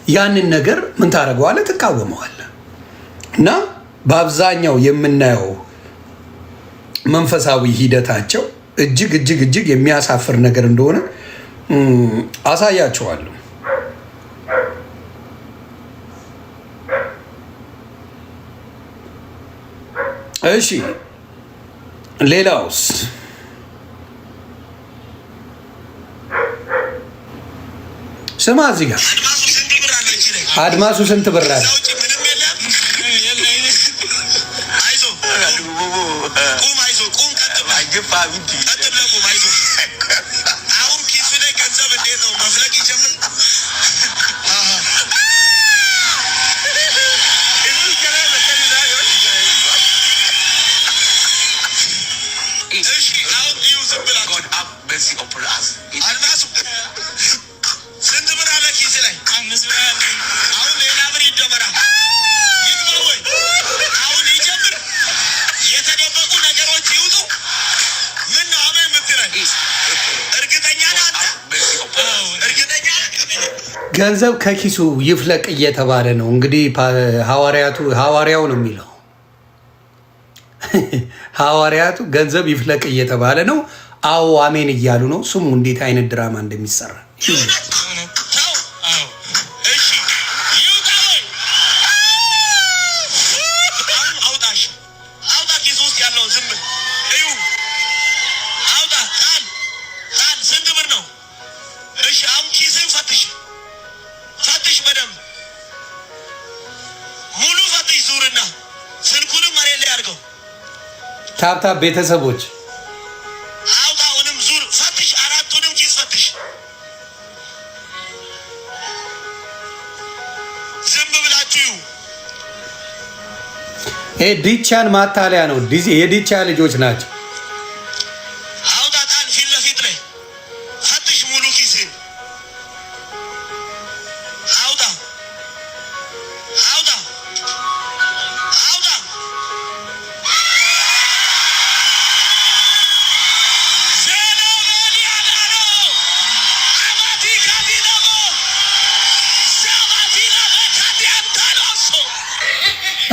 ያንን ነገር ምን ታደርገዋለህ? ትቃወመዋለህ። እና በአብዛኛው የምናየው መንፈሳዊ ሂደታቸው እጅግ እጅግ እጅግ የሚያሳፍር ነገር እንደሆነ አሳያቸዋለሁ። እሺ ሌላውስ? ስማ እዚህ ጋር አድማሱ ስንት ብር አለ? ገንዘብ ከኪሱ ይፍለቅ እየተባለ ነው እንግዲህ ሐዋርያው ነው የሚለው። ሐዋርያቱ ገንዘብ ይፍለቅ እየተባለ ነው። አዎ አሜን እያሉ ነው። ስሙ እንዴት አይነት ድራማ እንደሚሰራ ታብታብ ቤተሰቦች አውጣውንም ዙር ፈትሽ፣ አራቱንም ኪስ ፈትሽ። ዝም ብላችሁ ይሄ ዲቻን ማታለያ ነው። የዲቻ ልጆች ናቸው። አውጣጣን ፊት ለፊት ላይ ፈትሽ፣ ሙሉ ኪስን አውጣ አውጣ አውጣ።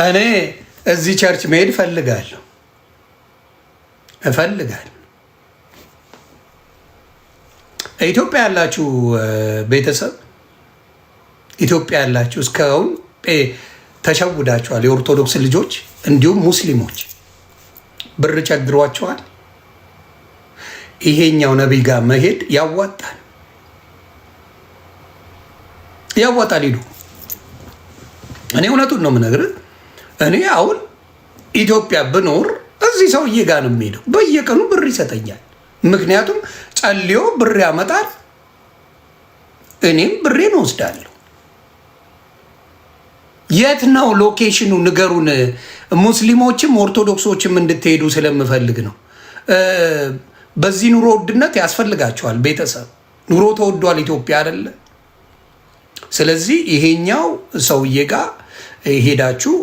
እኔ እዚህ ቸርች መሄድ እፈልጋለሁ። ኢትዮጵያ ያላችሁ ቤተሰብ፣ ኢትዮጵያ ያላችሁ እስካሁን ተሸውዳችኋል። የኦርቶዶክስ ልጆች እንዲሁም ሙስሊሞች ብር ቸግሯቸዋል። ይሄኛው ነቢይ ጋር መሄድ ያዋጣል። ሂዱ። እኔ እውነቱን ነው የምነግርህ። እኔ አሁን ኢትዮጵያ ብኖር እዚህ ሰውዬ ጋር ነው የሚሄደው። በየቀኑ ብር ይሰጠኛል። ምክንያቱም ጸልዮ ብር ያመጣል፣ እኔም ብሬን ወስዳለሁ። የት ነው ሎኬሽኑ? ንገሩን። ሙስሊሞችም ኦርቶዶክሶችም እንድትሄዱ ስለምፈልግ ነው። በዚህ ኑሮ ውድነት ያስፈልጋቸዋል። ቤተሰብ ኑሮ ተወዷል ኢትዮጵያ አይደለ? ስለዚህ ይሄኛው ሰውዬ ጋር ሄዳችሁ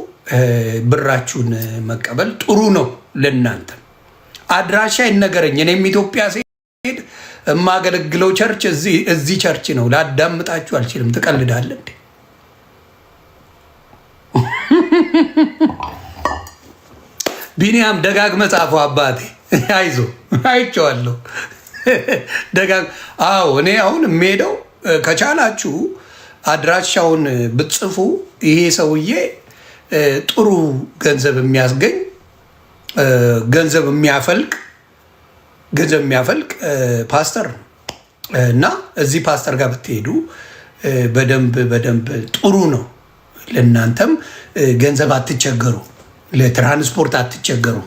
ብራችሁን መቀበል ጥሩ ነው ለእናንተ። አድራሻ ይነገረኝ። እኔም ኢትዮጵያ ሲሄድ የማገለግለው ቸርች እዚህ ቸርች ነው። ላዳምጣችሁ አልችልም። ትቀልዳለህ እንዴ? ቢኒያም ደጋግመህ ጻፈው አባቴ። አይዞ አይቼዋለሁ። አዎ እኔ አሁን የምሄደው ከቻላችሁ አድራሻውን ብትጽፉ ይሄ ሰውዬ ጥሩ ገንዘብ የሚያስገኝ ገንዘብ የሚያፈልቅ ፓስተር ነው እና እዚህ ፓስተር ጋር ብትሄዱ በደንብ ጥሩ ነው። ለእናንተም ገንዘብ አትቸገሩ፣ ለትራንስፖርት አትቸገሩ፣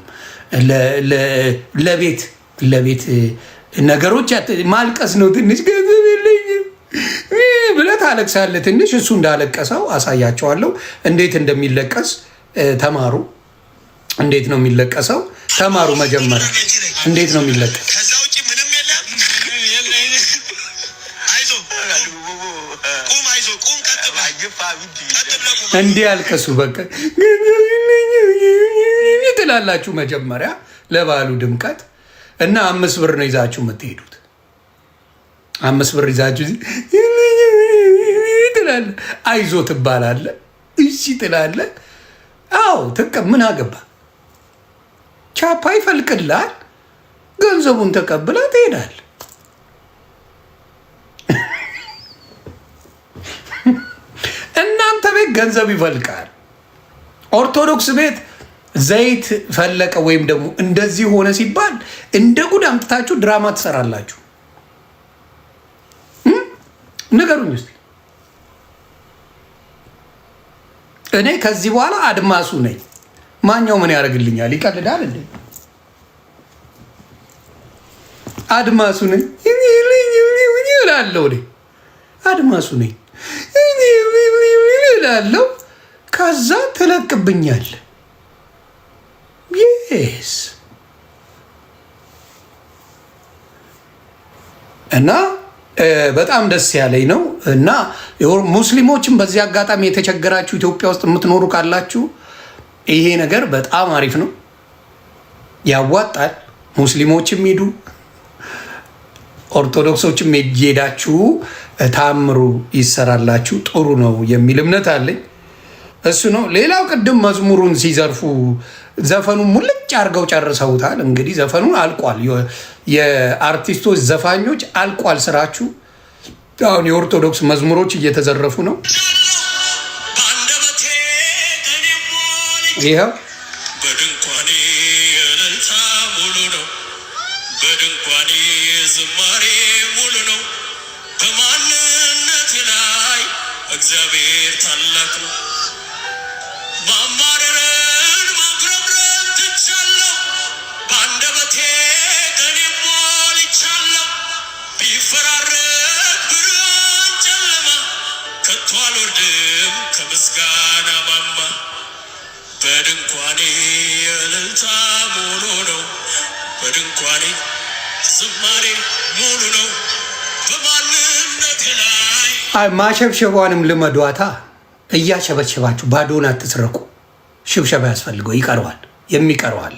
ለቤት ነገሮች ማልቀስ ነው። ትንሽ ገንዘብ የለኝም ብለህ ታለቅሳለህ። ትንሽ እሱ እንዳለቀሰው አሳያቸዋለሁ። እንዴት እንደሚለቀስ ተማሩ። እንዴት ነው የሚለቀሰው? ተማሩ። መጀመሪያ እንዴት ነው የሚለቀስ? ከዛ ውጪ ምንም የለም። አይዞህ ቁም፣ እንዲህ ያልቀሱ በቃ ትላላችሁ። መጀመሪያ ለባሉ ድምቀት እና 5 ብር ነው ይዛችሁ የምትሄዱት። 5 ብር ይዛችሁ ትላለህ፣ አይዞ ትባላለህ፣ እሺ ትላለህ። አዎ ምን አገባ? ቻፓ ይፈልቅልሃል፣ ገንዘቡን ተቀብላ ትሄዳለህ። እናንተ ቤት ገንዘብ ይፈልቃል። ኦርቶዶክስ ቤት ዘይት ፈለቀ ወይም ደግሞ እንደዚህ ሆነ ሲባል እንደ ጉድ አምጥታችሁ ድራማ ትሰራላችሁ። ንገሩኝ እስኪ። እኔ ከዚህ በኋላ አድማሱ ነኝ። ማኛው ምን ያደርግልኛል? ይቀልዳል እንዴ? አድማሱ ነኝ እላለሁ። አድማሱ ነኝ እላለሁ። ከዛ ትለቅብኛል። ይስ እና በጣም ደስ ያለኝ ነው። እና ሙስሊሞችን በዚህ አጋጣሚ የተቸገራችሁ ኢትዮጵያ ውስጥ የምትኖሩ ካላችሁ ይሄ ነገር በጣም አሪፍ ነው፣ ያዋጣል። ሙስሊሞችም ሄዱ ኦርቶዶክሶችም ሄዳችሁ ታምሩ ይሰራላችሁ፣ ጥሩ ነው የሚል እምነት አለኝ። እሱ ነው። ሌላው ቅድም መዝሙሩን ሲዘርፉ ዘፈኑ ሙልጭ አድርገው ጨርሰውታል። እንግዲህ ዘፈኑ አልቋል። የአርቲስቶች ዘፋኞች አልቋል ስራችሁ። አሁን የኦርቶዶክስ መዝሙሮች እየተዘረፉ ነው። ይኸው በድንኳኔ እልልታ ሙሉ ነው፣ በድንኳኔ ዝማሬ ሙሉ ነው። በማንነት ላይ እግዚአብሔር ታላቅ ነው። ማማረርን ማጉረምረም ትቻለሁ፣ በአንደበቴ ቀኔ ሞልቻለሁ። ቢፈራረቅ ብርሃን ጨለማ ከቶ አልወርድም ከምስጋና ማማ። በድንኳኔ እልልታ ሙሉ ነው፣ በድንኳኔ ዝማሬ ሙሉ ነው። በማንነት ላይ ማሸብሸቧንም ልመዷታ። እያሸበሸባችሁ ባዶን አትስረቁ። ሽብሸባ ያስፈልገው ይቀረዋል፣ የሚቀረዋል።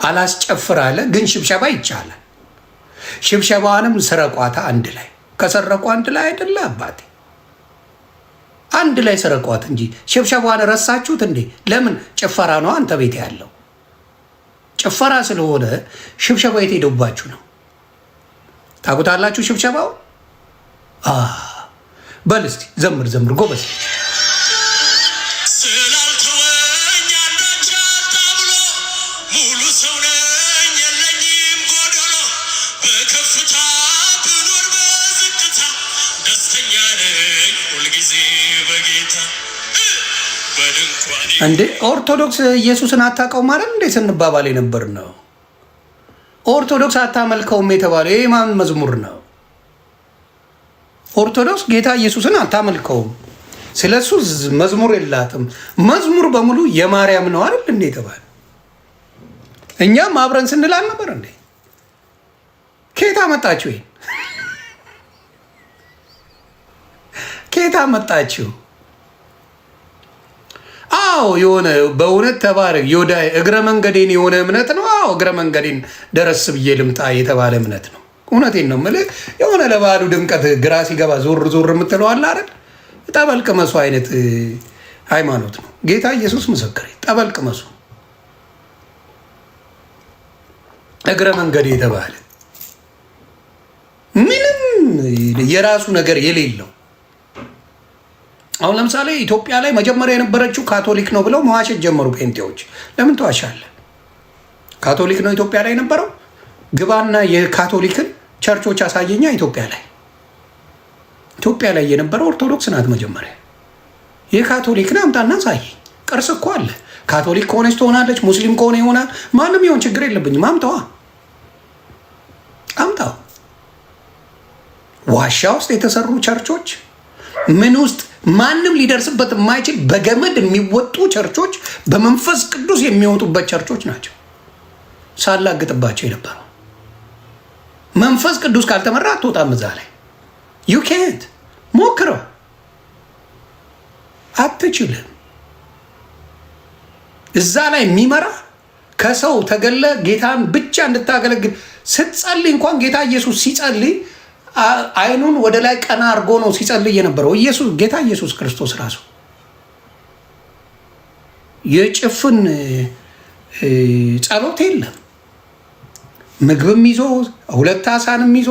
አላስጨፍር አለ ግን ሽብሸባ ይቻላል። ሽብሸባዋንም ስረቋታ። አንድ ላይ ከሰረቁ አንድ ላይ አይደለ አባቴ፣ አንድ ላይ ስረቋት እንጂ ሽብሸባዋን ረሳችሁት እንዴ? ለምን ጭፈራ ነው አንተ ቤት ያለው ጭፈራ ስለሆነ ሽብሸባ የት ሄደባችሁ ነው? ታውቁታላችሁ ሽብሸባው። በል እስቲ ዘምር ዘምር ጎበዝ። ስላልተወኝ አንዳች አጣ ብሎ ሙሉ ሰው ነኝ የለኝም ጎደሎ። በከፍታ ብኖር በዝቅታ ደስተኛ ነኝ ሁልጊዜ በጌታ። በድንኳኔ እንዴ ኦርቶዶክስ ኢየሱስን አታውቀው ማለት እንዴ ስንባባል የነበር ነው። ኦርቶዶክስ አታመልከውም የተባለው የማን መዝሙር ነው? ኦርቶዶክስ ጌታ ኢየሱስን አታመልከውም፣ ስለሱ መዝሙር የላትም። መዝሙር በሙሉ የማርያም ነው አይደል እንዴ የተባለ። እኛም አብረን ስንል አልነበር እንዴ? ኬታ መጣችሁ? ይሄን ኬታ መጣችሁ? አዎ የሆነ በእውነት ተባረክ ዮዳ እግረ መንገዴን የሆነ እምነት ነው። አዎ እግረ መንገዴን ደረስ ብዬ ልምጣ የተባለ እምነት ነው። እውነቴን ነው የምልህ። የሆነ ለባህሉ ድምቀት ግራ ሲገባ ዞር ዞር የምትለው አለ አይደል? ጠበል ቅመሱ አይነት ሃይማኖት ነው። ጌታ ኢየሱስ ምስክሬ፣ ጠበል ቅመሱ እግረ መንገድ የተባለ ምንም የራሱ ነገር የሌለው። አሁን ለምሳሌ ኢትዮጵያ ላይ መጀመሪያ የነበረችው ካቶሊክ ነው ብለው መዋሸት ጀመሩ ጴንጤዎች። ለምን ተዋሻለህ? ካቶሊክ ነው ኢትዮጵያ ላይ የነበረው። ግባና የካቶሊክን ቸርቾች አሳየኛ። ኢትዮጵያ ላይ የነበረው ኦርቶዶክስ ናት መጀመሪያ። የካቶሊክን አምጣና አሳየኝ። ቅርስ እኮ አለ። ካቶሊክ ከሆነች ትሆናለች፣ ሙስሊም ከሆነ ይሆናል። ማንም ይሆን ችግር የለብኝም። አምጣዋ፣ አምጣው። ዋሻ ውስጥ የተሰሩ ቸርቾች፣ ምን ውስጥ ማንም ሊደርስበት የማይችል በገመድ የሚወጡ ቸርቾች፣ በመንፈስ ቅዱስ የሚወጡበት ቸርቾች ናቸው ሳላግጥባቸው የነበረው። መንፈስ ቅዱስ ካልተመራ አትወጣም እዛ ላይ። ዩ ኬንት ሞክረው፣ አትችልም። እዛ ላይ የሚመራ ከሰው ተገለ ጌታን ብቻ እንድታገለግል ስትጸልይ እንኳን ጌታ ኢየሱስ ሲጸልይ አይኑን ወደ ላይ ቀና አድርጎ ነው ሲጸልይ የነበረው ጌታ ኢየሱስ ክርስቶስ ራሱ። የጭፍን ጸሎት የለም። ምግብም ይዞ 2 ዓሣንም ይዞ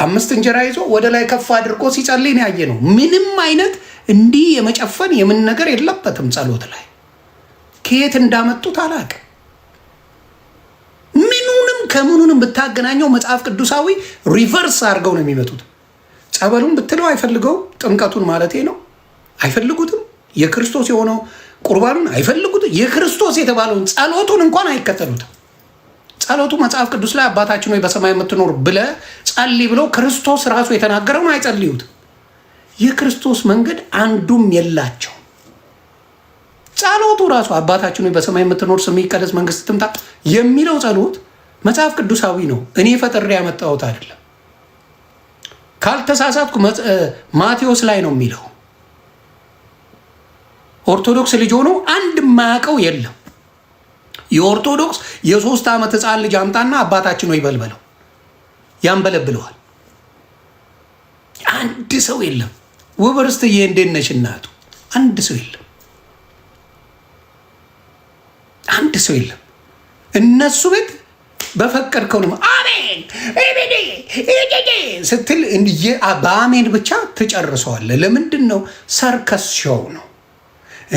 5 እንጀራ ይዞ ወደ ላይ ከፍ አድርጎ ሲጸልይ ነው ያየ ነው። ምንም አይነት እንዲህ የመጨፈን የምን ነገር የለበትም ጸሎት ላይ። ከየት እንዳመጡት አላውቅም። ምኑንም ከምኑንም ብታገናኘው መጽሐፍ ቅዱሳዊ ሪቨርስ አድርገው ነው የሚመጡት። ጸበሉን ብትለው አይፈልገው፣ ጥምቀቱን ማለቴ ነው አይፈልጉትም። የክርስቶስ የሆነው ቁርባኑን አይፈልጉትም። የክርስቶስ የተባለውን ጸሎቱን እንኳን አይከተሉትም። ጸሎቱ መጽሐፍ ቅዱስ ላይ አባታችን ሆይ በሰማይ የምትኖር ብለ ጸልይ ብለው ክርስቶስ ራሱ የተናገረውን አይጸልዩትም። የክርስቶስ መንገድ አንዱም የላቸው። ጸሎቱ ራሱ አባታችን ሆይ በሰማይ የምትኖር ስምህ ይቀደስ መንግስት ትምጣ የሚለው ጸሎት መጽሐፍ ቅዱሳዊ ነው። እኔ ፈጥሬ ያመጣሁት አይደለም። ካልተሳሳትኩ ማቴዎስ ላይ ነው የሚለው። ኦርቶዶክስ ልጅ ሆኖ አንድ የማያውቀው የለም። የኦርቶዶክስ የ3 ዓመት ህፃን ልጅ አምጣና አባታችን ሆይ በልበለው ያንበለብለዋል። አንድ ሰው የለም። ውብርስትዬ እንዴት ነሽ እናቱ? አንድ ሰው የለም። አንድ ሰው የለም። እነሱ ቤት በፈቀድከው ነው አሜን ስትል በአሜን ብቻ ትጨርሰዋለህ። ለምንድን ነው? ሰርከስ ሾው ነው።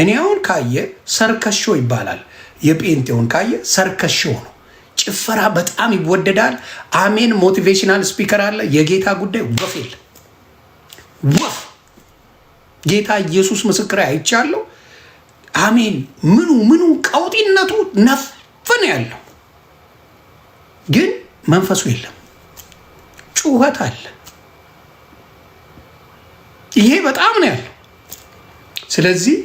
እኔ አሁን ካየ ሰርከስ ሾው ይባላል። የጴንጤውን ካየ ሰርከስ ሾው ነው። ጭፈራ በጣም ይወደዳል። አሜን ሞቲቬሽናል ስፒከር አለ። የጌታ ጉዳይ ወፍ የለም። ወፍ ጌታ ኢየሱስ ምስክር አይቻለሁ። አሜን ምኑ ቀውጢነቱ ነፍን ያለው ግን መንፈሱ የለም። ጩኸት አለ። ይሄ በጣም ነው ያለው። ስለዚህ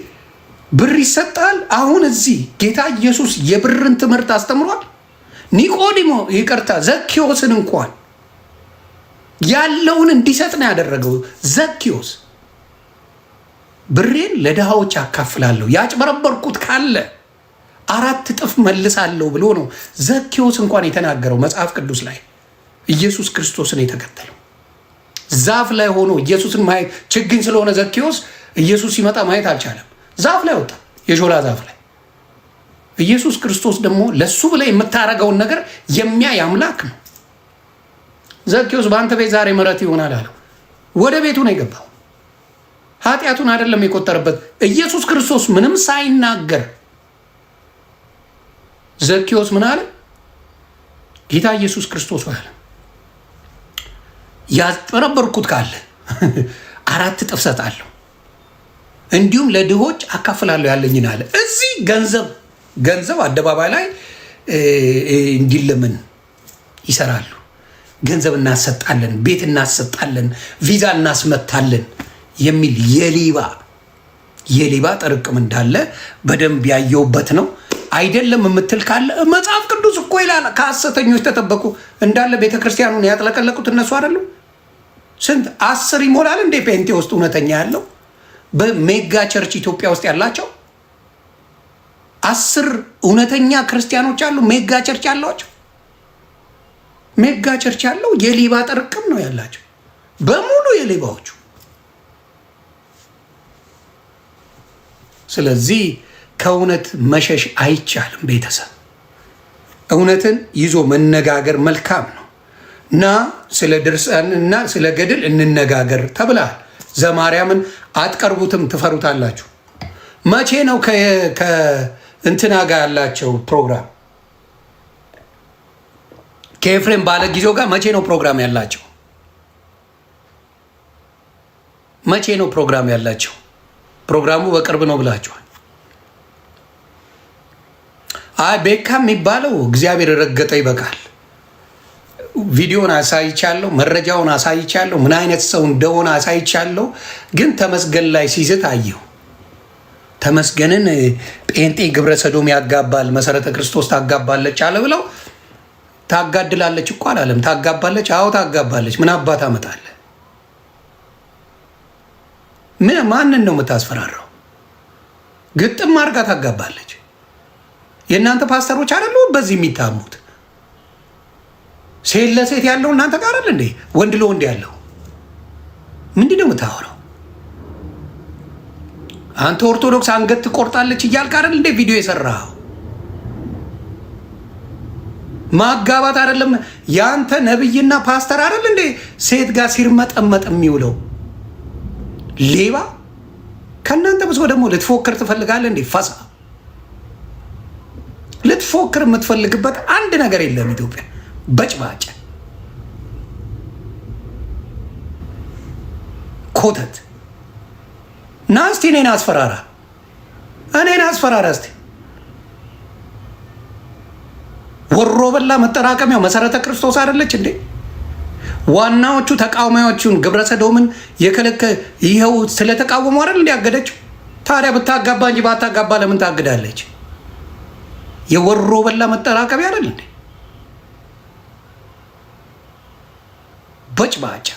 ብር ይሰጣል። አሁን እዚህ ጌታ ኢየሱስ የብርን ትምህርት አስተምሯል። ኒቆዲሞ ይቅርታ ዘኪዮስን እንኳን ያለውን እንዲሰጥ ነው ያደረገው። ዘኪዮስ ብሬን ለድሃዎች አካፍላለሁ፣ ያጭበረበርኩት ካለ 4 እጥፍ መልሳለሁ ብሎ ነው ዘኪዮስ እንኳን የተናገረው መጽሐፍ ቅዱስ ላይ። ኢየሱስ ክርስቶስን የተከተለው ዛፍ ላይ ሆኖ ኢየሱስን ማየት ችግኝ ስለሆነ ዘኪዮስ ኢየሱስ ሲመጣ ማየት አልቻለም። ዛፍ ላይ ወጣ፣ የሾላ ዛፍ ላይ። ኢየሱስ ክርስቶስ ደግሞ ለሱ ብለህ የምታረገውን ነገር የሚያይ አምላክ ነው። ዘኪዮስ በአንተ ቤት ዛሬ ምሕረት ይሆናል አለው። ወደ ቤቱ ነው የገባው። ኃጢአቱን አይደለም የቆጠረበት። ኢየሱስ ክርስቶስ ምንም ሳይናገር ዘኪዮስ ምን አለ? ጌታ ኢየሱስ ክርስቶስ አለ ያጭበረበርኩት ካለ 4 እጥፍ እሰጣለሁ፣ እንዲሁም ለድሆች አካፍላለሁ ያለኝን አለ። እዚህ ገንዘብ አደባባይ ላይ እንዲለምን ይሰራሉ። ገንዘብ እናሰጣለን፣ ቤት እናሰጣለን፣ ቪዛ እናስመታለን የሚል የሌባ ጥርቅም እንዳለ በደንብ ያየውበት ነው። አይደለም የምትል ካለ መጽሐፍ ቅዱስ እኮ ይላል ከሐሰተኞች ተጠበቁ እንዳለ። ቤተክርስቲያኑን ያጥለቀለቁት እነሱ አይደሉም? ስንት 10 ይሞላል እንዴ ፔንቴ ውስጥ እውነተኛ ያለው? በሜጋ ቸርች ኢትዮጵያ ውስጥ ያላቸው 10 እውነተኛ ክርስቲያኖች አሉ። ሜጋ ቸርች ያላቸው ሜጋ ቸርች ያለው የሌባ ጥርቅም ነው ያላቸው በሙሉ የሌባዎቹ። ስለዚህ ከእውነት መሸሽ አይቻልም። ቤተሰብ እውነትን ይዞ መነጋገር መልካም ነው እና ስለ ድርሳንና ስለ ገድል እንነጋገር ተብሏል። ዘማርያምን አትቀርቡትም ትፈሩታላችሁ። መቼ ነው ከእንትና ጋር ያላቸው ፕሮግራም? ከኤፍሬም ባለ ጊዜው ጋር መቼ ነው ፕሮግራም ያላቸው? መቼ ነው ፕሮግራም ያላቸው? ፕሮግራሙ በቅርብ ነው ብላችኋል። አይ ቤካ የሚባለው እግዚአብሔር ረገጠ ይበቃል። ቪዲዮን አሳይቻለሁ፣ መረጃውን አሳይቻለሁ፣ ምን አይነት ሰው እንደሆነ አሳይቻለሁ። ግን ተመስገን ላይ ሲዝት አየሁ። ተመስገንን ጴንጤ ግብረ ሰዶም ያጋባል፣ መሰረተ ክርስቶስ ታጋባለች አለ ብለው ታጋድላለች እኮ አላለም። ታጋባለች። አዎ ታጋባለች። ምን አባት አመጣለ? ማንን ነው የምታስፈራራው? ግጥም አድርጋ ታጋባለች። የእናንተ ፓስተሮች አይደሉ በዚህ የሚታሙት? ሴት ለሴት ያለው እናንተ ጋር አይደል እንዴ? ወንድ ለወንድ ያለው ምንድን ነው የምታወራው? አንተ ኦርቶዶክስ አንገት ትቆርጣለች እያልክ አይደል እንዴ ቪዲዮ የሰራኸው? ማጋባት አይደለም ያንተ ነብይና ፓስተር አይደል እንዴ ሴት ጋር ሲርመጠመጥ የሚውለው ሌባ። ከእናንተ ብሶ ደግሞ ልትፎክር ትፈልጋለህ እንዴ? ፈሳ ልትፎክር የምትፈልግበት አንድ ነገር የለም። ኢትዮጵያ በጭባጭ ኮተት ና እስቲ እኔን አስፈራራ፣ እኔን አስፈራራ እስቲ። ወሮ በላ መጠራቀሚያው መሰረተ ክርስቶስ አይደለች እንዴ? ዋናዎቹ ተቃዋሚዎቹን ግብረ ሰዶምን የከለከ ይኸው ስለተቃወሙ አይደል እንዲያገደችው። ታዲያ ብታጋባ እንጂ ባታጋባ ለምን ታግዳለች? የወሮ በላ መጠራቀሚያ አይደል እንዴ? በጭባጫ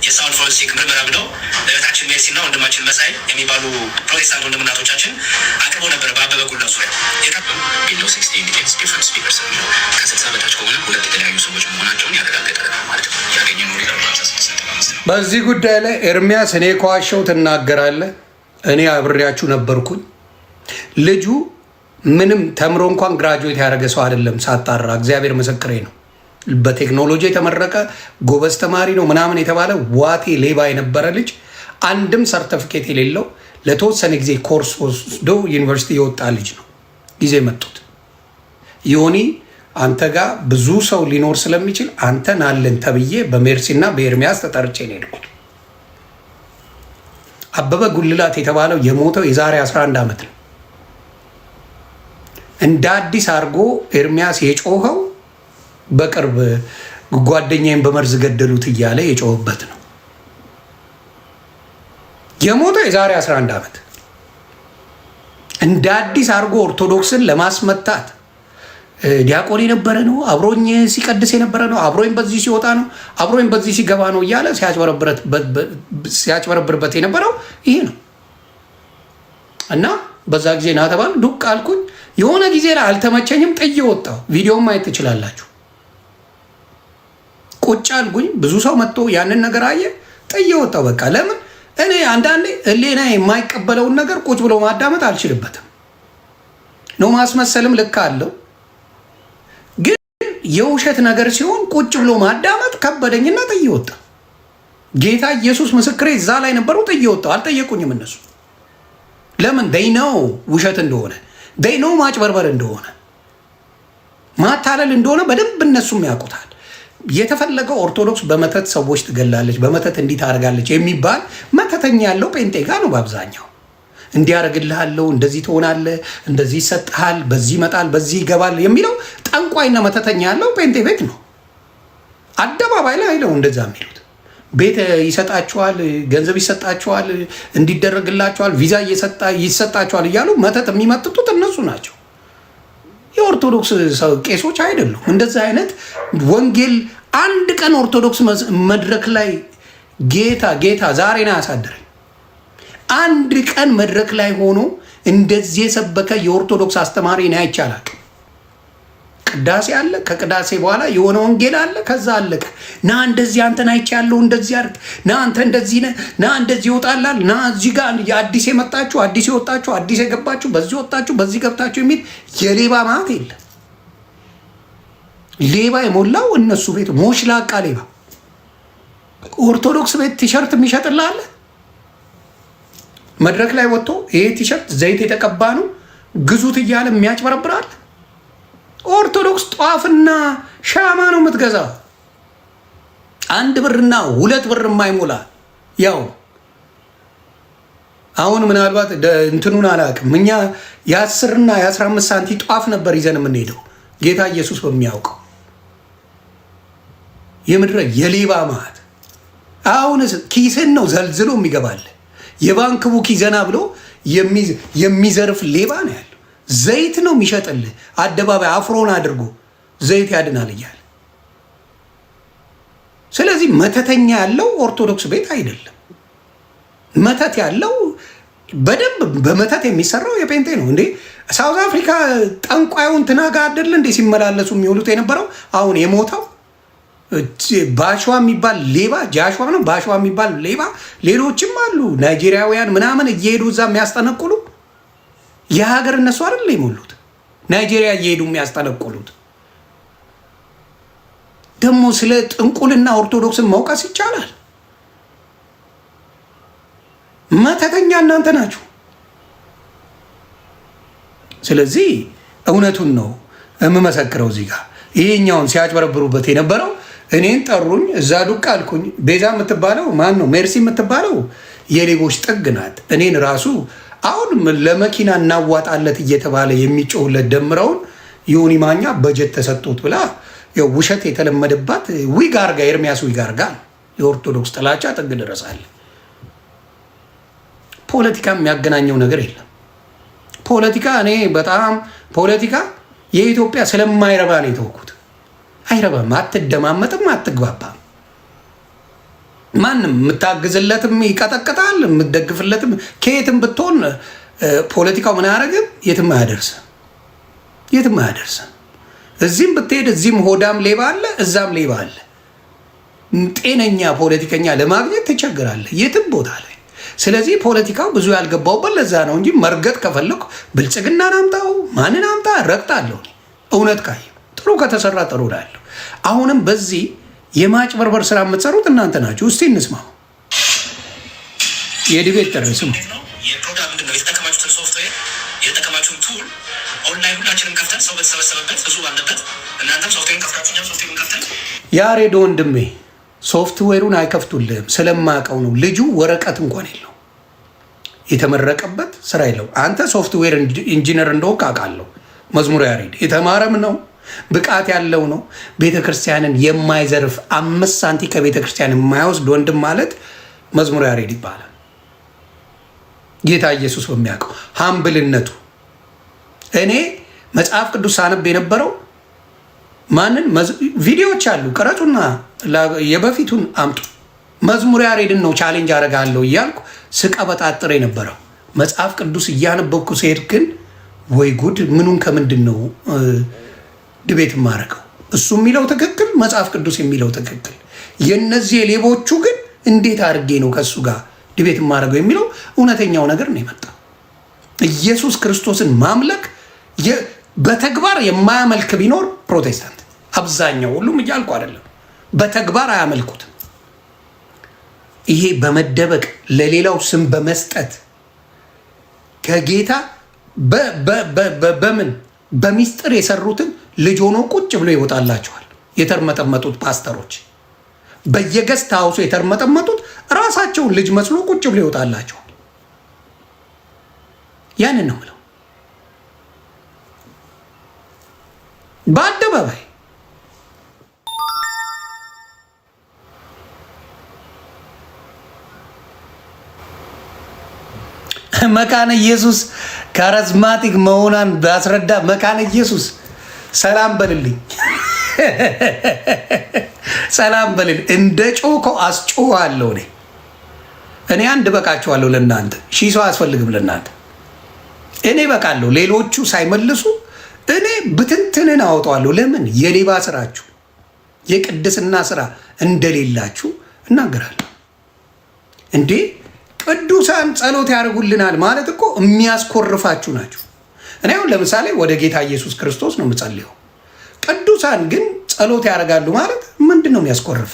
የሳውል ፎረንሲክ ምርመራ ብለው እህታችን ሜርሲና ወንድማችን መሳይ የሚባሉ ፕሮቴስታንት ወንድምናቶቻችን አቅርቦ ነበረ። በአበበ ጉላ ዙሪያ ከ60 በታች ከሆነ ሁለት የተለያዩ ሰዎች መሆናቸውን ያረጋገጠ ማለት ነው። ያገኘ በዚህ ጉዳይ ላይ ኤርሚያስ እኔ ከዋሸው ትናገራለህ። እኔ አብሬያችሁ ነበርኩኝ። ልጁ ምንም ተምሮ እንኳን ግራጁዌት ያደረገ ሰው አይደለም። ሳጣራ እግዚአብሔር ምስክሬ ነው። በቴክኖሎጂ የተመረቀ ጎበዝ ተማሪ ነው ምናምን የተባለ ዋቴ ሌባ የነበረ ልጅ፣ አንድም ሰርተፊኬት የሌለው ለተወሰነ ጊዜ ኮርስ ወስዶ ዩኒቨርሲቲ የወጣ ልጅ ነው ጊዜ መጡት። ዮኒ አንተ ጋር ብዙ ሰው ሊኖር ስለሚችል አንተን አለን ተብዬ በሜርሲና በኤርሚያስ ተጠርቼ ነው የሄድኩት። አበበ ጉልላት የተባለው የሞተው የዛሬ 11 ዓመት ነው። እንደ አዲስ አድርጎ ኤርሚያስ የጮኸው በቅርብ ጓደኛዬን በመርዝ ገደሉት እያለ የጮኸበት ነው። የሞተው የዛሬ 11 ዓመት እንደ አዲስ አድርጎ ኦርቶዶክስን ለማስመታት ዲያቆን የነበረ ነው፣ አብሮኝ ሲቀድስ የነበረ ነው፣ አብሮኝ በዚህ ሲወጣ ነው፣ አብሮኝ በዚህ ሲገባ ነው እያለ ሲያጭበረብርበት የነበረው ይሄ ነው። እና በዛ ጊዜ ና ተባል ዱቅ አልኩኝ። የሆነ ጊዜ ላይ አልተመቸኝም፣ ጥዬ ወጣሁ። ቪዲዮውን ማየት ትችላላችሁ። ቁጭ አልኩኝ። ብዙ ሰው መጥቶ ያንን ነገር አየ፣ ጥዬ ወጣሁ። በቃ ለምን እኔ አንዳንዴ ህሊና የማይቀበለውን ነገር ቁጭ ብሎ ማዳመጥ አልችልበትም ነው። ማስመሰልም ልክ አለው፣ ግን የውሸት ነገር ሲሆን ቁጭ ብሎ ማዳመጥ ከበደኝና ጥዬ ወጣሁ። ጌታ ኢየሱስ ምስክሬ እዛ ላይ ነበሩ። ጥዬ ወጣሁ። አልጠየቁኝም እነሱ። ለምን they know ውሸት እንደሆነ they know ማጭበርበር እንደሆነ ማታለል እንደሆነ በደንብ እነሱም ያውቁታል። የተፈለገው ኦርቶዶክስ በመተት ሰዎች ትገላለች፣ በመተት እንዲህ ታደርጋለች የሚባል መተተኛ ያለው ጴንጤ ጋር ነው በአብዛኛው። እንዲያደርግልሃለሁ፣ እንደዚህ ትሆናለህ፣ እንደዚህ ይሰጥሃል፣ በዚህ ይመጣል፣ በዚህ ይገባል የሚለው ጠንቋይና መተተኛ ያለው ጴንጤ ቤት ነው። አደባባይ ላይ አይለው እንደዛ የሚሉት ቤት ይሰጣችኋል፣ ገንዘብ ይሰጣችኋል፣ እንዲደረግላችኋል፣ ቪዛ ይሰጣችኋል እያሉ መተት የሚመጥጡት እነሱ ናቸው። የኦርቶዶክስ ቄሶች አይደሉም። እንደዚህ አይነት ወንጌል አንድ ቀን ኦርቶዶክስ መድረክ ላይ ጌታ ዛሬ ነው ያሳደረኝ። አንድ ቀን መድረክ ላይ ሆኖ እንደዚህ የሰበከ የኦርቶዶክስ አስተማሪ ነው አይቻላል። ቅዳሴ አለ፣ ከቅዳሴ በኋላ የሆነ ወንጌል አለ፣ ከዛ አለቀ። ና እንደዚህ አንተን አይቻለሁ፣ እንደዚህ አድርግ፣ ና አንተ እንደዚህ ነህ፣ ና እንደዚህ ይወጣላል፣ ና እዚህ ጋር የአዲስ የመጣችሁ አዲስ የወጣችሁ አዲስ የገባችሁ በዚህ ወጣችሁ በዚህ ገብታችሁ የሚል የሌባ ማት የለ። ሌባ የሞላው እነሱ ቤት ሞሽላቃ ሌባ። ኦርቶዶክስ ቤት ቲሸርት የሚሸጥልህ መድረክ ላይ ወጥቶ ይሄ ቲሸርት ዘይት የተቀባ ነው ግዙት እያለ የሚያጭበረብራል። ኦርቶዶክስ ጧፍና ሻማ ነው የምትገዛው። 1 ብርና 2 ብር የማይሞላ ያው አሁን ምናልባት እንትኑን አላውቅም። እኛ የ10 እና የ15 ሳንቲ ጧፍ ነበር ይዘን የምንሄደው። ጌታ ኢየሱስ በሚያውቀው የምድረ የሌባ ማት አሁንስ ኪስን ነው ዘልዝሎ የሚገባል። የባንክ ቡክ ይዘና ብሎ የሚዘርፍ ሌባ ነው ያለው። ዘይት ነው የሚሸጥልህ አደባባይ አፍሮን አድርጎ ዘይት ያድናል እያለ ስለዚህ መተተኛ ያለው ኦርቶዶክስ ቤት አይደለም። መተት ያለው በደንብ በመተት የሚሰራው የጴንጤ ነው እንዴ። ሳውዝ አፍሪካ ጠንቋዩን ትናጋ አይደል እንዴ ሲመላለሱ የሚውሉት የነበረው። አሁን የሞተው ባሸዋ የሚባል ሌባ፣ ጃሸዋ ነው ባሸዋ የሚባል ሌባ፣ ሌሎችም አሉ ናይጄሪያውያን ምናምን እየሄዱ እዛ የሚያስጠነቁሉ የሀገር እነሱ አይደል የሞሉት ናይጄሪያ እየሄዱ የሚያስጠነቁሉት። ደግሞ ስለ ጥንቁልና ኦርቶዶክስን መውቀስ ይቻላል? መተተኛ እናንተ ናችሁ። ስለዚህ እውነቱን ነው የምመሰክረው። እዚህ ጋር ይሄኛውን ሲያጭበረብሩበት የነበረው እኔን ጠሩኝ፣ እዛ ዱቅ አልኩኝ። ቤዛ የምትባለው ማን ነው? ሜርሲ የምትባለው የሌቦች ጥግ ናት። እኔን ራሱ አሁን ለመኪና እናዋጣለት እየተባለ የሚጮህለት ደምረውን ዮኒ ማኛ በጀት ተሰጥቶት ብላ ውሸት የተለመደባት ዊግ አርጋ ኤርሚያስ ዊግ አርጋ ነው። የኦርቶዶክስ ጥላቻ ጥግ ድረሳለ። ፖለቲካ የሚያገናኘው ነገር የለም። ፖለቲካ እኔ በጣም ፖለቲካ የኢትዮጵያ ስለማይረባ ነው የተወኩት። አይረባም፣ አትደማመጥም፣ አትግባባም። ማንም የምታግዝለትም ይቀጠቅጣል፣ የምትደግፍለትም ከየትም ብትሆን ፖለቲካው ምን አያደርግም፣ የትም አያደርስም፣ የትም አያደርስም። እዚህም ብትሄድ እዚህም ሆዳም ሌባ አለ፣ እዛም ሌባ አለ። ጤነኛ ፖለቲከኛ ለማግኘት ትቸግራለህ የትም ቦታ ላይ። ስለዚህ ፖለቲካው ብዙ ያልገባውበት ለዛ ነው እንጂ መርገጥ ከፈለኩ ብልጽግናን አምጣው ማንን አምጣ ረግጣለሁ። እውነት ካየ ጥሩ ከተሰራ ጥሩ ላለሁ። አሁንም በዚህ የማጭበርበር ስራ የምትሰሩት እናንተ ናችሁ። እስቲ እንስማው። የዲቤት ጥሪ ስሙ። የፕሮግራም ምንድን ነው? የተጠቀማችሁትን ሶፍትዌር የተጠቀማችሁን ቱል ኦንላይን ሁላችንም ከፍተን ሰው በተሰበሰበበት ብዙ ባለበት እናንተም ሶፍትዌሩን ከፍታችሁ እኛም ሶፍትዌሩን ከፍተን ያሬድ ወንድሜ ሶፍትዌሩን አይከፍቱልህም። ስለማቀው ነው። ልጁ ወረቀት እንኳን የለው የተመረቀበት ስራ የለው። አንተ ሶፍትዌር ኢንጂነር እንደሆንክ አውቃለሁ። መዝሙር ያሬድ የተማረም ነው ብቃት ያለው ነው። ቤተክርስቲያንን የማይዘርፍ 5 ሳንቲ ከቤተክርስቲያን የማይወስድ ወንድም ማለት መዝሙር ያሬድ ይባላል። ጌታ ኢየሱስ በሚያውቀው ሀምብልነቱ እኔ መጽሐፍ ቅዱስ ሳነብ የነበረው ማንን ቪዲዮዎች አሉ፣ ቀረጹና የበፊቱን አምጡ። መዝሙር ያሬድን ነው ቻሌንጅ አደርጋለሁ እያልኩ ስቀበጣጥር የነበረው። መጽሐፍ ቅዱስ እያነበብኩ ሲሄድ ግን ወይ ጉድ፣ ምኑን ከምንድን ነው ድቤት የማደርገው? እሱ የሚለው ትክክል፣ መጽሐፍ ቅዱስ የሚለው ትክክል። የነዚህ የሌቦቹ ግን እንዴት አድርጌ ነው ከእሱ ጋር ድቤት የማደርገው የሚለው እውነተኛው ነገር ነው የመጣ። ኢየሱስ ክርስቶስን ማምለክ በተግባር የማያመልክ ቢኖር ፕሮቴስታንት፣ አብዛኛው ሁሉም እያልኩ አይደለም፣ በተግባር አያመልኩትም። ይሄ በመደበቅ ለሌላው ስም በመስጠት ከጌታ በምን በሚስጥር የሰሩትን ልጅ ሆኖ ቁጭ ብሎ ይወጣላቸዋል። የተርመጠመጡት ፓስተሮች በየገስት ሀውሱ የተርመጠመጡት ራሳቸውን ልጅ መስሎ ቁጭ ብሎ ይወጣላቸዋል። ያንን ነው ምለው በአደባባይ መካነ ኢየሱስ ካሪዝማቲክ መሆኗን ባስረዳ። መካነ ኢየሱስ ሰላም በልልኝ፣ ሰላም በልልኝ። እንደ ጮኮ አስጮሃለሁ። እኔ አንድ በቃችኋለሁ። ለእናንተ 1000 ሰው አያስፈልግም። ለእናንተ እኔ በቃለሁ። ሌሎቹ ሳይመልሱ እኔ ብትንትንን አወጣዋለሁ። ለምን? የሌባ ስራችሁ የቅድስና ስራ እንደሌላችሁ እናገራለሁ። እንዴ ቅዱሳን ጸሎት ያደርጉልናል ማለት እኮ የሚያስኮርፋችሁ ናችሁ። እኔ አሁን ለምሳሌ ወደ ጌታ ኢየሱስ ክርስቶስ ነው የምጸልየው። ቅዱሳን ግን ጸሎት ያደርጋሉ ማለት ምንድን ነው የሚያስኮርፍ?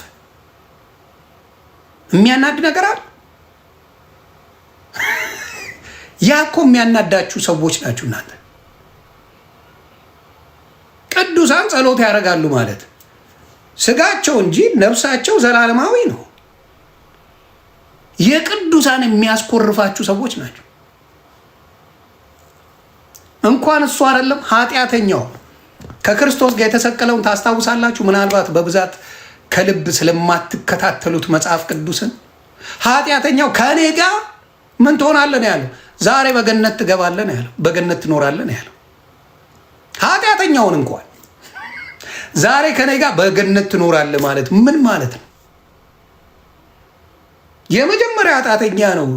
የሚያናድ ነገር አለ? ያ እኮ የሚያናዳችሁ ሰዎች ናችሁ እናንተ። ቅዱሳን ጸሎት ያደርጋሉ ማለት ስጋቸው እንጂ ነፍሳቸው ዘላለማዊ ነው። የቅዱሳን የሚያስኮርፋችሁ ሰዎች ናቸው። እንኳን እሱ አይደለም ኃጢአተኛው ከክርስቶስ ጋር የተሰቀለውን ታስታውሳላችሁ። ምናልባት በብዛት ከልብ ስለማትከታተሉት መጽሐፍ ቅዱስን ኃጢአተኛው ከኔ ጋር ምን ትሆናለህ ነው ያለው። ዛሬ በገነት ትገባለህ ነው ያለው። በገነት ትኖራለህ ነው ያለው። ኃጢአተኛውን እንኳን ዛሬ ከኔ ጋር በገነት ትኖራለህ ማለት ምን ማለት ነው? የመጀመሪያ ኃጢአተኛ ነው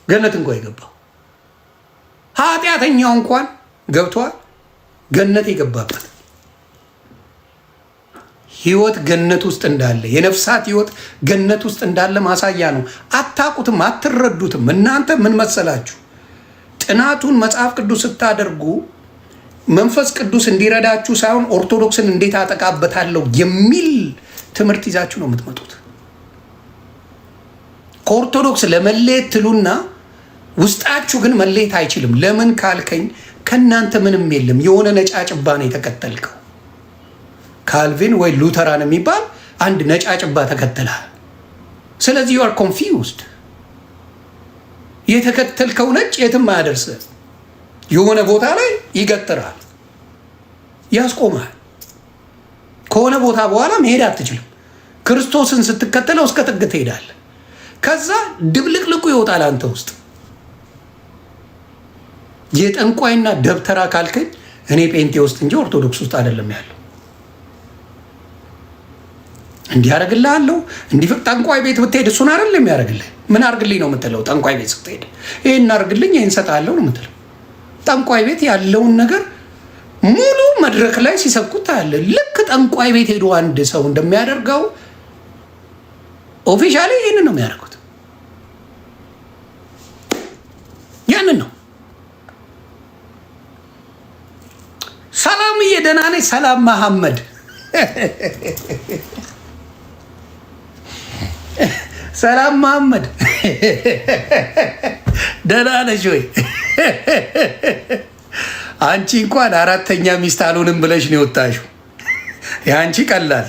ገነት እንኳ የገባው። ኃጢአተኛው እንኳን ገብቷል ገነት የገባበት። ህይወት ገነት ውስጥ እንዳለ የነፍሳት ህይወት ገነት ውስጥ እንዳለ ማሳያ ነው። አታውቁትም፣ አትረዱትም። እናንተ ምን መሰላችሁ? ጥናቱን መጽሐፍ ቅዱስ ስታደርጉ መንፈስ ቅዱስ እንዲረዳችሁ ሳይሆን ኦርቶዶክስን እንዴት አጠቃበታለሁ የሚል ትምህርት ይዛችሁ ነው የምትመጡት። ከኦርቶዶክስ ለመለየት ትሉና ውስጣችሁ ግን መለየት አይችልም። ለምን ካልከኝ ከእናንተ ምንም የለም። የሆነ ነጫጭባ ነው የተከተልከው። ካልቪን ወይ ሉተራን የሚባል አንድ ነጫጭባ ተከተልሃል። ስለዚህ ዩ አር ኮንፊውዝድ። የተከተልከው ነጭ የትም አያደርስህ። የሆነ ቦታ ላይ ይገጥራል፣ ያስቆማል። ከሆነ ቦታ በኋላ መሄድ አትችልም። ክርስቶስን ስትከተለው እስከ ጥግ ትሄዳለህ። ከዛ ድብልቅልቁ ይወጣል አንተ ውስጥ። የጠንቋይና ደብተራ ካልከኝ እኔ ጴንጤ ውስጥ እንጂ ኦርቶዶክስ ውስጥ አይደለም ያለው። እንዲህ አደርግልሃለሁ እንዲህ ጠንቋይ ቤት ብትሄድ እሱን አይደለም ያደርግልህ። ምን አድርግልኝ ነው የምትለው? ጠንቋይ ቤት ስትሄድ ይህን አድርግልኝ ይህን እሰጥሃለሁ ነው የምትለው። ጠንቋይ ቤት ያለውን ነገር ሙሉ መድረክ ላይ ሲሰብኩት ታያለህ። ልክ ጠንቋይ ቤት ሄዶ አንድ ሰው እንደሚያደርገው ኦፊሻሊ ይህንን ነው የሚያደርጉት። ያንን ነው። ሰላምዬ ደህና ነኝ። ሰላም መሐመድ ሰላም መሐመድ ደህና ነሽ ወይ? አንቺ እንኳን አራተኛ ሚስት አልሆንም ብለሽ ነው የወጣሽው። የአንቺ ቀላል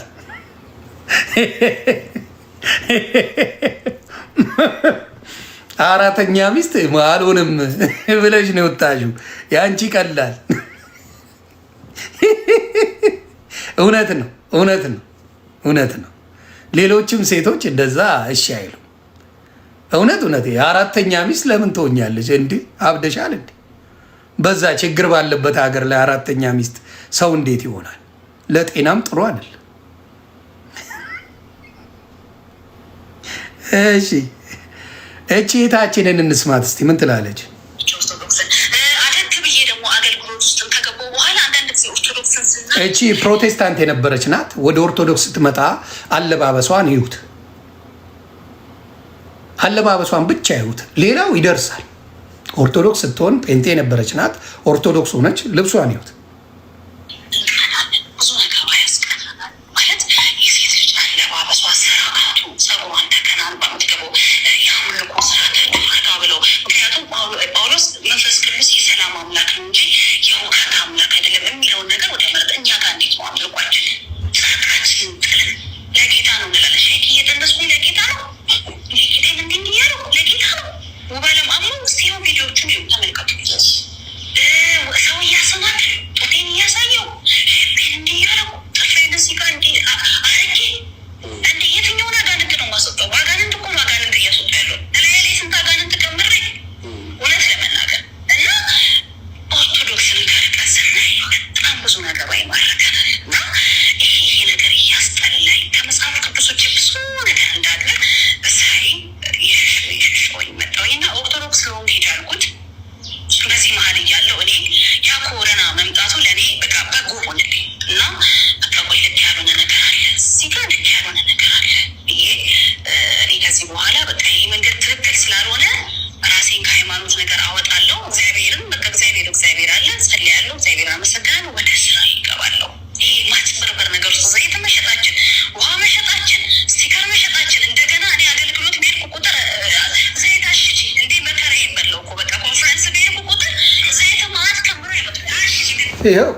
አራተኛ ሚስት አልሆንም ብለሽ ነው የወጣሽው። የአንቺ ቀላል እውነት ነው፣ እውነት ነው፣ እውነት ነው። ሌሎችም ሴቶች እንደዛ እሺ አይሉ። እውነት እውነት። የአራተኛ ሚስት ለምን ትሆኛለች? እንዲህ አብደሻል እንዴ? በዛ ችግር ባለበት ሀገር ላይ አራተኛ ሚስት ሰው እንዴት ይሆናል? ለጤናም ጥሩ አይደል። እሺ እቺ የታችንን እንስማት እስቲ ምን ትላለች? እቺ ፕሮቴስታንት የነበረች ናት። ወደ ኦርቶዶክስ ስትመጣ አለባበሷን ይዩት፣ አለባበሷን ብቻ ይዩት፣ ሌላው ይደርሳል። ኦርቶዶክስ ስትሆን ጴንጤ የነበረች ናት። ኦርቶዶክስ ሆነች፣ ልብሷን ይዩት።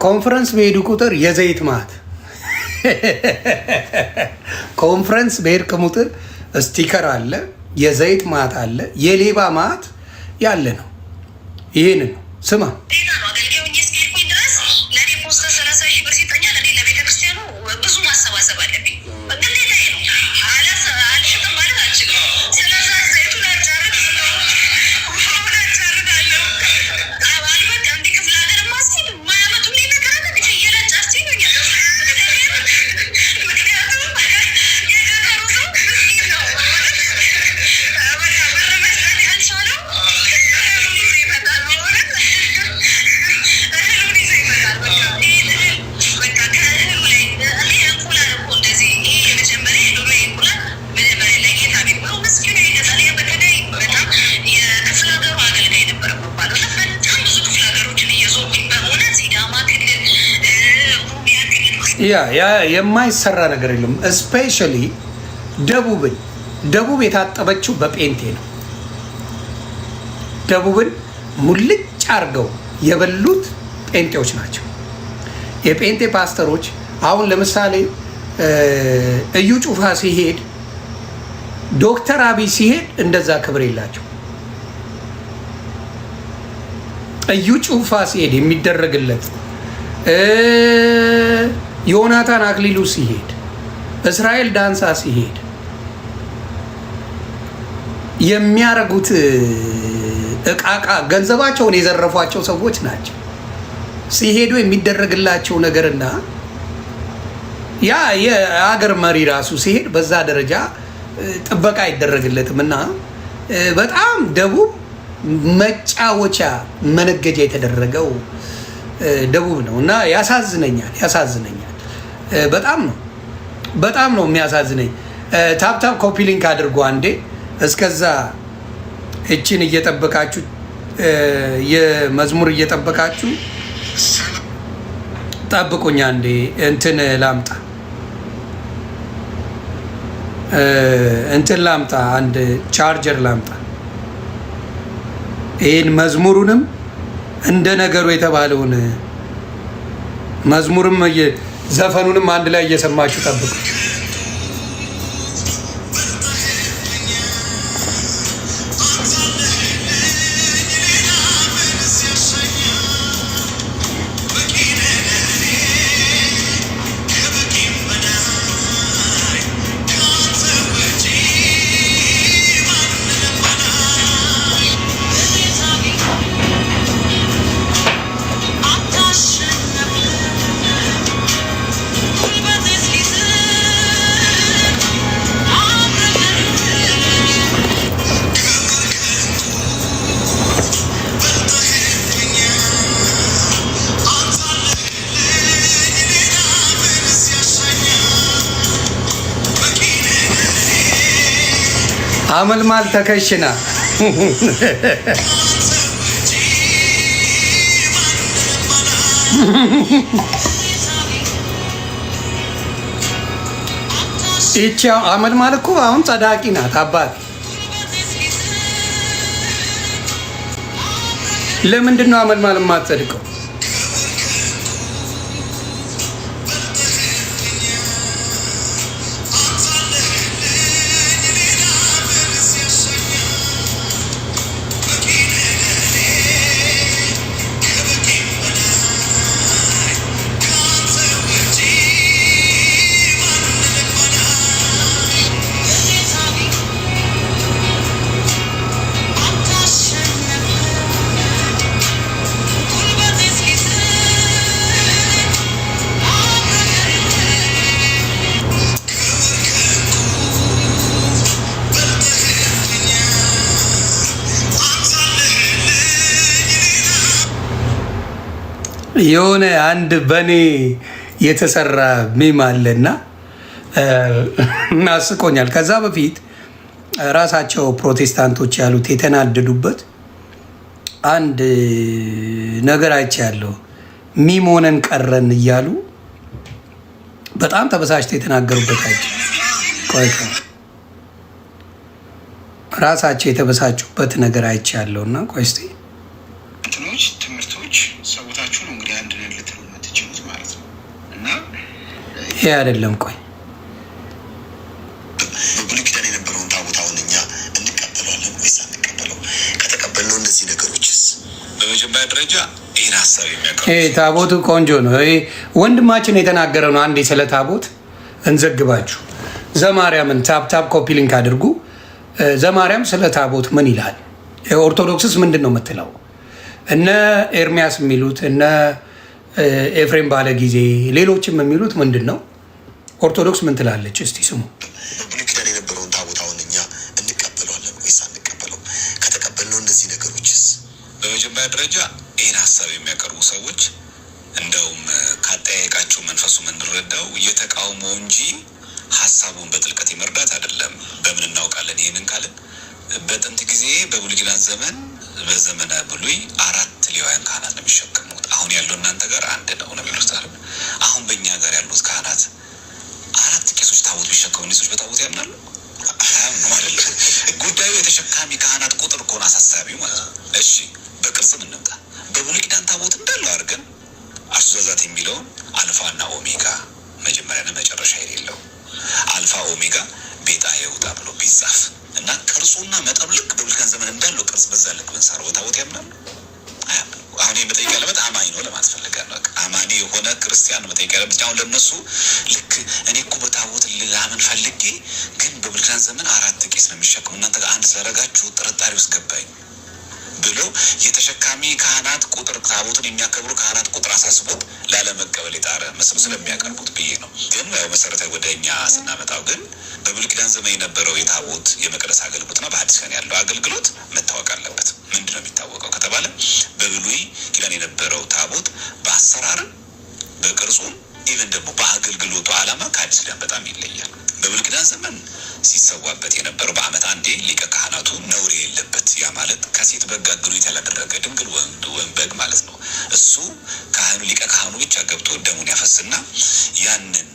ኮንፈረንስ በሄዱ ቁጥር የዘይት ማት ኮንፈረንስ በሄድክ ቁጥር ስቲከር አለ፣ የዘይት ማት አለ፣ የሌባ ማት ያለ ነው። ይህንን ነው ስማ። ያ የማይሰራ ነገር የለም። እስፔሻሊ ደቡብ የታጠበችው በጴንቴ ነው። ደቡብን ሙልጭ አርገው የበሉት ጴንጤዎች ናቸው። የጴንጤ ፓስተሮች አሁን ለምሳሌ እዩ ጩፋ ሲሄድ፣ ዶክተር አብይ ሲሄድ እንደዛ ክብር የላቸው። እዩ ጩፋ ሲሄድ የሚደረግለት፣ ዮናታን አክሊሉ ሲሄድ፣ እስራኤል ዳንሳ ሲሄድ የሚያረጉት እቃቃ ገንዘባቸውን የዘረፏቸው ሰዎች ናቸው። ሲሄዱ የሚደረግላቸው ነገርና ያ የሀገር መሪ ራሱ ሲሄድ በዛ ደረጃ ጥበቃ አይደረግለትም። እና በጣም ደቡብ መጫወቻ መነገጃ የተደረገው ደቡብ ነው። እና ያሳዝነኛል። በጣም ነው የሚያሳዝነኝ። ታፕታፕ ኮፒ ሊንክ አድርጎ አንዴ። እስከዛ እችን እየጠበቃችሁ የመዝሙር እየጠበቃችሁ ጠብቁኝ። አንዴ እንትን ላምጣ፣ አንድ ቻርጀር ላምጣ። ይህን መዝሙሩንም እንደ ነገሩ የተባለውን መዝሙርም ዘፈኑንም አንድ ላይ እየሰማችሁ ጠብቁ። አመልማል ተከሽና ይቺ አመልማል እኮ አሁን ጸዳቂ ናት። አባት ለምንድን ነው አመልማል የማትጸድቀው? የሆነ አንድ በኔ የተሰራ ሚም አለና እናስቆኛል። ከዛ በፊት ራሳቸው ፕሮቴስታንቶች ያሉት የተናደዱበት አንድ ነገር አይቻለሁ። ሚም ሆነን ቀረን እያሉ በጣም ተበሳጭተው የተናገሩበት አይቻለሁ። ራሳቸው የተበሳጩበት ነገር አይቻለሁ እና ቆይ እስኪ ትምህርቶች ሰውታችሁ ነው እንግዲህ አንድ ነገር ልትሉ የምትችሉት ማለት ነው። እና ይሄ አይደለም። ቆይ በብሉይ ኪዳን የነበረውን ታቦት አሁን እኛ እንቀበለዋለን ወይስ አንቀበለው? ከተቀበልነው እነዚህ ነገሮችስ? በመጀመሪያ ደረጃ ይህን ሀሳብ የሚያቀርቡ ታቦቱ ቆንጆ ነው። ይሄ ወንድማችን የተናገረ ነው። አንዴ ስለ ታቦት እንዘግባችሁ። ዘማርያምን ታፕታፕ ኮፒ ሊንክ አድርጉ። ዘማርያም ስለ ታቦት ምን ይላል? ኦርቶዶክስስ ምንድን ነው የምትለው? እነ ኤርሚያስ የሚሉት እነ ኤፍሬም ባለ ጊዜ ሌሎችም የሚሉት ምንድን ነው? ኦርቶዶክስ ምን ትላለች? እስቲ ስሙ። በብሉይ ኪዳን የነበረውን ታቦት አሁን እኛ እንቀበለዋለን ወይስ አንቀበለው? ከተቀበልነው እነዚህ ነገሮችስ? በመጀመሪያ ደረጃ ይህን ሀሳብ የሚያቀርቡ ሰዎች እንደውም ካጠያየቃቸው መንፈሱ የምንረዳው የተቃውሞ እንጂ ሀሳቡን በጥልቀት የመርዳት አይደለም። በምን እናውቃለን? ይህንን ካልን በጥንት ጊዜ በብሉይ ኪዳን ዘመን በዘመነ ብሉይ 4 ሌዋውያን ካህናት ነው የሚሸከሙት። አሁን ያለው እናንተ ጋር አንድ ነው የሚሉት አይደል? አሁን በእኛ ጋር ያሉት ካህናት 4 ቄሶች ታቦት ቢሸከሙ ቄሶች በታቦት ያምናሉ ማለት ነው። ጉዳዩ የተሸካሚ ካህናት ቁጥር እኮ ነው አሳሳቢው ማለት ነው። እሺ በቅርጽም እንምጣ። በብሉይ ኪዳን ታቦት እንዳለው አድርገን አስተዛዛት የሚለውን አልፋና ኦሜጋ መጀመሪያና መጨረሻ የሌለው አልፋ ኦሜጋ ቤጣ የውጣ ብሎ ቢጻፍ እና ቅርጹና መጠኑ ልክ በብሉይ ኪዳን ዘመን እንዳለው ቅርጽ በዛ ልክ ብንሰራው በታቦት ያምናሉ? አያምኑ። አሁን የመጠየቅ ያለበት አማኝ ነው ለማስፈልግ ነው። አማኒ የሆነ ክርስቲያን መጠየቅ ያለበት። አሁን ለነሱ ልክ እኔ እኮ በታቦት ላምን ፈልጌ ግን በብሉይ ኪዳን ዘመን 4 ቄስ ነው የሚሸከሙ እናንተ ጋር አንድ ስለረጋችሁ ጥርጣሬ ውስጥ ገባኝ ብሎ የተሸካሚ ካህናት ቁጥር ታቦትን የሚያከብሩ ካህናት ቁጥር አሳስቦት ላለመቀበል የጣረ መስሎ ስለሚያቀርቡት ብዬ ነው። ግን ያው መሰረታዊ ወደ እኛ ስናመጣው ግን በብሉይ ኪዳን ዘመን የነበረው የታቦት የመቅደስ አገልግሎትና በሐዲስ ኪዳን ያለው አገልግሎት መታወቅ አለበት። ምንድን ነው የሚታወቀው ከተባለ በብሉይ ኪዳን የነበረው ታቦት በአሰራርም በቅርጹም ኢቨን ደግሞ በአገልግሎቱ ዓላማ ከሐዲስ ኪዳን በጣም ይለያል። በብሉይ ኪዳን ዘመን ሲሰዋበት የነበረው በዓመት አንዴ ሊቀ ካህናቱ ነውር የሌለበት ያ ማለት ከሴት በግ ጋር ግንኙነት ያላደረገ ድንግል ወይም በግ ማለት ነው። እሱ ካህኑ ሊቀ ካህኑ ብቻ ገብቶ ደሙን ያፈስና ያንን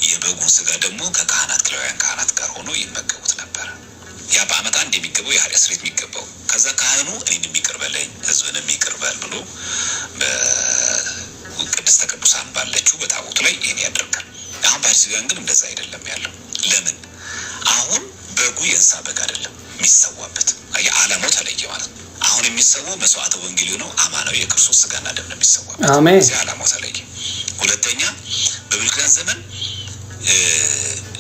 የበጉን ስጋ ደግሞ ከካህናት ከሌዋውያን ካህናት ጋር ሆኖ ይመገቡት ነበር። ያ በዓመት አንድ የሚገባው የኃጢአት ስርየት የሚገባው ከዛ ካህኑ እኔን የሚቅር በለኝ ሕዝብን የሚቅር በል ብሎ በቅድስተ ቅዱሳን ባለችው በታቦቱ ላይ ይህን ያደርጋል። አሁን በሐዲስ ኪዳን ግን እንደዛ አይደለም ያለው። ለምን? አሁን በጉ የእንስሳ በግ አይደለም የሚሰዋበት፣ የዓላማው ተለየ ማለት ነው። አሁን የሚሰዋው መስዋዕተ ወንጌል ነው፣ አማናዊ የክርስቶስ ስጋና ደም ነው የሚሰዋበት። አሜን። እዚህ ዓላማው ተለየ። ሁለተኛ በብሉይ ኪዳን ዘመን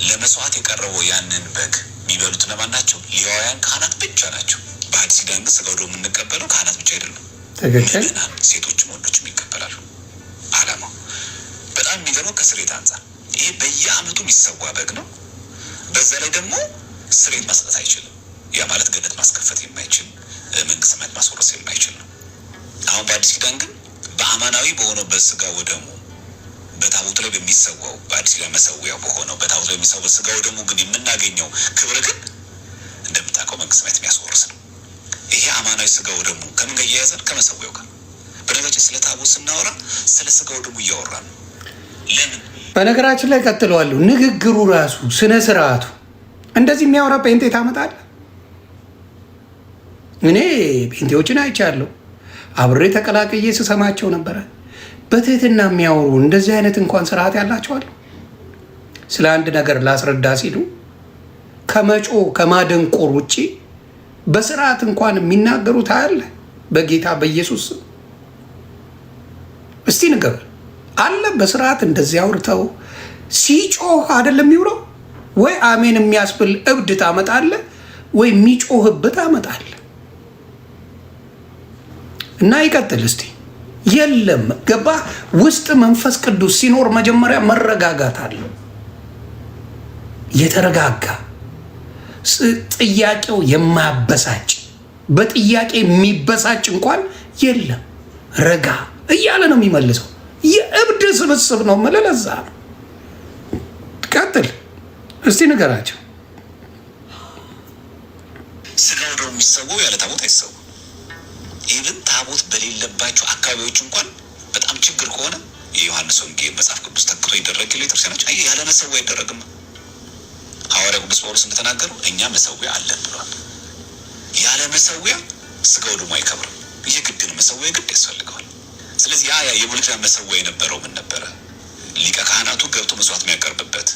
ለመስዋዕት የቀረበው ያንን በግ የሚበሉት እነማን ናቸው? ሌዋውያን ካህናት ብቻ ናቸው። በሐዲስ ኪዳን ግን ስጋው ደግሞ የምንቀበለው ካህናት ብቻ አይደሉም፣ ምዕመናን ሴቶችም ወንዶችም ይቀበላሉ። ዓላማው በጣም የሚገርመው ከስርየት አንጻር ይሄ በየዓመቱ የሚሰዋ በግ ነው። በዛ ላይ ደግሞ ስርየት መስጠት አይችልም። ያ ማለት ገነት ማስከፈት የማይችል መንግስተ ሰማያት ማስወረስ የማይችል ነው። አሁን በአዲስ ኪዳን ግን በአማናዊ በሆነው በስጋ ወደሙ በታቦቱ ላይ በሚሰዋው በአዲስ ኪዳን መሰዊያው በሆነው በታቦቱ ላይ የሚሰዋው ስጋ ወደሙ ግን የምናገኘው ክብር ግን እንደምታውቀው መንግስተ ሰማያት የሚያስወርስ ነው። ይሄ አማናዊ ስጋ ወደሙ ከምን ጋር እያያዘን? ከመሰዊያው ጋር። በነገራችን ስለ ታቦት ስናወራ ስለ ስጋ ወደሙ እያወራ ነው። ለምን? በነገራችን ላይ ቀጥለዋለሁ። ንግግሩ ራሱ ስነ ስርዓቱ እንደዚህ የሚያወራ ጴንጤ ታመጣለህ? እኔ ጴንጤዎችን አይቻለሁ፣ አብሬ ተቀላቅዬ ስሰማቸው ነበረ። በትህትና የሚያወሩ እንደዚህ አይነት እንኳን ስርዓት ያላቸዋል። ስለ አንድ ነገር ላስረዳ ሲሉ ከመጮ ከማደንቆር ውጭ በስርዓት እንኳን የሚናገሩት አለ። በጌታ በኢየሱስ እስቲ ንገር አለ። በስርዓት እንደዚህ አውርተው ሲጮህ አይደለም የሚውረው። ወይ አሜን የሚያስብል እብድ ታመጣለህ፣ ወይ የሚጮህበት ታመጣለህ። እና ይቀጥል እስቲ። የለም ገባ ውስጥ መንፈስ ቅዱስ ሲኖር መጀመሪያ መረጋጋት አለው። የተረጋጋ ጥያቄው የማያበሳጭ በጥያቄ የሚበሳጭ እንኳን የለም። ረጋ እያለ ነው የሚመልሰው። የእብድ ስብስብ ነው መለለዛ ነው። ቀጥል እስቲ ንገራቸው። ስጋው ደግሞ የሚሰዋው ያለ ታቦት አይሰዋም። ኢቭን ታቦት በሌለባቸው አካባቢዎች እንኳን በጣም ችግር ከሆነ የዮሐንስ ወንጌል መጽሐፍ ቅዱስ ተክቶ ይደረግ ቤተክርስቲያኖች ያለ መሰዊያ አይደረግም። ሐዋርያ ቅዱስ ጳውሎስ እንደተናገረው እኛ መሰዊያ አለን ብሏል። ያለ መሰዊያ ስጋው ደግሞ አይከብርም። የግድ ነው፣ መሰዊያ ግድ ያስፈልገዋል። ስለዚህ ያ የብሉይ ኪዳን መሰዊያ የነበረው ምን ነበረ? ሊቀ ካህናቱ ገብቶ መስዋዕት የሚያቀርብበት።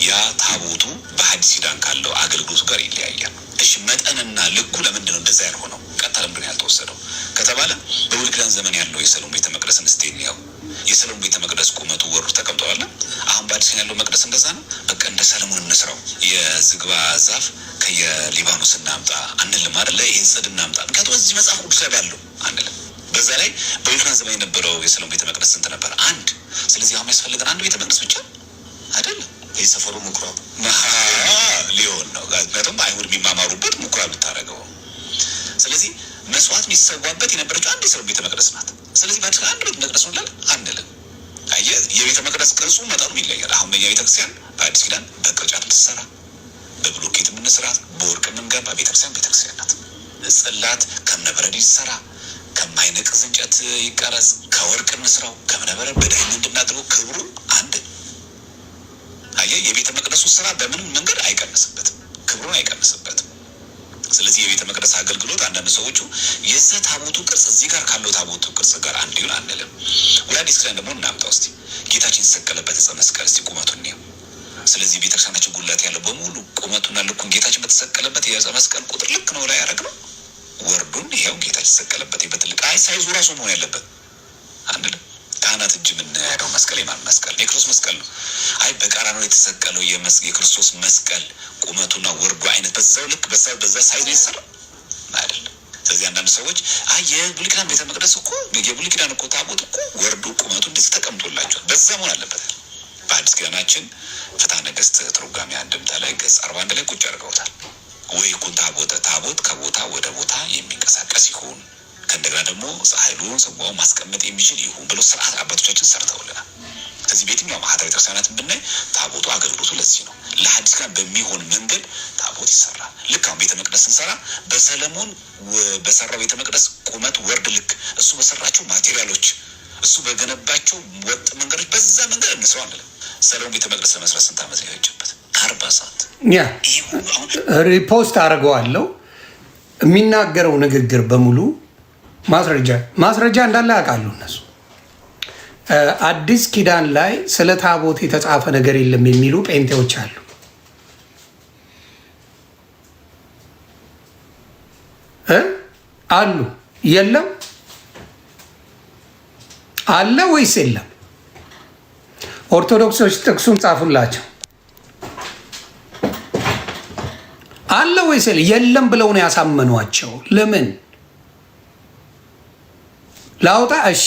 ያ ታቦቱ በሐዲስ ኪዳን ካለው አገልግሎቱ ጋር ይለያያል። እሺ መጠንና ልኩ ለምንድን ነው እንደዛ ያልሆነው? ቀጥታ ለምንድን ነው ያልተወሰደው ከተባለ በብሉይ ኪዳን ዘመን ያለው የሰሎሞን ቤተ መቅደስን እስቴን ያው የሰሎሞን ቤተ መቅደስ ቁመቱ ወሩ ተቀምጠዋል። አሁን በአዲስ ኪዳን ያለው መቅደስ እንደዛ ነው። በቃ እንደ ሰለሞን እንስራው። የዝግባ ዛፍ ከየሊባኖስ እናምጣ አንልም አይደለ? ይህን ጽድ እናምጣ። ምክንያቱም እዚህ መጽሐፍ ቅዱስ ላይ ባለው አንልም። በዛ ላይ በብሉይ ኪዳን ዘመን የነበረው የሰሎሞን ቤተ መቅደስ ስንት ነበር? አንድ። ስለዚህ አሁን ያስፈልገን አንድ ቤተ መቅደስ ብቻ አይደለም። የሰፈሩ ምኩራብ ሊሆን ነው። ምክንያቱም አይሁድ የሚማማሩበት ምኩራብ ልታደርገው። ስለዚህ መስዋዕት የሚሰዋበት የነበረችው አንድ የሰሎሞን ቤተ መቅደስ ናት። ስለዚህ በአዲስ ኪዳን አንድ ቤተ መቅደስ ነው ላለ አንልም። አየህ፣ የቤተ መቅደስ ቅርጹ መጠኑም ይለያል። አሁን በኛ ቤተክርስቲያን በአዲስ ኪዳን በቅርጫት የምትሰራ በብሎኬት የምንስራት በወርቅ የምንገባ ቤተክርስቲያን ናት። ጽላት ከእብነበረድ ይሰራ፣ ከማይነቅዝ እንጨት ይቀረጽ፣ ከወርቅ እንስራው፣ ከእብነበረድ በዳይመንድ እንድናድርገው ክብሩ አንድ። አየህ፣ የቤተ መቅደሱ ስራ በምንም መንገድ አይቀንስበትም፣ ክብሩን አይቀንስበትም። ስለዚህ የቤተ መቅደስ አገልግሎት አንዳንድ ሰዎቹ የዛ ታቦቱ ቅርጽ እዚህ ጋር ካለው ታቦቱ ቅርጽ ጋር አንድ ይሁን አንልም። ወደ አዲስ ኪዳን ደግሞ እናምጣ እስቲ። ጌታችን የተሰቀለበት ዕፀ መስቀል እስቲ ቁመቱን እንየው። ስለዚህ ቤተክርስቲያናችን ጉላት ያለው በሙሉ ቁመቱና ልኩን ጌታችን በተሰቀለበት የዕፀ መስቀል ቁጥር ልክ ነው ላይ ያደረግ ነው። ወርዱን ይኸው ጌታችን የተሰቀለበት በትልቅ ሳይዙ ራሱ መሆን ያለበት አንልም። ካህናት እጅ የምናያለው መስቀል የማን መስቀል? የክርስቶስ መስቀል ነው። አይ በቀራንዮ የተሰቀለው የክርስቶስ መስቀል ቁመቱና ወርዱ አይነት በዛው ልክ በዛ ሳይዝ ይሰራ አይደለም። ስለዚህ አንዳንድ ሰዎች አይ የብሉይ ኪዳን ቤተ መቅደስ እኮ የብሉይ ኪዳን እኮ ታቦት እኮ ወርዱ ቁመቱ እንደዚህ ተቀምጦላቸዋል፣ በዛ መሆን አለበት። በአዲስ ኪዳናችን ፍትሐ ነገሥት ትርጓሜ አንድምታ ላይ ገጽ 41 ላይ ቁጭ አድርገውታል። ወይ ኩን ታቦት ከቦታ ወደ ቦታ የሚንቀሳቀስ ይሁን፣ ከእንደገና ደግሞ ኃይሉን ጽዋውን ማስቀመጥ የሚችል ይሁን ብሎ ስርዓት አባቶቻችን ሰርተውልናል። ስለዚህ በየትኛው ማህተም ቤተክርስቲያናትን ብናይ ታቦቱ አገልግሎቱ ለዚህ ነው። ለሐዲስ ኪዳን በሚሆን መንገድ ታቦት ይሰራል። ልክ አሁን ቤተ መቅደስ ስንሰራ በሰለሞን በሰራው ቤተ መቅደስ ቁመት ወርድ ልክ እሱ በሰራቸው ማቴሪያሎች እሱ በገነባቸው ወጥ መንገዶች በዛ መንገድ እንስራው አንልም። ሰለሞን ቤተ መቅደስ ለመስራት ስንት ዓመት የፈጀበት? 40 ሰዓት። ሪፖስት አድርገዋለሁ። የሚናገረው ንግግር በሙሉ ማስረጃ እንዳለ ያውቃሉ እነሱ። አዲስ ኪዳን ላይ ስለ ታቦት የተጻፈ ነገር የለም የሚሉ ጴንጤዎች አሉ። አሉ የለም አለ ወይስ የለም? ኦርቶዶክሶች ጥቅሱን ጻፉላቸው። አለ ወይስ የለም ብለው ነው ያሳመኗቸው። ለምን ላውጣ? እሺ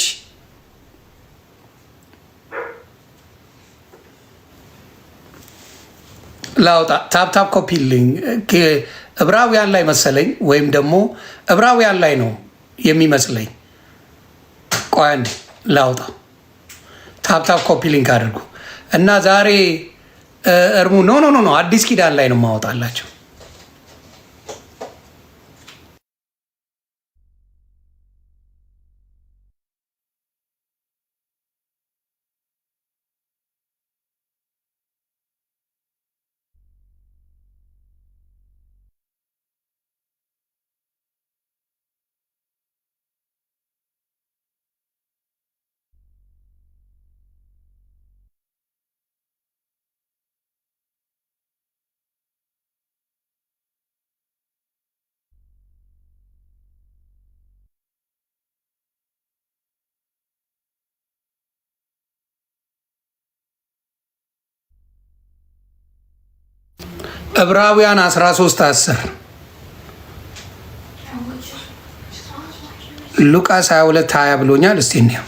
ላውጣ። ታፕታፕ ኮፒልኝ። ዕብራውያን ላይ መሰለኝ ወይም ደግሞ ዕብራውያን ላይ ነው የሚመስለኝ። ቆይ አንዴ ላውጣ። ታፕታፕ ኮፒ ሊንክ አድርጉ እና ዛሬ እርሙ ኖ አዲስ ኪዳን ላይ ነው ማወጣላቸው። ዕብራውያን 13:10 ሉቃስ 22:20 ብሎኛል። እስቲ እንየው።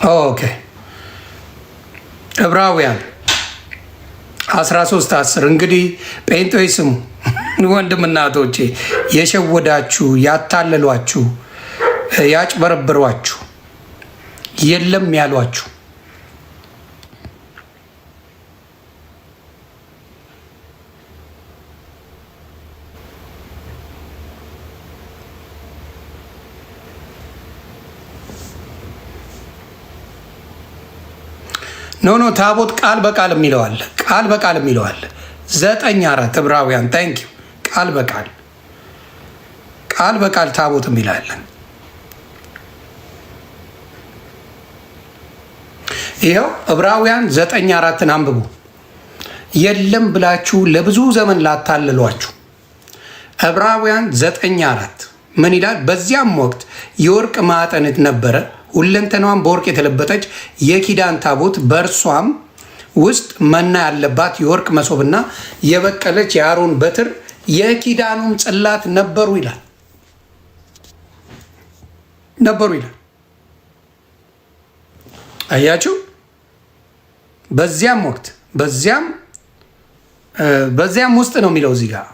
ኦኬ ዕብራውያን 13:10 እንግዲህ ጴንጤዎች ስሙ፣ ወንድምና እህቶቼ፣ የሸወዳችሁ ያታለሏችሁ፣ ያጭበረብሯችሁ፣ የለም ያሏችሁ ኖ ታቦት ቃል በቃል የሚለው አለ። ቃል በቃል የሚለው አለ 9:4 ዕብራውያን ታንክ ዩ። ቃል በቃል ታቦት የሚላለን ይኸው ዕብራውያን 9:4 አንብቡ። የለም ብላችሁ ለብዙ ዘመን ላታለሏችሁ። ዕብራውያን 9:4 ምን ይላል? በዚያም ወቅት የወርቅ ማዕጠንት ነበረ፣ ሁለንተናዋን በወርቅ የተለበጠች የኪዳን ታቦት፣ በእርሷም ውስጥ መና ያለባት የወርቅ መሶብና የበቀለች የአሮን በትር የኪዳኑም ጽላት ነበሩ ይላል። አያችሁ በዚያም ወቅት በዚያም ውስጥ ነው የሚለው እዚህ ጋር።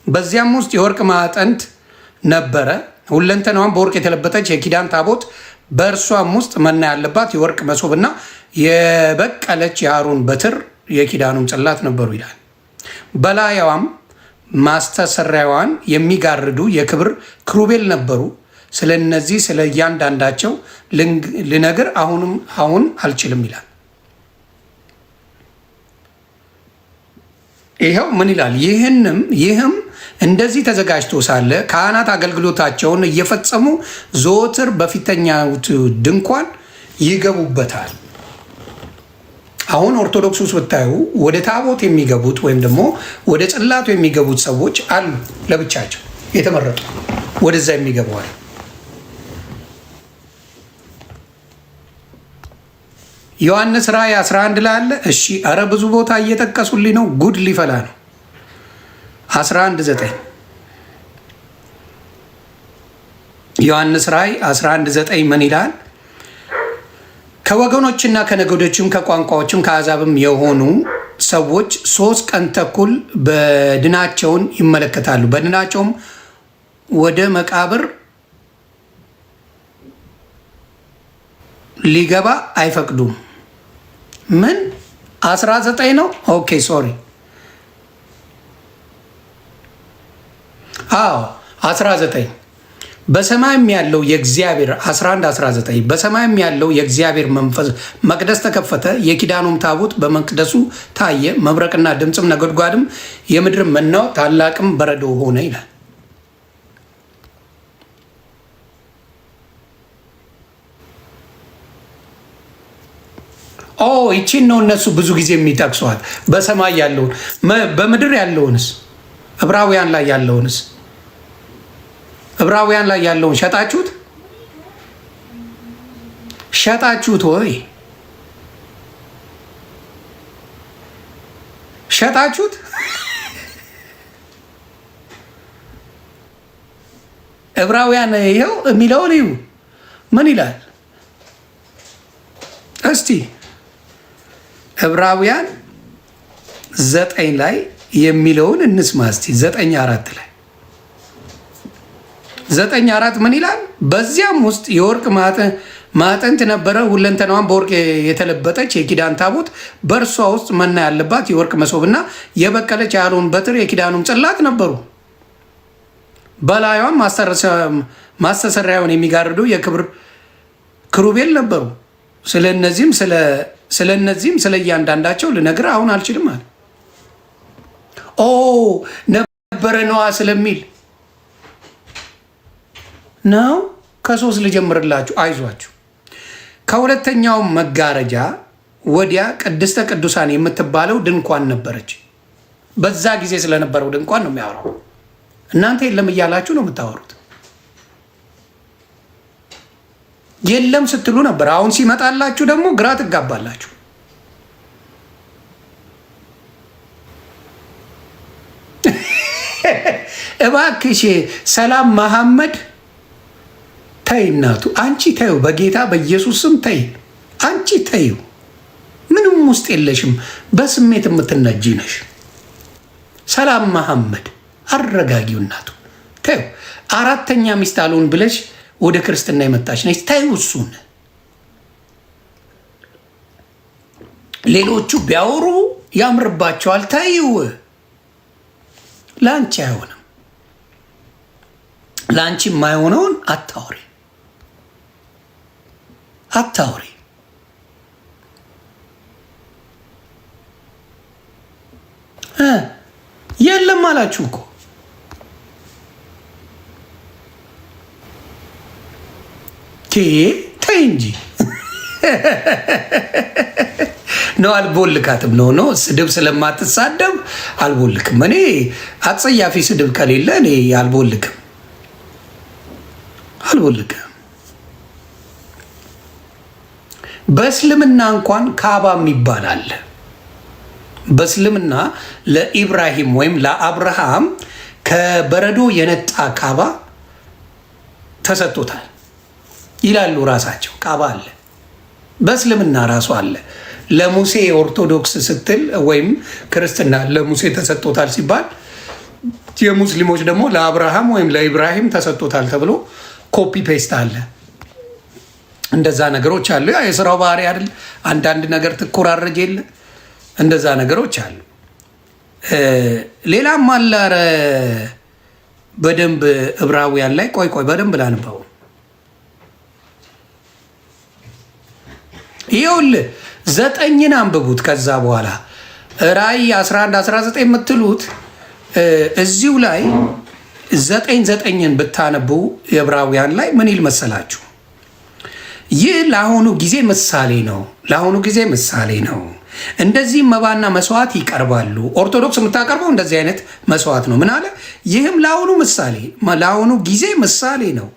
በዚያም ውስጥ የወርቅ ማዕጠንት ነበረ፣ ሁለንተናዋን በወርቅ የተለበጠች የኪዳን ታቦት፣ በእርሷም ውስጥ መና ያለባት የወርቅ መሶብና የበቀለች የአሮን በትር የኪዳኑም ጽላት ነበሩ ይላል። በላያዋም ማስተሰሪያዋን የሚጋርዱ የክብር ክሩቤል ነበሩ። ስለ እነዚህ ስለ እያንዳንዳቸው ልነግር አሁን አልችልም ይላል። ይኸው ምን ይላል? ይህም እንደዚህ ተዘጋጅቶ ሳለ ካህናት አገልግሎታቸውን እየፈጸሙ ዘወትር በፊተኛው ድንኳን ይገቡበታል። አሁን ኦርቶዶክስ ውስጥ ብታዩ ወደ ታቦት የሚገቡት ወይም ደግሞ ወደ ጽላቱ የሚገቡት ሰዎች አሉ፣ ለብቻቸው የተመረጡ ወደዛ የሚገቡዋል። ዮሐንስ ራእይ 11 ላይ አለ። እሺ፣ አረ ብዙ ቦታ እየጠቀሱልኝ ነው፣ ጉድ ሊፈላ ነው። 11:9 ዮሐንስ ራእይ 11:9 ምን ይላል? ከወገኖችና ከነገዶችም ከቋንቋዎችም ከአሕዛብም የሆኑ ሰዎች 3 ቀን ተኩል በድናቸውን ይመለከታሉ። በድናቸውም ወደ መቃብር ሊገባ አይፈቅዱም። ምን 19 ነው? ኦኬ ሶሪ። አዎ 19 በሰማይም ያለው የእግዚአብሔር 11:19 በሰማይም ያለው የእግዚአብሔር መንፈስ መቅደስ ተከፈተ፣ የኪዳኑም ታቦት በመቅደሱ ታየ፣ መብረቅና ድምፅም ነጎድጓድም የምድር መናወጥ ታላቅም በረዶ ሆነ ይላል። ይቺን ነው እነሱ ብዙ ጊዜ የሚጠቅሷት። በሰማይ ያለውን በምድር ያለውንስ ዕብራውያን ላይ ያለውን ሸጣችሁት ወይ ሸጣችሁት? ዕብራውያን ይኸው የሚለውን እዩ ምን ይላል እስቲ ዕብራውያን 9 ላይ የሚለውን እንስማ እስቲ። 9:4 ላይ 9:4 ምን ይላል? በዚያም ውስጥ የወርቅ ማዕጠንት ነበረ፣ ሁለንተናዋን በወርቅ የተለበጠች የኪዳን ታቦት፣ በእርሷ ውስጥ መና ያለባት የወርቅ መሶብና የበቀለች የአሮን በትር የኪዳኑም ጽላት ነበሩ። በላዩም ማስተሰሪያውን የሚጋርዱ የክብር ክሩቤል ነበሩ። ስለነዚህም ስለ እያንዳንዳቸው ልነግርህ አሁን አልችልም አለ። ነበረ ነዋ ስለሚል ነው። ከ3 ልጀምርላችሁ፣ አይዟችሁ። ከሁለተኛው መጋረጃ ወዲያ ቅድስተ ቅዱሳን የምትባለው ድንኳን ነበረች። በዛ ጊዜ ስለነበረው ድንኳን ነው የሚያወራው። እናንተ የለም እያላችሁ ነው የምታወሩት። የለም ስትሉ ነበር። አሁን ሲመጣላችሁ ደግሞ ግራ ትጋባላችሁ። እባክሽ ሰላም መሐመድ ተይ፣ እናቱ አንቺ ተዩ፣ በጌታ በኢየሱስ ስም ተይ፣ አንቺ ተዩ። ምንም ውስጥ የለሽም፣ በስሜት የምትነጂ ነሽ። ሰላም መሐመድ አረጋጊው፣ እናቱ ተዩ። 4ኛ ሚስት አልሆን ብለሽ ወደ ክርስትና የመጣች ነች። ታዩ እሱን ሌሎቹ ቢያወሩ ያምርባቸዋል። ታዩ ለአንቺ አይሆንም። ለአንቺ የማይሆነውን አታውሪ። የለም አላችሁ እኮ ተይ እንጂ ነው። አልቦልካትም ነው ስድብ ስለማትሳደብ አልቦልክም። እኔ አጸያፊ ስድብ ከሌለ እኔ አልቦልክም። በእስልምና እንኳን ካባ የሚባል አለ። በእስልምና ለኢብራሂም ወይም ለአብርሃም ከበረዶ የነጣ ካባ ተሰጥቶታል ይላሉ ራሳቸው። ካባ አለ በእስልምና ራሱ አለ። ለሙሴ ኦርቶዶክስ ስትል ወይም ክርስትና ለሙሴ ተሰጥቶታል ሲባል የሙስሊሞች ደግሞ ለአብርሃም ወይም ለኢብራሂም ተሰጥቶታል ተብሎ ኮፒ ፔስት አለ። እንደዛ ነገሮች አሉ። የስራው ባህሪ አይደል? አንዳንድ ነገር ትኮራረጅ የለ እንደዛ ነገሮች አሉ። ሌላም አለ። ኧረ በደንብ ዕብራውያን ላይ ቆይ በደንብ ላንባው። ይኸውልህ 9ን አንብቡት። ከዛ በኋላ ራእይ 11 19 የምትሉት እዚሁ ላይ 9:9ን ብታነቡ የዕብራውያን ላይ ምን ይል መሰላችሁ? ይህ ለአሁኑ ጊዜ ምሳሌ ነው። ለአሁኑ ጊዜ ምሳሌ ነው። እንደዚህም መባና መስዋዕት ይቀርባሉ። ኦርቶዶክስ የምታቀርበው እንደዚህ አይነት መስዋዕት ነው። ምን አለ? ይህም ለአሁኑ ጊዜ ምሳሌ ነው።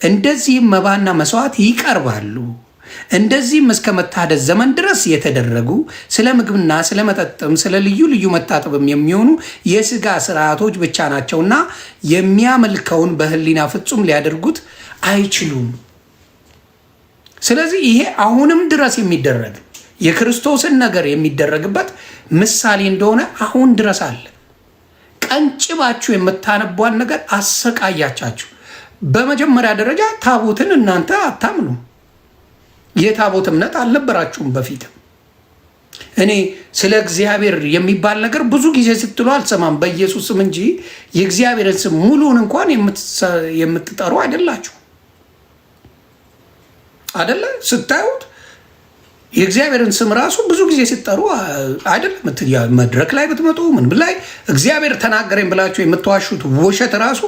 እንደዚህም መባና መስዋዕት ይቀርባሉ። እንደዚህም እስከ መታደስ ዘመን ድረስ የተደረጉ ስለ ምግብና ስለ መጠጥም ስለ ልዩ ልዩ መታጠብም የሚሆኑ የሥጋ ስርዓቶች ብቻ ናቸውና የሚያመልከውን በሕሊና ፍጹም ሊያደርጉት አይችሉም። ስለዚህ ይሄ አሁንም ድረስ የሚደረግ የክርስቶስን ነገር የሚደረግበት ምሳሌ እንደሆነ አሁን ድረስ አለ። ቀንጭባችሁ የምታነቧን ነገር አሰቃያቻችሁ። በመጀመሪያ ደረጃ ታቦትን እናንተ አታምኑ። የታቦት እምነት አልነበራችሁም በፊትም። እኔ ስለ እግዚአብሔር የሚባል ነገር ብዙ ጊዜ ስትሉ አልሰማም፣ በኢየሱስ ስም እንጂ የእግዚአብሔርን ስም ሙሉን እንኳን የምትጠሩ አይደላችሁ። አደለ? ስታዩት የእግዚአብሔርን ስም ራሱ ብዙ ጊዜ ሲጠሩ አይደለም። መድረክ ላይ ብትመጡ ምን ላይ እግዚአብሔር ተናገረኝ ብላችሁ የምትዋሹት ውሸት ራሱ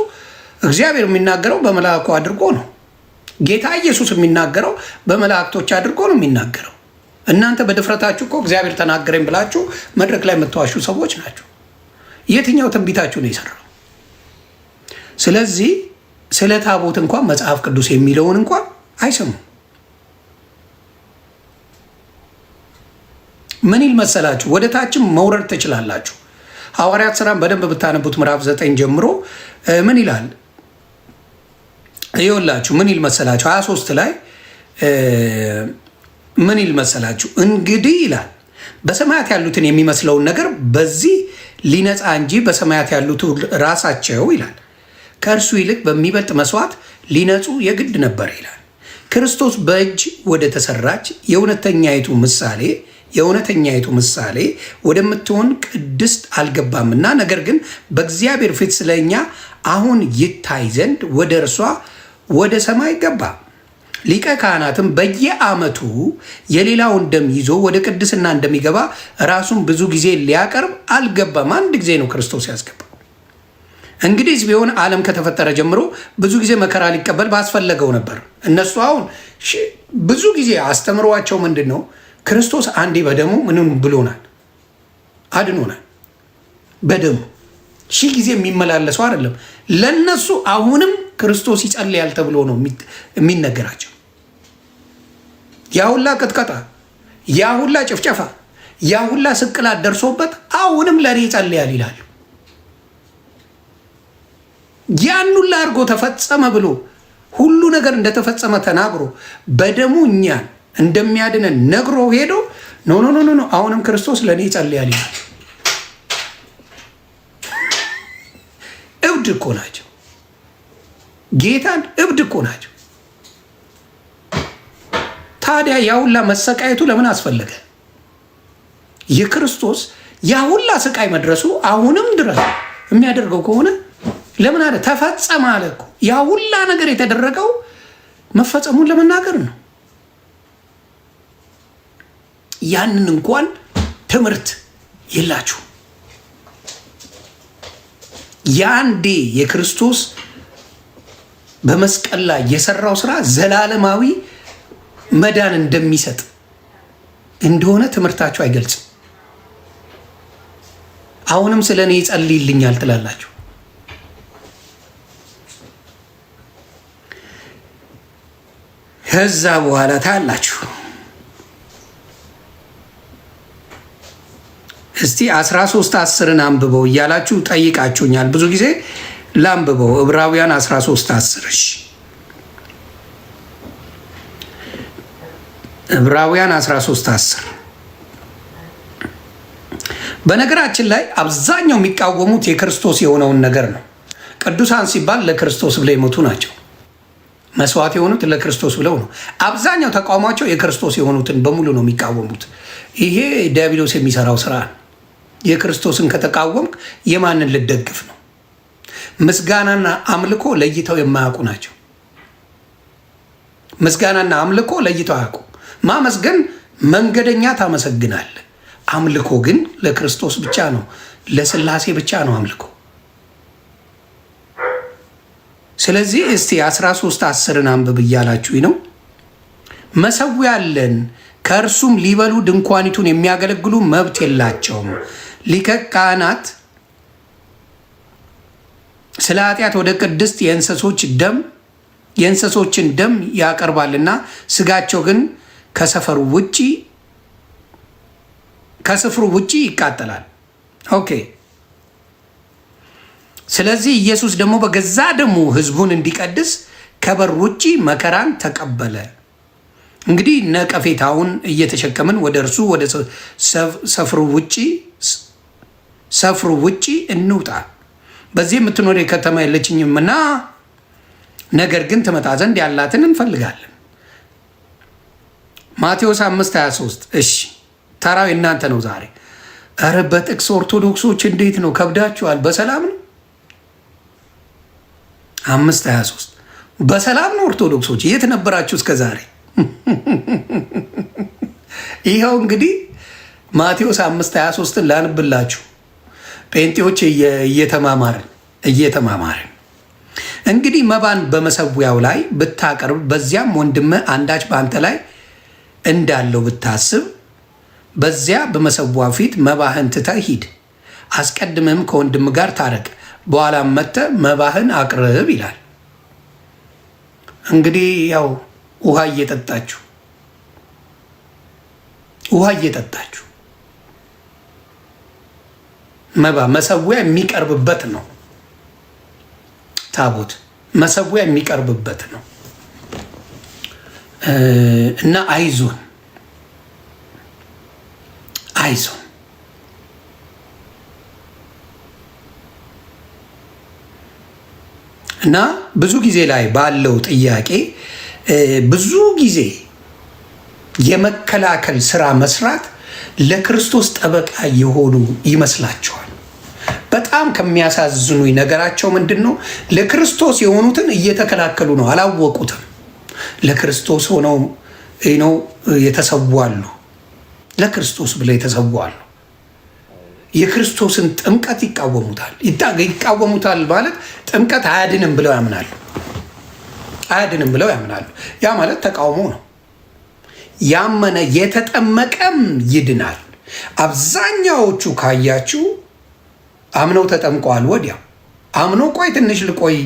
እግዚአብሔር የሚናገረው በመልአኩ አድርጎ ነው። ጌታ ኢየሱስ የሚናገረው በመላእክቶች አድርጎ ነው የሚናገረው። እናንተ በድፍረታችሁ እኮ እግዚአብሔር ተናገረኝ ብላችሁ መድረክ ላይ የምትዋሹ ሰዎች ናቸው። የትኛው ትንቢታችሁ ነው የሰራው? ስለዚህ ስለ ታቦት እንኳን መጽሐፍ ቅዱስ የሚለውን እንኳን አይሰሙም። ምን ይል መሰላችሁ? ወደ ታችም መውረድ ትችላላችሁ። ሐዋርያት ሥራን በደንብ ብታነቡት ምዕራፍ 9 ጀምሮ ምን ይላል? ይኸውላችሁ ምን ይል መሰላችሁ? 23 ላይ ምን ይል መሰላችሁ? እንግዲህ ይላል በሰማያት ያሉትን የሚመስለውን ነገር በዚህ ሊነጻ እንጂ በሰማያት ያሉት ራሳቸው ይላል ከእርሱ ይልቅ በሚበልጥ መስዋዕት ሊነጹ የግድ ነበር ይላል። ክርስቶስ በእጅ ወደ ተሰራች የእውነተኛይቱ ምሳሌ ወደምትሆን ቅድስት አልገባምና፣ ነገር ግን በእግዚአብሔር ፊት ስለኛ አሁን ይታይ ዘንድ ወደ እርሷ ወደ ሰማይ ገባ። ሊቀ ካህናትም በየዓመቱ የሌላውን ደም ይዞ ወደ ቅድስና እንደሚገባ ራሱን ብዙ ጊዜ ሊያቀርብ አልገባም። አንድ ጊዜ ነው ክርስቶስ ያስገባው። እንግዲህ ቢሆን ዓለም ከተፈጠረ ጀምሮ ብዙ ጊዜ መከራ ሊቀበል ባስፈለገው ነበር። እነሱ አሁን ብዙ ጊዜ አስተምሯቸው ምንድን ነው? ክርስቶስ አንዴ በደሙ ምንም ብሎናል፣ አድኖናል። በደሙ 1000 ጊዜ የሚመላለሰው አይደለም። ለነሱ አሁንም ክርስቶስ ይጸልያል ተብሎ ነው የሚነገራቸው። ያ ሁላ ቅጥቀጣ፣ ያ ሁላ ጭፍጨፋ፣ ያ ሁላ ስቅላት ደርሶበት አሁንም ለእኔ ይጸልያል ይላሉ። ያን ሁላ አድርጎ ተፈጸመ ብሎ ሁሉ ነገር እንደተፈጸመ ተናግሮ በደሙ እኛን እንደሚያድነን ነግሮ ሄዶ ኖ አሁንም ክርስቶስ ለእኔ ይጸልያል ይላል። እብድ እኮ ናቸው። ጌታን እብድ እኮ ናቸው። ታዲያ ያ ሁላ መሰቃየቱ ለምን አስፈለገ? የክርስቶስ ያ ሁላ ስቃይ መድረሱ አሁንም ድረስ የሚያደርገው ከሆነ ለምን አለ? ተፈጸመ አለ እኮ። ያ ሁላ ነገር የተደረገው መፈጸሙን ለመናገር ነው። ያንን እንኳን ትምህርት የላችሁ። ያንዴ የክርስቶስ በመስቀል ላይ የሰራው ስራ ዘላለማዊ መዳን እንደሚሰጥ እንደሆነ ትምህርታችሁ አይገልጽም። አሁንም ስለ እኔ ይጸልይልኛል ትላላችሁ። ከዛ በኋላ ታያላችሁ። እስቲ 13:10 አንብበው እያላችሁ ጠይቃችሁኛል ብዙ ጊዜ። ላንብበው ዕብራውያን 13:10። እሺ ዕብራውያን 13:10 በነገራችን ላይ አብዛኛው የሚቃወሙት የክርስቶስ የሆነውን ነገር ነው። ቅዱሳን ሲባል ለክርስቶስ ብለው የሞቱ ናቸው። መስዋዕት የሆኑት ለክርስቶስ ብለው ነው። አብዛኛው ተቃውሟቸው የክርስቶስ የሆኑትን በሙሉ ነው የሚቃወሙት። ይሄ ዲያብሎስ የሚሰራው ስራ ነው። የክርስቶስን ከተቃወምክ የማንን ልደግፍ ነው? ምስጋናና አምልኮ ለይተው የማያውቁ ናቸው። ምስጋናና አምልኮ ለይተው አያውቁ። ማመስገን መንገደኛ ታመሰግናለህ። አምልኮ ግን ለክርስቶስ ብቻ ነው፣ ለስላሴ ብቻ ነው አምልኮ። ስለዚህ እስቲ 13:10 አንብብ እያላችሁኝ ነው። መሠዊያ አለን፣ ከእርሱም ሊበሉ ድንኳኒቱን የሚያገለግሉ መብት የላቸውም። ሊቀ ካህናት ስለ ኃጢአት ወደ ቅድስት የእንስሶችን ደም ያቀርባልና ስጋቸው ግን ከስፍሩ ውጪ ይቃጠላል። ኦኬ። ስለዚህ ኢየሱስ ደግሞ በገዛ ደሙ ሕዝቡን እንዲቀድስ ከበር ውጪ መከራን ተቀበለ። እንግዲህ ነቀፌታውን እየተሸከምን ወደ እርሱ ወደ ሰፍሩ ውጪ እንውጣ። በዚህ የምትኖር የከተማ የለችኝምና፣ ነገር ግን ትመጣ ዘንድ ያላትን እንፈልጋለን። ማቴዎስ 5:23 እሺ፣ ተራው እናንተ ነው ዛሬ። ኧረ በጥቅስ ኦርቶዶክሶች እንዴት ነው? ከብዳችኋል። በሰላም ነው? 5:23 በሰላም ነው? ኦርቶዶክሶች የት ነበራችሁ እስከ ዛሬ? ይኸው እንግዲህ ማቴዎስ 5:23 ላንብላችሁ። ጴንጤዎች እየተማማርን እንግዲህ መባን በመሠዊያው ላይ ብታቀርብ፣ በዚያም ወንድምህ አንዳች በአንተ ላይ እንዳለው ብታስብ፣ በዚያ በመሠዊያው ፊት መባህን ትተህ ሂድ። አስቀድምህም ከወንድም ጋር ታረቅ፣ በኋላም መጥተህ መባህን አቅርብ ይላል። እንግዲህ ያው ውሃ እየጠጣችሁ መባ መሠዊያ የሚቀርብበት ነው። ታቦት መሠዊያ የሚቀርብበት ነው እና አይዞን እና ብዙ ጊዜ ላይ ባለው ጥያቄ ብዙ ጊዜ የመከላከል ስራ መስራት ለክርስቶስ ጠበቃ የሆኑ ይመስላቸዋል። በጣም ከሚያሳዝኑኝ ነገራቸው ምንድን ነው? ለክርስቶስ የሆኑትን እየተከላከሉ ነው፣ አላወቁትም። ለክርስቶስ ሆነው ነው የተሰዋሉ። ለክርስቶስ ብለው የተሰዋሉ። የክርስቶስን ጥምቀት ይቃወሙታል ማለት ጥምቀት አያድንም ብለው ያምናሉ። ያ ማለት ተቃውሞ ነው። ያመነ የተጠመቀም ይድናል። አብዛኛዎቹ ካያችሁ አምነው ተጠምቀዋል። ወዲያው አምኖ ቆይ ትንሽ ልቆይ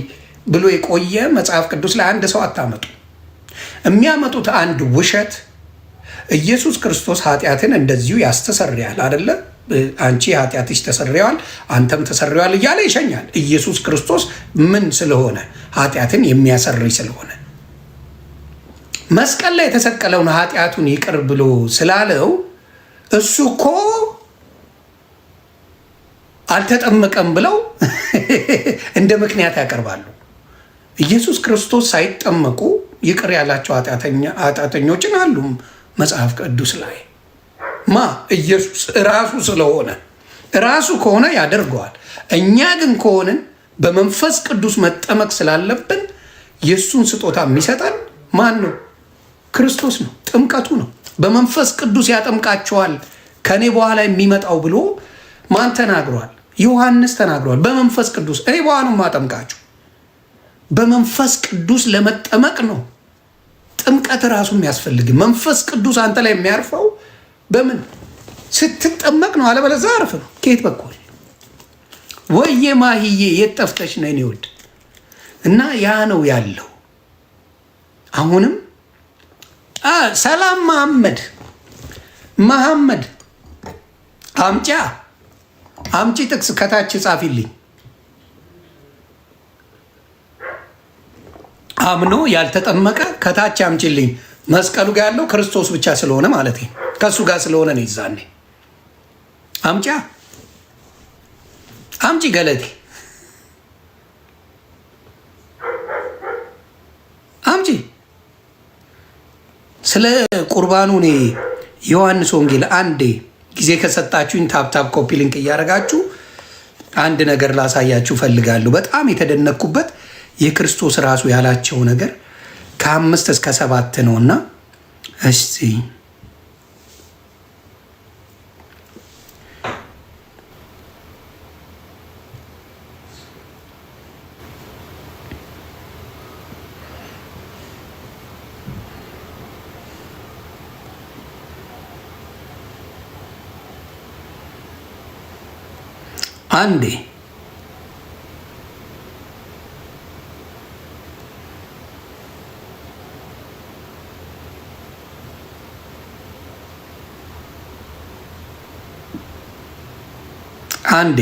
ብሎ የቆየ መጽሐፍ ቅዱስ ላይ አንድ ሰው አታመጡ። የሚያመጡት አንድ ውሸት፣ ኢየሱስ ክርስቶስ ኃጢአትን እንደዚሁ ያስተሰርያል አይደለ? አንቺ ኃጢአትሽ ተሰርየዋል፣ አንተም ተሰርየዋል እያለ ይሸኛል። ኢየሱስ ክርስቶስ ምን ስለሆነ? ኃጢአትን የሚያሰርይ ስለሆነ። መስቀል ላይ የተሰቀለውን ኃጢአቱን ይቅር ብሎ ስላለው እሱ እኮ አልተጠመቀም ብለው እንደ ምክንያት ያቀርባሉ። ኢየሱስ ክርስቶስ ሳይጠመቁ ይቅር ያላቸው ኃጢአተኞችን አሉ መጽሐፍ ቅዱስ ላይ። ኢየሱስ ራሱ ስለሆነ ራሱ ከሆነ ያደርገዋል። እኛ ግን ከሆንን በመንፈስ ቅዱስ መጠመቅ ስላለብን የእሱን ስጦታ የሚሰጠን ማን ነው? ክርስቶስ ነው። ጥምቀቱ ነው። በመንፈስ ቅዱስ ያጠምቃቸዋል ከኔ በኋላ የሚመጣው ብሎ ማን ተናግሯል? ዮሐንስ ተናግሯል። በመንፈስ ቅዱስ እኔ በኋላ ነው የማጠምቃችሁ። በመንፈስ ቅዱስ ለመጠመቅ ነው ጥምቀት ራሱ የሚያስፈልግ። መንፈስ ቅዱስ አንተ ላይ የሚያርፈው በምን ስትጠመቅ ነው። አለበለዚያ አርፍ ነው። ከየት በኩል ወየ ማህዬ የት ጠፍተሽ ነው የኔ ውድ? እና ያ ነው ያለው። አሁንም ሰላም መሐመድ አምጪ ጥቅስ ከታች ጻፊልኝ። አምኖ ያልተጠመቀ ከታች አምጪልኝ። መስቀሉ ጋር ያለው ክርስቶስ ብቻ ስለሆነ ማለት ነው። ከሱ ጋር ስለሆነ ነው። ይዛኔ አምጫ አምጪ ገለቴ አምጪ። ስለ ቁርባኑ እኔ ዮሐንስ ወንጌል አንዴ ጊዜ ከሰጣችሁኝ ታፕታፕ ኮፒ ሊንክ እያደረጋችሁ አንድ ነገር ላሳያችሁ ፈልጋለሁ። በጣም የተደነቅኩበት የክርስቶስ ራሱ ያላቸው ነገር ከ5 እስከ 7 ነውና እስቲ አንዴ አንዴ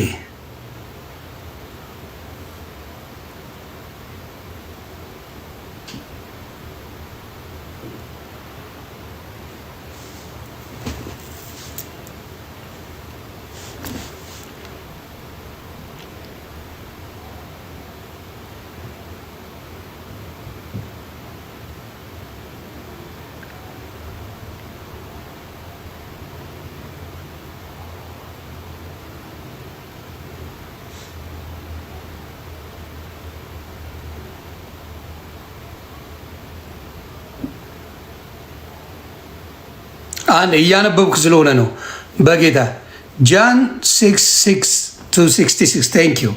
አንድ እያነበብኩ ስለሆነ ነው። በጌታ ጃን 6:6-66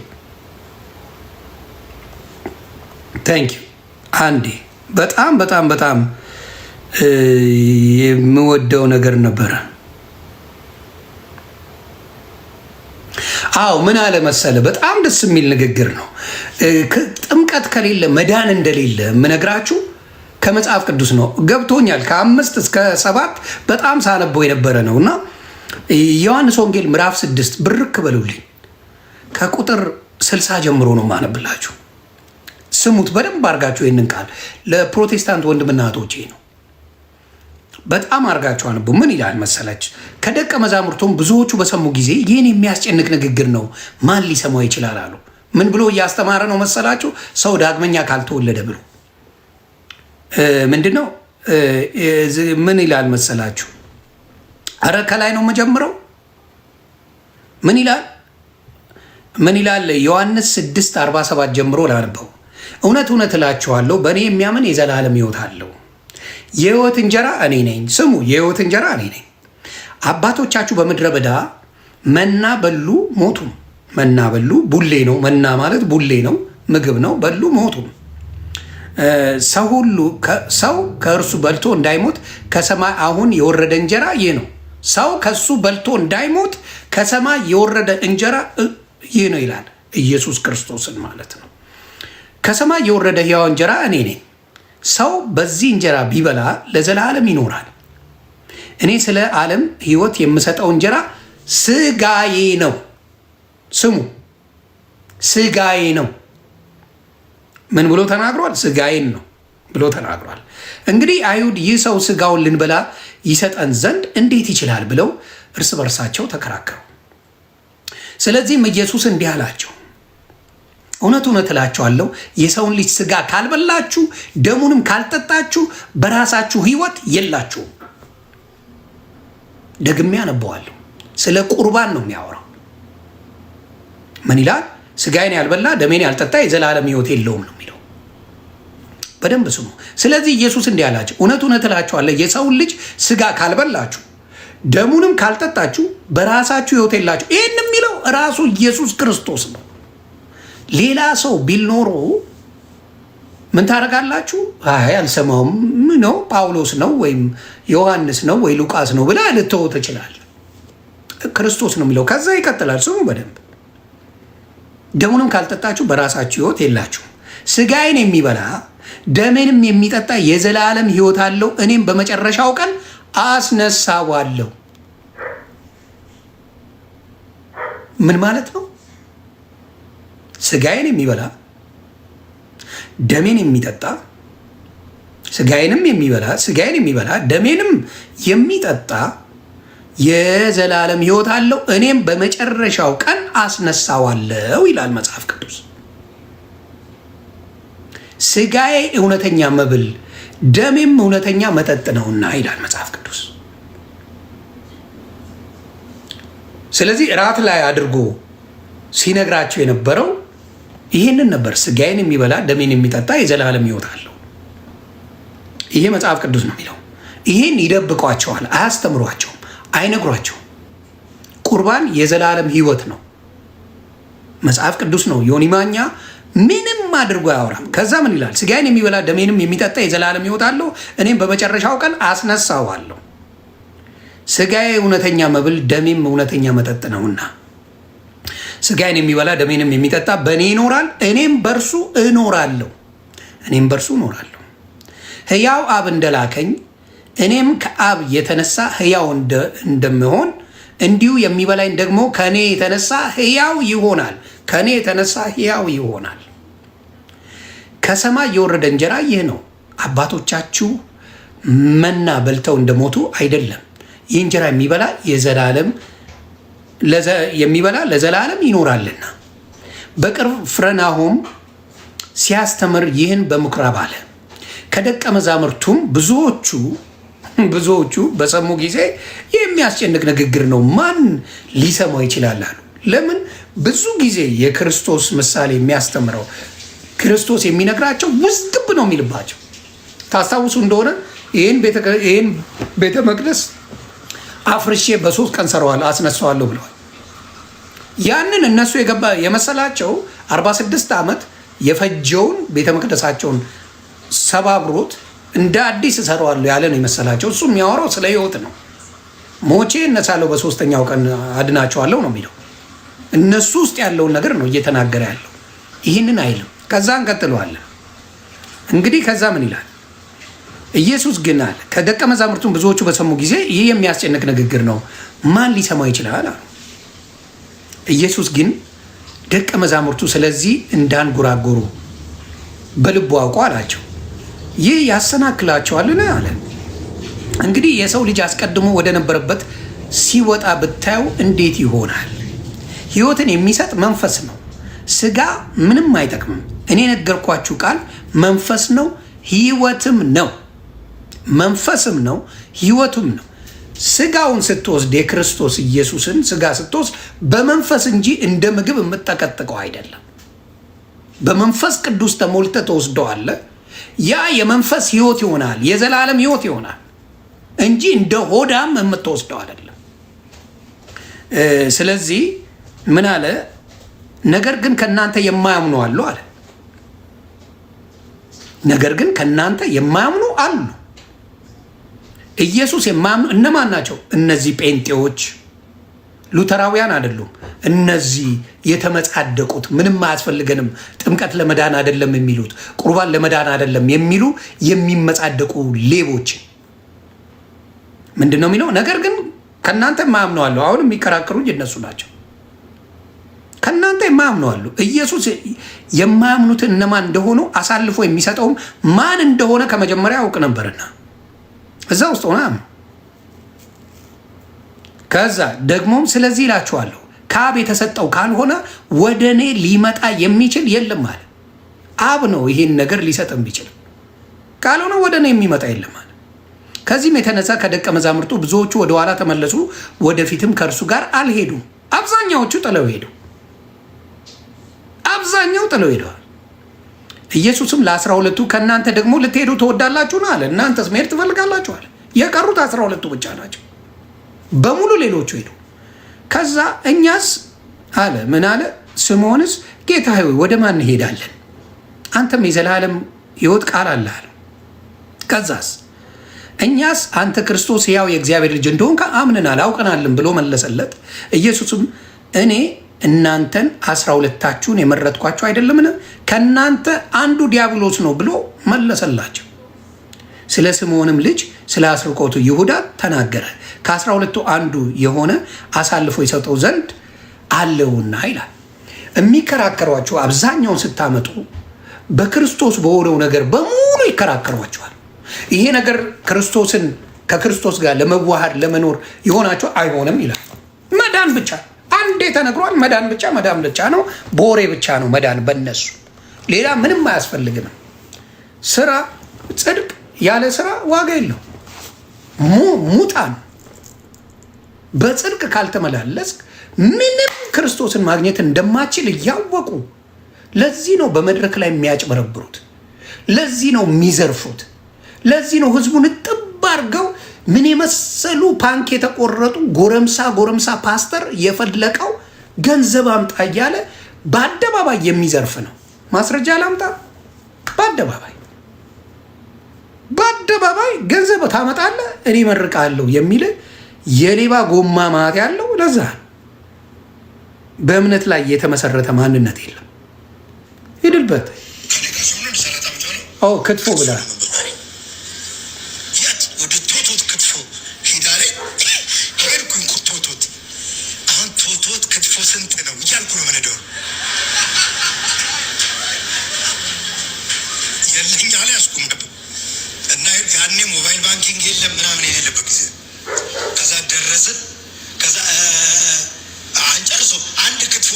ቴንክ ዩ አንዴ በጣም በጣም በጣም የምወደው ነገር ነበረ። አዎ ምን አለ መሰለ፣ በጣም ደስ የሚል ንግግር ነው። ጥምቀት ከሌለ መዳን እንደሌለ የምነግራችሁ ከመጽሐፍ ቅዱስ ነው። ገብቶኛል። ከ5 እስከ 7 በጣም ሳነበው የነበረ ነው እና ዮሐንስ ወንጌል ምዕራፍ 6 ብርክ በሉልኝ ከቁጥር 60 ጀምሮ ነው ማነብላችሁ። ስሙት በደንብ አድርጋችሁ። ይህንን ቃል ለፕሮቴስታንት ወንድምና እህቶቼ ነው። በጣም አድርጋችሁ አንቡ። ምን ይላል መሰለች? ከደቀ መዛሙርቱም ብዙዎቹ በሰሙ ጊዜ ይህን የሚያስጨንቅ ንግግር ነው፣ ማን ሊሰማው ይችላል አሉ። ምን ብሎ እያስተማረ ነው መሰላችሁ? ሰው ዳግመኛ ካልተወለደ ብሎ ምንድን ነው? ምን ይላል መሰላችሁ? አረ ከላይ ነው የምጀምረው። ምን ይላል? ዮሐንስ 6:47 ጀምሮ ላነበው። እውነት እውነት እላችኋለሁ በእኔ የሚያምን የዘላለም ሕይወት አለው። የሕይወት እንጀራ እኔ ነኝ። ስሙ፣ የሕይወት እንጀራ እኔ ነኝ። አባቶቻችሁ በምድረ በዳ መና በሉ ሞቱም። መና በሉ፣ ቡሌ ነው። መና ማለት ቡሌ ነው፣ ምግብ ነው። በሉ ሞቱም። ሰው ከእርሱ በልቶ እንዳይሞት ከሰማይ አሁን የወረደ እንጀራ ይህ ነው። ሰው ከሱ በልቶ እንዳይሞት ከሰማይ የወረደ እንጀራ ይህ ነው ይላል። ኢየሱስ ክርስቶስን ማለት ነው። ከሰማይ የወረደ ሕያው እንጀራ እኔ ነኝ። ሰው በዚህ እንጀራ ቢበላ ለዘላለም ይኖራል። እኔ ስለ ዓለም ሕይወት የምሰጠው እንጀራ ስጋዬ ነው። ስሙ፣ ስጋዬ ነው። ምን ብሎ ተናግሯል? ስጋዬን ነው ብሎ ተናግሯል። እንግዲህ አይሁድ ይህ ሰው ስጋውን ልንበላ ይሰጠን ዘንድ እንዴት ይችላል ብለው እርስ በርሳቸው ተከራከሩ። ስለዚህም ኢየሱስ እንዲህ አላቸው፣ እውነት እውነት እላችኋለሁ የሰውን ልጅ ስጋ ካልበላችሁ ደሙንም ካልጠጣችሁ በራሳችሁ ሕይወት የላችሁም። ደግሜ አነበዋለሁ። ስለ ቁርባን ነው የሚያወራው። ምን ይላል? ስጋዬን ያልበላ ደሜን ያልጠጣ የዘላለም ሕይወት የለውም ነው የሚለው። በደንብ ስሙ። ስለዚህ ኢየሱስ እንዲህ አላቸው፣ እውነት እውነት እላችኋለሁ የሰውን ልጅ ስጋ ካልበላችሁ ደሙንም ካልጠጣችሁ በራሳችሁ ሕይወት የላችሁ። ይህን የሚለው ራሱ ኢየሱስ ክርስቶስ ነው። ሌላ ሰው ቢል ኖሮ ምን ታደርጋላችሁ? አይ አልሰማውም ነው ጳውሎስ ነው ወይም ዮሐንስ ነው ወይ ሉቃስ ነው ብላ ልትተው ትችላል። ክርስቶስ ነው የሚለው። ከዛ ይቀጥላል። ስሙ በደንብ ደሙንም ካልጠጣችሁ በራሳችሁ ሕይወት የላችሁም። ስጋዬን የሚበላ ደሜንም የሚጠጣ የዘላለም ሕይወት አለው፣ እኔም በመጨረሻው ቀን አስነሳዋለሁ። ምን ማለት ነው? ስጋዬን የሚበላ ደሜን የሚጠጣ ስጋዬን የሚበላ ደሜንም የሚጠጣ የዘላለም ሕይወት አለው፣ እኔም በመጨረሻው ቀን አስነሳዋለሁ ይላል መጽሐፍ ቅዱስ። ስጋዬ እውነተኛ መብል ደሜም እውነተኛ መጠጥ ነውና ይላል መጽሐፍ ቅዱስ። ስለዚህ እራት ላይ አድርጎ ሲነግራቸው የነበረው ይህንን ነበር። ስጋዬን የሚበላ ደሜን የሚጠጣ የዘላለም ሕይወት አለው። ይሄ መጽሐፍ ቅዱስ ነው የሚለው። ይህን ይደብቋቸዋል፣ አያስተምሯቸውም፣ አይነግሯቸውም። ቁርባን የዘላለም ሕይወት ነው፣ መጽሐፍ ቅዱስ ነው። ዮኒ ማኛ ምንም አድርጎ አያወራም። ከዛ ምን ይላል? ስጋዬን የሚበላ ደሜንም የሚጠጣ የዘላለም ሕይወት አለው፣ እኔም በመጨረሻው ቀን አስነሳዋለሁ። ስጋዬ እውነተኛ መብል ደሜም እውነተኛ መጠጥ ነውና ስጋዬን የሚበላ ደሜንም የሚጠጣ በእኔ ይኖራል፣ እኔም በእርሱ እኖራለሁ። ሕያው አብ እንደላከኝ እኔም ከአብ የተነሳ ሕያው እንደምሆን እንዲሁ የሚበላኝ ደግሞ ከእኔ የተነሳ ሕያው ይሆናል። ከሰማይ የወረደ እንጀራ ይህ ነው። አባቶቻችሁ መና በልተው እንደሞቱ አይደለም። ይህ እንጀራ የሚበላ ለዘላለም ይኖራልና። በቅርብ ፍሬናሆም ሲያስተምር ይህን በምኩራብ አለ። ከደቀ መዛሙርቱም ብዙዎቹ በሰሙ ጊዜ የሚያስጨንቅ ንግግር ነው፣ ማን ሊሰማው ይችላል አሉ። ለምን? ብዙ ጊዜ የክርስቶስ ምሳሌ የሚያስተምረው ክርስቶስ የሚነግራቸው ውዝግብ ነው የሚልባቸው። ታስታውሱ እንደሆነ ይህን ቤተ መቅደስ አፍርሼ በ3 ቀን አስነሳዋለሁ ብለዋል። ያንን እነሱ የመሰላቸው 46 ዓመት የፈጀውን ቤተ መቅደሳቸውን ሰባብሮት እንደ አዲስ እሰራዋለሁ ያለ ነው የመሰላቸው። እሱ የሚያወራው ስለ ሕይወት ነው። ሞቼ እነሳለሁ በ3ኛው ቀን አድናቸዋለሁ ነው የሚለው። እነሱ ውስጥ ያለውን ነገር ነው እየተናገረ ያለው። ይህንን አይልም። ከዛ እንቀጥለዋለን። እንግዲህ ከዛ ምን ይላል? ኢየሱስ ግን አለ ከደቀ መዛሙርቱን ብዙዎቹ በሰሙ ጊዜ ይህ የሚያስጨንቅ ንግግር ነው፣ ማን ሊሰማው ይችላል አሉ። ኢየሱስ ግን ደቀ መዛሙርቱ ስለዚህ እንዳንጎራጎሩ በልቡ አውቆ አላቸው፣ ይህ ያሰናክላቸዋልን አለ። እንግዲህ የሰው ልጅ አስቀድሞ ወደ ነበረበት ሲወጣ ብታዩ እንዴት ይሆናል? ሕይወትን የሚሰጥ መንፈስ ነው፣ ስጋ ምንም አይጠቅምም። እኔ የነገርኳችሁ ቃል መንፈስ ነው ሕይወትም ነው። መንፈስም ነው ሕይወቱም ነው። ስጋውን ስትወስድ የክርስቶስ ኢየሱስን ስጋ ስትወስድ በመንፈስ እንጂ እንደ ምግብ የምጠቀጥቀው አይደለም። በመንፈስ ቅዱስ ተሞልተ ተወስደዋለህ። ያ የመንፈስ ሕይወት ይሆናል፣ የዘላለም ሕይወት ይሆናል እንጂ እንደ ሆዳም የምትወስደው አይደለም። ስለዚህ ምን አለ? ነገር ግን ከእናንተ የማያምኑ አሉ አለ። ነገር ግን ከእናንተ የማያምኑ አሉ። ኢየሱስ የማያምኑ እነማን ናቸው? እነዚህ ጴንጤዎች፣ ሉተራውያን አይደሉም። እነዚህ የተመጻደቁት ምንም አያስፈልገንም፣ ጥምቀት ለመዳን አይደለም የሚሉት፣ ቁርባን ለመዳን አይደለም የሚሉ የሚመጻደቁ ሌቦች። ምንድን ነው የሚለው? ነገር ግን ከእናንተ የማያምኑ አሉ። አሁን የሚከራከሩ እነሱ ናቸው። ከእናንተ የማያምኑ አሉ። ኢየሱስ የማያምኑትን እነማን እንደሆኑ አሳልፎ የሚሰጠውም ማን እንደሆነ ከመጀመሪያ ያውቅ ነበርና እዛ ውስጥ ሆነ። ከዛ ደግሞም ስለዚህ እላችኋለሁ ከአብ የተሰጠው ካልሆነ ወደ እኔ ሊመጣ የሚችል የለም አለ። አብ ነው ይህን ነገር ሊሰጥ የሚችል፣ ካልሆነ ወደ እኔ የሚመጣ የለም አለ። ከዚህም የተነሳ ከደቀ መዛሙርቱ ብዙዎቹ ወደ ኋላ ተመለሱ፣ ወደፊትም ከእርሱ ጋር አልሄዱም። አብዛኛው ጥለው ሄደዋል። ኢየሱስም ለ12ቱ ከእናንተ ደግሞ ልትሄዱ ትወዳላችሁን አለ። እናንተስ መሄድ ትፈልጋላችሁ አለ። የቀሩት 12ቱ ብቻ ናቸው፣ በሙሉ ሌሎቹ ሄዱ። ከዛ እኛስ አለ ምን አለ? ስምዖንስ ጌታ ሆይ ወደ ማን እንሄዳለን? አንተም የዘላለም ሕይወት ቃል አለ አለ። ከዛስ እኛስ አንተ ክርስቶስ ሕያው የእግዚአብሔር ልጅ እንደሆንክ አምነናል አውቀናልን ብሎ መለሰለት። ኢየሱስም እኔ እናንተን 12ታችሁን የመረጥኳችሁ አይደለምን? ከእናንተ አንዱ ዲያብሎስ ነው ብሎ መለሰላቸው። ስለ ስምዖንም ልጅ ስለ አስርቆቱ ይሁዳ ተናገረ። ከ12ቱ አንዱ የሆነ አሳልፎ የሰጠው ዘንድ አለውና ይላል። የሚከራከሯቸው አብዛኛውን ስታመጡ በክርስቶስ በሆነው ነገር በሙሉ ይከራከሯቸዋል። ይሄ ነገር ክርስቶስን ከክርስቶስ ጋር ለመዋሃድ ለመኖር የሆናቸው አይሆንም ይላል። መዳን ብቻ አንዴ ተነግሯል። መዳን ብቻ ነው። በወሬ ብቻ ነው መዳን በነሱ ሌላ ምንም አያስፈልግም። ስራ ጽድቅ ያለ ስራ ዋጋ የለው። ሙታን በጽድቅ ካልተመላለስ ምንም ክርስቶስን ማግኘት እንደማችል እያወቁ ለዚህ ነው በመድረክ ላይ የሚያጭበረብሩት። ለዚህ ነው የሚዘርፉት። ለዚህ ነው ህዝቡን እጥብ አድርገው ምን የመሰሉ ፓንክ የተቆረጡ ጎረምሳ ፓስተር የፈለቀው ገንዘብ አምጣ እያለ በአደባባይ የሚዘርፍ ነው። ማስረጃ ላምጣ። በአደባባይ ገንዘብ ታመጣለህ እኔ መርቃለሁ የሚል የሌባ ጎማ ማት ያለው ለዛ በእምነት ላይ የተመሰረተ ማንነት የለም። ሂድልበት ክትፎ ብላ ያኔ ሞባይል ባንኪንግ የለም ምናምን የሌለበት ጊዜ ከዛ ደረስን። ከዛ አንጨርሶ አንድ ክትፎ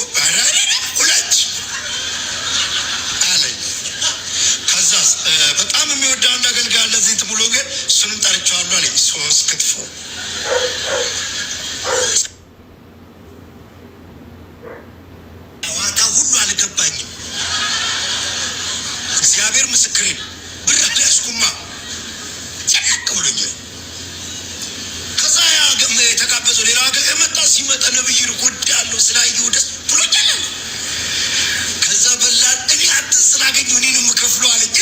ሁለት አለኝ። ከዛ በጣም የሚወደው አንድ አገልጋይ አለ እዚህ ትሙሎ ግን እሱንም ጠርቼዋለሁ አለኝ። 3 ክትፎ ዋጋ ሁሉ አልገባኝም። እግዚአብሔር ምስክሬ ብር አልያዝኩማ ብሎኛል። ከዛ የተጋበዘው ሌላ ሀገር የመጣ ሲመጣ ነብይን እጎዳለሁ ስላየሁ ደስ ብሎኛል። ከዛ በላን እኔ አንተ ስላገኘሁ እኔን የምከፍለው አለኝ።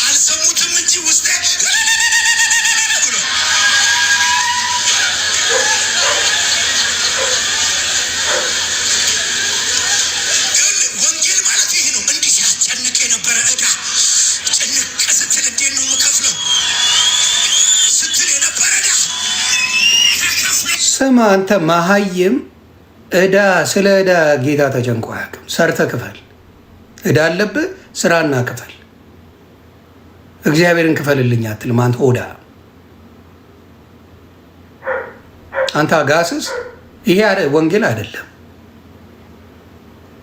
አልሰሙትም እንጂ ውስጤ ብሎ ስማ አንተ መሀይም እዳ ስለ እዳ ጌታ ተጨንቆ አያውቅም። ሰርተ ክፈል። እዳ አለብህ ስራና ክፈል። እግዚአብሔርን ክፈልልኝ አትልም አንተ ሆዳ። አንተ አጋስስ። ይሄ ወንጌል አይደለም።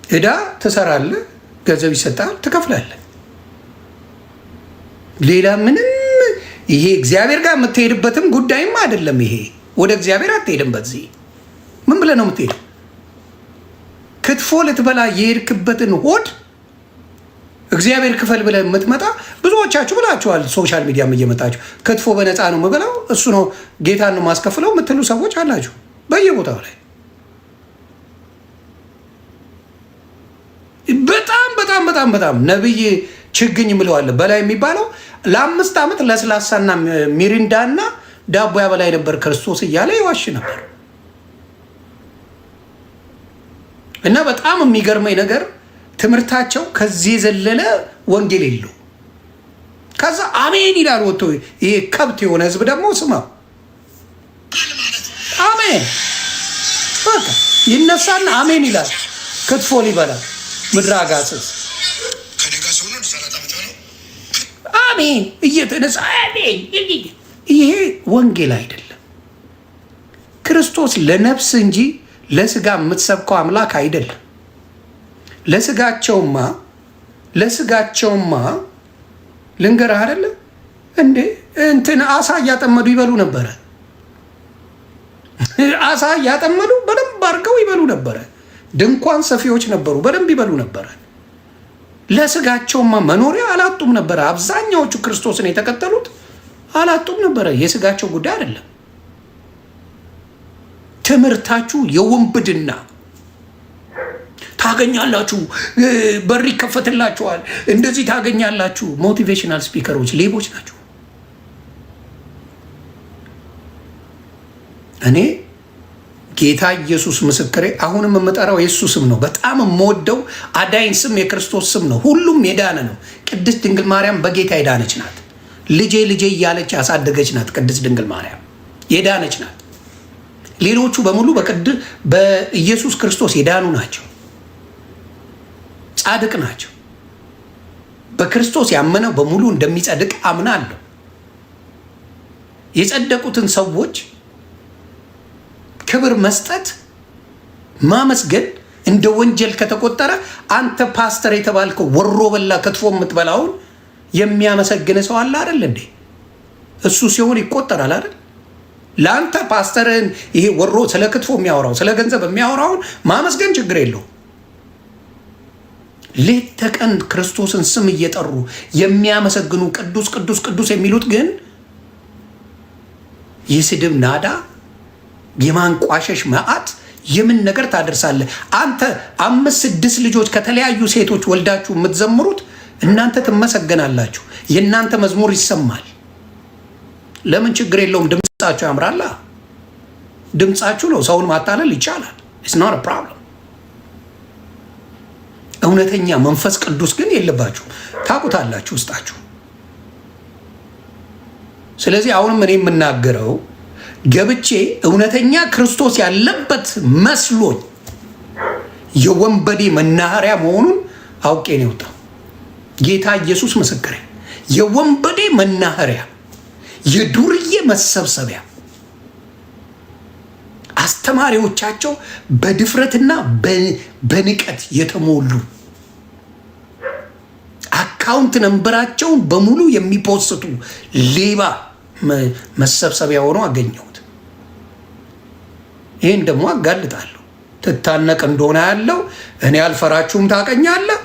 እዳ ትሰራለህ፣ ገንዘብ ይሰጣል፣ ትከፍላለህ። ሌላ ምንም ይሄ እግዚአብሔር ጋር የምትሄድበትም ጉዳይም አይደለም። ይሄ ወደ እግዚአብሔር አትሄድም። በዚህ ምን ብለህ ነው የምትሄደው? ክትፎ ልትበላ የሄድክበትን ሆድ እግዚአብሔር ክፈል ብለህ የምትመጣ ብዙዎቻችሁ ብላችኋል። ሶሻል ሚዲያም እየመጣችሁ ክትፎ በነፃ ነው የምበላው እሱ ነው ጌታን ነው ማስከፍለው የምትሉ ሰዎች አላችሁ በየቦታው ላይ። በጣም ነብይ ችግኝ ምለዋለ በላይ የሚባለው ለ5 ዓመት ለስላሳና ሚሪንዳና ዳቦ ያበላይ ነበር ክርስቶስ እያለ ይዋሽ ነበር። እና በጣም የሚገርመኝ ነገር ትምህርታቸው ከዚህ የዘለለ ወንጌል የለው። ከዛ አሜን ይላል ወጥቶ። ይሄ ከብት የሆነ ህዝብ ደግሞ ስማ አሜን በቃ ይነሳና አሜን ይላል። ክትፎ ሊበላ ምድረ አጋስስ አሜን እየተነሳ አሜን። ይሄ ወንጌል አይደለም። ክርስቶስ ለነፍስ እንጂ ለስጋ የምትሰብከው አምላክ አይደለም። ለስጋቸውማ ልንገርህ አይደለ እንዴ እንትን አሳ እያጠመዱ ይበሉ ነበረ። አሳ እያጠመዱ በደንብ አድርገው ይበሉ ነበረ። ድንኳን ሰፊዎች ነበሩ፣ በደንብ ይበሉ ነበረ። ለስጋቸውማ መኖሪያ አላጡም ነበረ። አብዛኛዎቹ ክርስቶስን የተከተሉት አላጡም ነበረ። የስጋቸው ጉዳይ አይደለም። ትምህርታችሁ የወንብድና ታገኛላችሁ፣ በር ይከፈትላችኋል፣ እንደዚህ ታገኛላችሁ። ሞቲቬሽናል ስፒከሮች ሌቦች ናቸው። እኔ ጌታ ኢየሱስ ምስክሬ፣ አሁንም የምጠራው የሱ ስም ነው። በጣም የምወደው አዳኝ ስም የክርስቶስ ስም ነው። ሁሉም የዳነ ነው። ቅድስት ድንግል ማርያም በጌታ የዳነች ናት። ልጄ ልጄ እያለች ያሳደገች ናት። ቅድስት ድንግል ማርያም የዳነች ናት። ሌሎቹ በሙሉ በኢየሱስ ክርስቶስ የዳኑ ናቸው፣ ጻድቅ ናቸው። በክርስቶስ ያመነ በሙሉ እንደሚጸድቅ አምናለሁ። የጸደቁትን ሰዎች ክብር መስጠት ማመስገን እንደ ወንጀል ከተቆጠረ አንተ ፓስተር የተባልከው ወሮ በላ ከትፎ የምትበላውን የሚያመሰግን ሰው አለ አይደል እንዴ? እሱ ሲሆን ይቆጠራል አይደል? ለአንተ ፓስተርን ይሄ ወሮ ስለ ክትፎ የሚያወራው ስለ ገንዘብ የሚያወራውን ማመስገን ችግር የለው። ሌት ተቀን ክርስቶስን ስም እየጠሩ የሚያመሰግኑ ቅዱስ ቅዱስ ቅዱስ የሚሉት ግን የስድብ ናዳ፣ የማንቋሸሽ መዓት፣ የምን ነገር ታደርሳለህ አንተ? 5-6 ልጆች ከተለያዩ ሴቶች ወልዳችሁ የምትዘምሩት እናንተ ትመሰገናላችሁ። የእናንተ መዝሙር ይሰማል። ለምን ችግር የለውም። ድምፃችሁ ያምራላ። ድምፃችሁ ነው። ሰውን ማታለል ይቻላል። ኢትስ ኖት አ ፕሮብለም። እውነተኛ መንፈስ ቅዱስ ግን የለባችሁ፣ ታውቁታላችሁ ውስጣችሁ። ስለዚህ አሁንም እኔ የምናገረው ገብቼ እውነተኛ ክርስቶስ ያለበት መስሎኝ የወንበዴ መናኸሪያ መሆኑን አውቄ ነው የወጣው። ጌታ ኢየሱስ ምስክሬ፣ የወንበዴ መናኸሪያ፣ የዱርዬ መሰብሰቢያ፣ አስተማሪዎቻቸው በድፍረትና በንቀት የተሞሉ አካውንት ነንበራቸውን በሙሉ የሚፖስቱ ሌባ መሰብሰቢያ ሆኖ አገኘሁት። ይህን ደግሞ አጋልጣለሁ። ትታነቅ እንደሆነ ያለው እኔ አልፈራችሁም፣ ታቀኛለህ።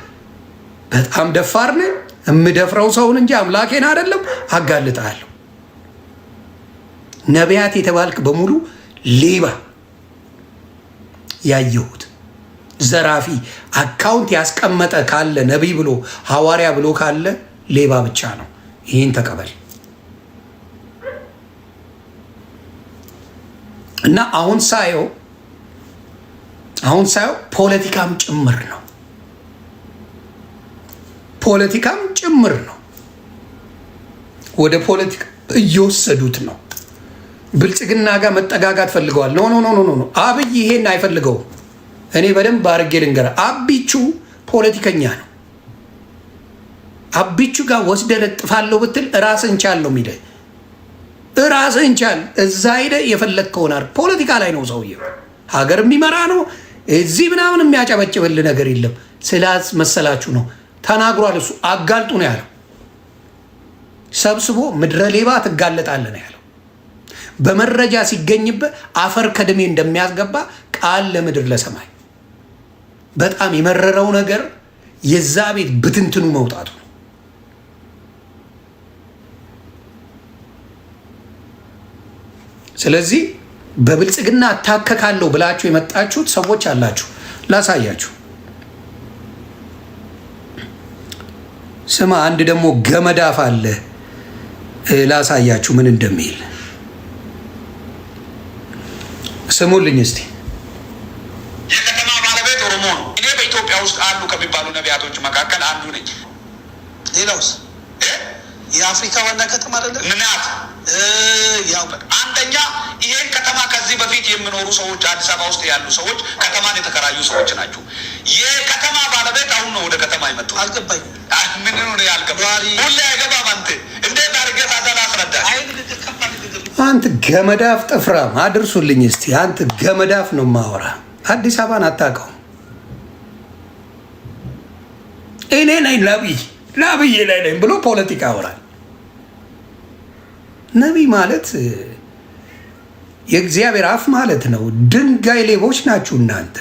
በጣም ደፋር ነኝ። የምደፍረው ሰውን እንጂ አምላኬን አይደለም። አጋልጣለሁ። ነቢያት የተባልክ በሙሉ ሌባ ያየሁት ዘራፊ፣ አካውንት ያስቀመጠ ካለ ነቢይ ብሎ ሐዋርያ ብሎ ካለ ሌባ ብቻ ነው። ይህን ተቀበል እና አሁን ሳየው ፖለቲካም ጭምር ነው። ፖለቲካም ጭምር ነው። ወደ ፖለቲካ እየወሰዱት ነው። ብልጽግና ጋር መጠጋጋት ፈልገዋል። ኖ ኖ ኖ ኖ፣ አብይ ይሄን አይፈልገውም። እኔ በደንብ አድርጌ ልንገርህ፣ አቢቹ ፖለቲከኛ ነው። አቢቹ ጋር ወስደ ለጥፋለሁ ብትል ራስህን ቻል ነው የሚልህ። ራስህን ቻል፣ እዛ ሄደህ የፈለግከውን አድርግ። ፖለቲካ ላይ ነው ሰውዬው። ሀገር የሚመራ ነው። እዚህ ምናምን የሚያጨበጭብል ነገር የለም። ስላስመሰላችሁ ነው። ተናግሯል። እሱ አጋልጡ ነው ያለው። ሰብስቦ ምድረ ሌባ ትጋለጣለህ ነው ያለው። በመረጃ ሲገኝበት አፈር ከድሜ እንደሚያስገባ ቃል ለምድር ለሰማይ። በጣም የመረረው ነገር የዛ ቤት ብትንትኑ መውጣቱ ነው። ስለዚህ በብልጽግና አታከካለሁ ብላችሁ የመጣችሁት ሰዎች አላችሁ። ላሳያችሁ። ስማ፣ አንድ ደግሞ ገመዳፍ አለ። ላሳያችሁ ምን እንደሚል ስሙልኝ እስቲ። የከተማ ባለቤት ኦሮሞ ነው። እኔ በኢትዮጵያ ውስጥ አሉ ከሚባሉ ነቢያቶች መካከል አንዱ ነኝ። ሌላውስ የአፍሪካ ዋና ከተማ አይደለም? ምናት ያው አንደኛ ይሄን ከተማ ከዚህ በፊት የሚኖሩ ሰዎች አዲስ አበባ ውስጥ ያሉ ሰዎች ከተማን የተከራዩ ሰዎች ናቸው። የከተማ ባለቤት አሁን ነው ወደ ከተማ የመጡ። አልገባኝ። ምን ነው ያልገባኝ? ሁሌ አይገባም። አንተ እንዴት አድርጌ ታዛላ አስረዳ። አንተ ገመዳፍ ጥፍራም አድርሱልኝ እስቲ። አንተ ገመዳፍ ነው ማወራ። አዲስ አበባን አታውቀውም። እኔ ነኝ ነብይ ላይ ነኝ ብሎ ፖለቲካ ያወራል። ነቢይ ማለት የእግዚአብሔር አፍ ማለት ነው። ድንጋይ ሌቦች ናችሁ እናንተ።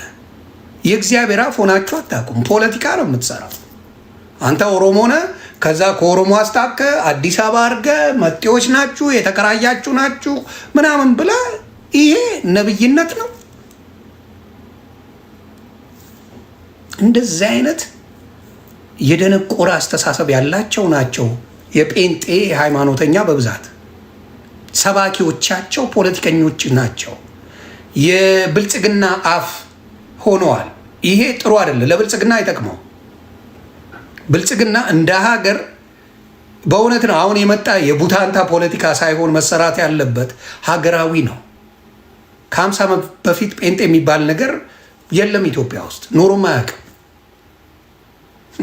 የእግዚአብሔር አፍ ሆናችሁ አታውቁም። ፖለቲካ ነው የምትሰራው። አንተ ኦሮሞ ነህ፣ ከዛ ከኦሮሞ አስታከ አዲስ አበባ አድርገ መጤዎች ናችሁ፣ የተከራያችሁ ናችሁ ምናምን ብለ ይሄ ነብይነት ነው? እንደዚህ አይነት የደነቆረ አስተሳሰብ ያላቸው ናቸው የጴንጤ ሃይማኖተኛ በብዛት። ሰባኪዎቻቸው ፖለቲከኞች ናቸው። የብልጽግና አፍ ሆነዋል። ይሄ ጥሩ አይደለም፣ ለብልጽግና አይጠቅመው። ብልጽግና እንደ ሀገር በእውነት ነው አሁን የመጣ የቡታንታ ፖለቲካ ሳይሆን መሰራት ያለበት ሀገራዊ ነው። ከ50 ዓመት በፊት ጴንጤ የሚባል ነገር የለም ኢትዮጵያ ውስጥ ኖሮም አያውቅም።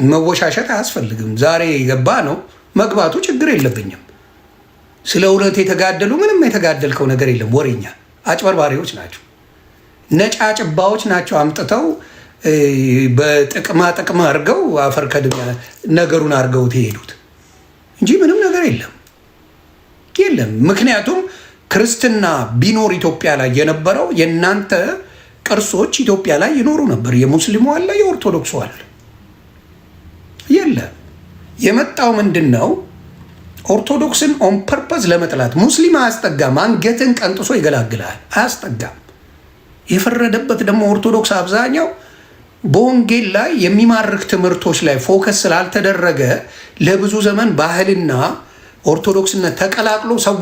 መወሻሸት አያስፈልግም። ዛሬ የገባ ነው መግባቱ ችግር የለብኝም። ስለ እውነት የተጋደሉ ምንም የተጋደልከው ነገር የለም። ወሬኛ አጭበርባሪዎች ናቸው፣ ነጫጭባዎች ናቸው። አምጥተው በጥቅማ ጥቅም አድርገው አፈር ከድሜ ነገሩን አድርገው ትሄዱት እንጂ ምንም ነገር የለም የለም። ምክንያቱም ክርስትና ቢኖር ኢትዮጵያ ላይ የነበረው የእናንተ ቅርሶች ኢትዮጵያ ላይ ይኖሩ ነበር። የሙስሊሙ አለ፣ የኦርቶዶክሱ አለ። የለም። የመጣው ምንድን ነው? ኦርቶዶክስን ኦን ፐርፐዝ ለመጥላት። ሙስሊም አያስጠጋም፣ አንገትን ቀንጥሶ ይገላግላል፣ አያስጠጋም። የፈረደበት ደግሞ ኦርቶዶክስ አብዛኛው በወንጌል ላይ የሚማርክ ትምህርቶች ላይ ፎከስ ስላልተደረገ ለብዙ ዘመን ባህልና ኦርቶዶክስነት ተቀላቅሎ ሰው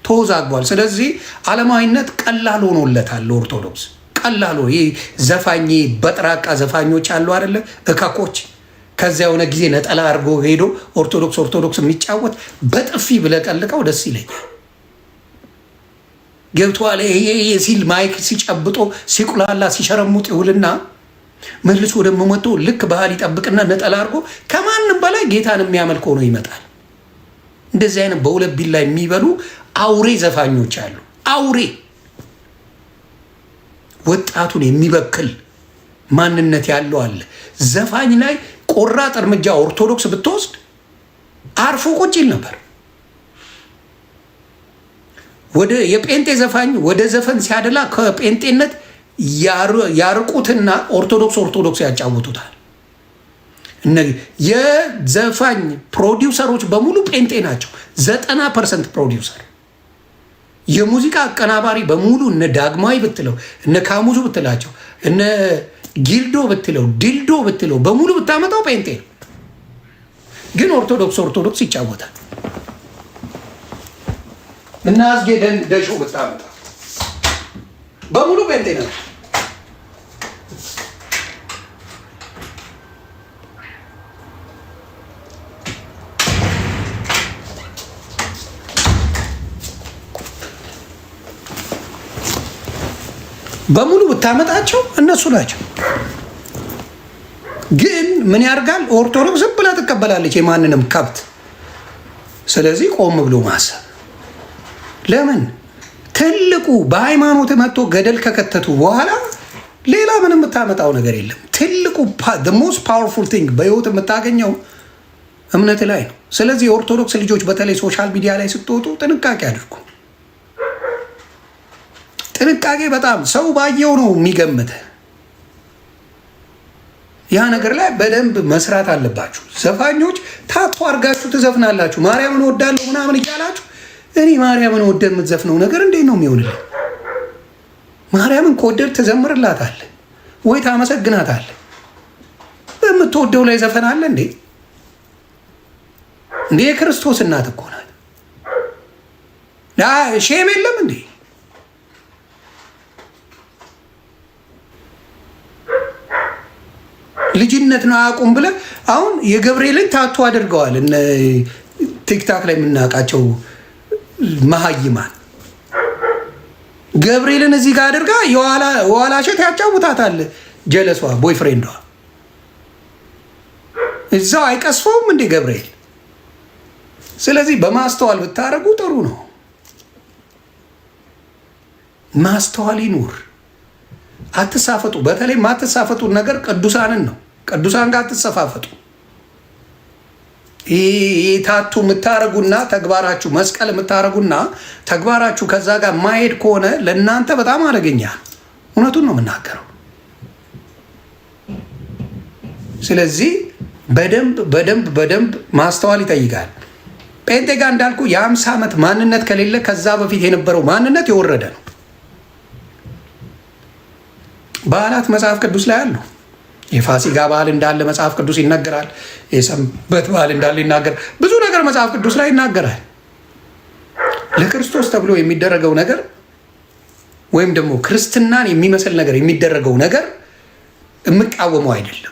ተወዛግቧል። ስለዚህ ዓለማዊነት ቀላል ሆኖለታል። ኦርቶዶክስ ቀላል ይህ ዘፋኝ በጥራቃ ዘፋኞች አሉ አይደለ? እካኮች ከዚያ የሆነ ጊዜ ነጠላ አድርጎ ሄዶ ኦርቶዶክስ የሚጫወት በጥፊ ብለቀልቀው ደስ ይለኛል። ገብቶሃል? ይሄ ሲል ማይክ ሲጨብጦ ሲቁላላ ሲሸረሙጥ ይውልና መልሶ ደግሞ መጥቶ ልክ ባህል ይጠብቅና ነጠላ አድርጎ ከማንም በላይ ጌታን የሚያመልክ ሆኖ ይመጣል። እንደዚህ አይነት በሁለት ቢላ የሚበሉ አውሬ ዘፋኞች አሉ። አውሬ ወጣቱን የሚበክል ማንነት ያለው አለ። ዘፋኝ ላይ ቆራጥ እርምጃ ኦርቶዶክስ ብትወስድ አርፎ ቁጭ ይል ነበር። ወደ የጴንጤ ዘፋኝ ወደ ዘፈን ሲያደላ ከጴንጤነት ያርቁትና ኦርቶዶክስ ያጫውቱታል። የዘፋኝ ፕሮዲውሰሮች በሙሉ ጴንጤ ናቸው። 90% ፕሮዲውሰር የሙዚቃ አቀናባሪ በሙሉ እነ ዳግማዊ ብትለው እነ ካሙዙ ብትላቸው እነ ጊልዶ ብትለው ዲልዶ ብትለው በሙሉ ብታመጣው ጴንጤ ነው። ግን ኦርቶዶክስ ይጫወታል። እና አዝጌ ደሾ ብታመጣ በሙሉ ጴንጤ ነው። በሙሉ ብታመጣቸው እነሱ ናቸው። ግን ምን ያርጋል? ኦርቶዶክስ ዝም ብላ ትቀበላለች የማንንም ከብት። ስለዚህ ቆም ብሎ ማሰብ። ለምን ትልቁ በሃይማኖት መጥቶ ገደል ከከተቱ በኋላ ሌላ ምንም የምታመጣው ነገር የለም። ትልቁ the most powerful thing በህይወት የምታገኘው እምነት ላይ ነው። ስለዚህ የኦርቶዶክስ ልጆች በተለይ ሶሻል ሚዲያ ላይ ስትወጡ ጥንቃቄ አድርጉ። ጥንቃቄ በጣም ሰው ባየው ነው የሚገምት። ያ ነገር ላይ በደንብ መስራት አለባችሁ። ዘፋኞች ታጥፎ አድርጋችሁ ትዘፍናላችሁ። ማርያምን ወዳለሁ ምናምን እያላችሁ እኔ ማርያምን ወደ የምትዘፍነው ነገር እንዴት ነው የሚሆንልህ? ማርያምን ከወደድ ትዘምርላታለህ ወይ ታመሰግናታለህ? በምትወደው ላይ ዘፈናለ እንዴ? እንዴ የክርስቶስ እናት እኮ ናት። ሼም የለም እንዴ? ልጅነት ነው አያውቁም ብለህ አሁን የገብርኤልን ታቱ አድርገዋል። እነ ቲክታክ ላይ የምናውቃቸው መሀይማን ገብርኤልን እዚህ ጋር አድርጋ የኋላ ሸት ያጫውታታል። ጀለሷ ቦይፍሬንዷ እዛው አይቀስፈውም እንዴ ገብርኤል? ስለዚህ በማስተዋል ብታደርጉ ጥሩ ነው። ማስተዋል ይኑር። አትሳፈጡ። በተለይ ማትሳፈጡን ነገር ቅዱሳንን ነው። ቅዱሳን ጋር አትሰፋፈጡ። ታቱ የምታረጉና ተግባራችሁ መስቀል የምታረጉና ተግባራችሁ ከዛ ጋር ማሄድ ከሆነ ለእናንተ በጣም አደገኛ። እውነቱን ነው የምናገረው። ስለዚህ በደንብ ማስተዋል ይጠይቃል። ጴንጤ ጋር እንዳልኩ የ50 ዓመት ማንነት ከሌለ ከዛ በፊት የነበረው ማንነት የወረደ ነው። በዓላት መጽሐፍ ቅዱስ ላይ አሉ። የፋሲካ በዓል እንዳለ መጽሐፍ ቅዱስ ይናገራል። የሰንበት በዓል እንዳለ ይናገራል። ብዙ ነገር መጽሐፍ ቅዱስ ላይ ይናገራል። ለክርስቶስ ተብሎ የሚደረገው ነገር ወይም ደግሞ ክርስትናን የሚመስል ነገር የሚደረገው ነገር የምቃወመው አይደለም።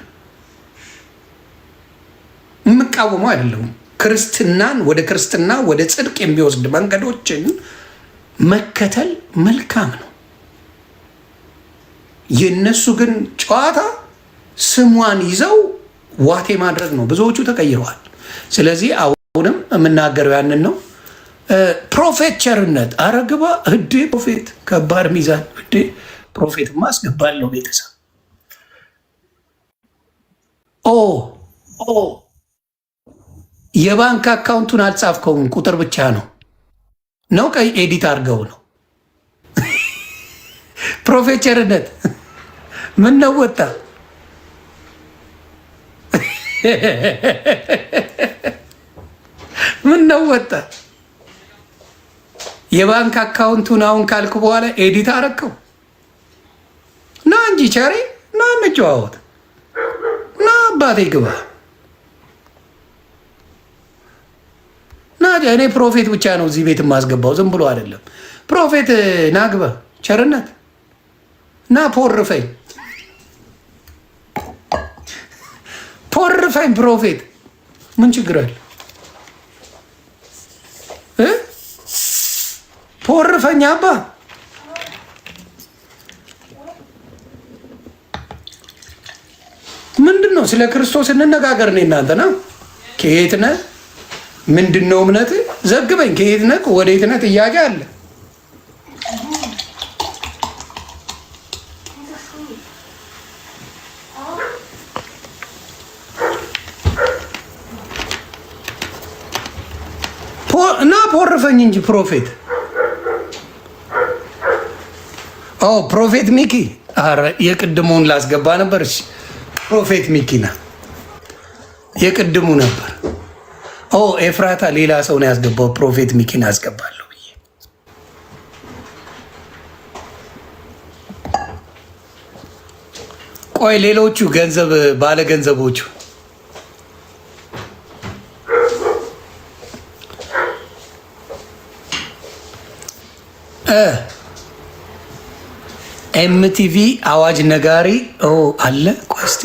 ክርስትናን ወደ ክርስትና ወደ ጽድቅ የሚወስድ መንገዶችን መከተል መልካም ነው። የእነሱ ግን ጨዋታ ስሟን ይዘው ዋቴ ማድረግ ነው። ብዙዎቹ ተቀይረዋል። ስለዚህ አሁንም የምናገረው ያንን ነው። ፕሮፌት ቸርነት አረግባ ህዴ ፕሮፌት ከባድ ሚዛን ህዴ ፕሮፌት ማስገባለው ቤተሰብ የባንክ አካውንቱን አልጻፍከውም፣ ቁጥር ብቻ ነው ቀይ ኤዲት አድርገው ነው። ፕሮፌት ቸርነት ምን ነው ወጣ? ምን ነው ወጣ? የባንክ አካውንቱን አሁን ካልኩ በኋላ ኤዲት አረከው። ና እንጂ ቸሬ ና እንጨዋወት። ና አባቴ ግባ ና። እኔ ፕሮፌት ብቻ ነው እዚህ ቤት የማስገባው፣ ዝም ብሎ አይደለም። ፕሮፌት ና ግባ። ቸርነት ና ፖርፈኝ ፕሮፌት ምን ችግር አለ? ፖርፈኝ አባ ምንድን ነው? ስለ ክርስቶስ እንነጋገር። እኔ እናንተ ና ከየት ነህ? ምንድን ነው እምነት? ዘግበኝ። ከየት ነህ? ወዴት ነህ? ጥያቄ አለ። እና ፖርፈኝ እንጂ ፕሮፌት ፕሮፌት ሚኪ። ኧረ የቅድሙን ላስገባ ነበር። እሺ ፕሮፌት ሚኪ ና የቅድሙ ነበር። ኤፍራታ ሌላ ሰው ነው ያስገባው። ፕሮፌት ሚኪን አስገባለሁ ብዬ ቆይ ሌሎቹ ገንዘብ ባለ ገንዘቦቹ ኤምቲቪ አዋጅ ነጋሪ አለ። ቆይ እስቲ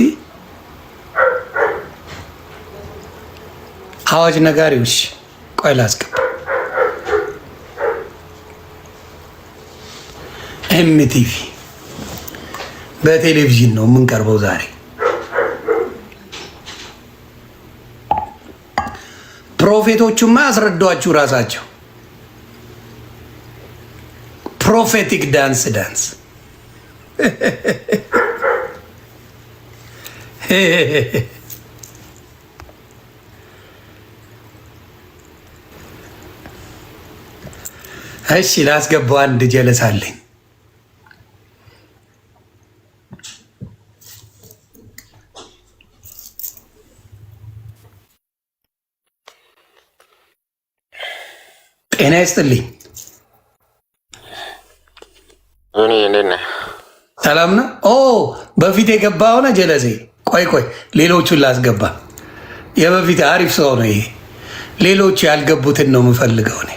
አዋጅ ነጋሪዎች ቆይ ላስገባ። ኤምቲቪ በቴሌቪዥን ነው የምንቀርበው ዛሬ። ፕሮፌቶቹማ ያስረዷችሁ ራሳቸው። ፕሮፌቲክ ዳንስ እሺ ላስገባው። አንድ ጀለሳለኝ። ጤና ይስጥልኝ። ሰላም ነው? በፊት የገባው ነው ጀለሴ። ቆይ ሌሎቹን ላስገባ። የበፊት አሪፍ ሰው ነው ይሄ። ሌሎቹ ያልገቡትን ነው የምፈልገው እኔ።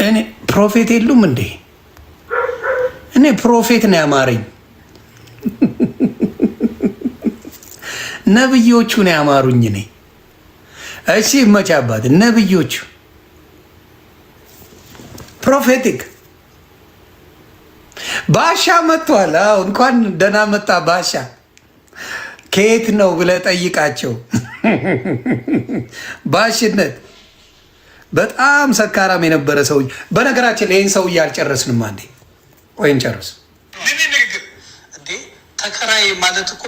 እኔ ፕሮፌት የሉም እንዴ? እኔ ፕሮፌት ነው ያማረኝ። ነብዮቹ ነው ያማሩኝ እኔ። እሺ መቻባት ነብዮቹ ፕሮፌቲክ ባሻ መጥቷል። እንኳን ደህና መጣ ባሻ። ከየት ነው ብለህ ጠይቃቸው። ባሽነት በጣም ሰካራም የነበረ ሰው። በነገራችን ይህን ሰውዬ አልጨረስንም። አንዴ ወይም ጨርስ። ተከራይ ማለት እኮ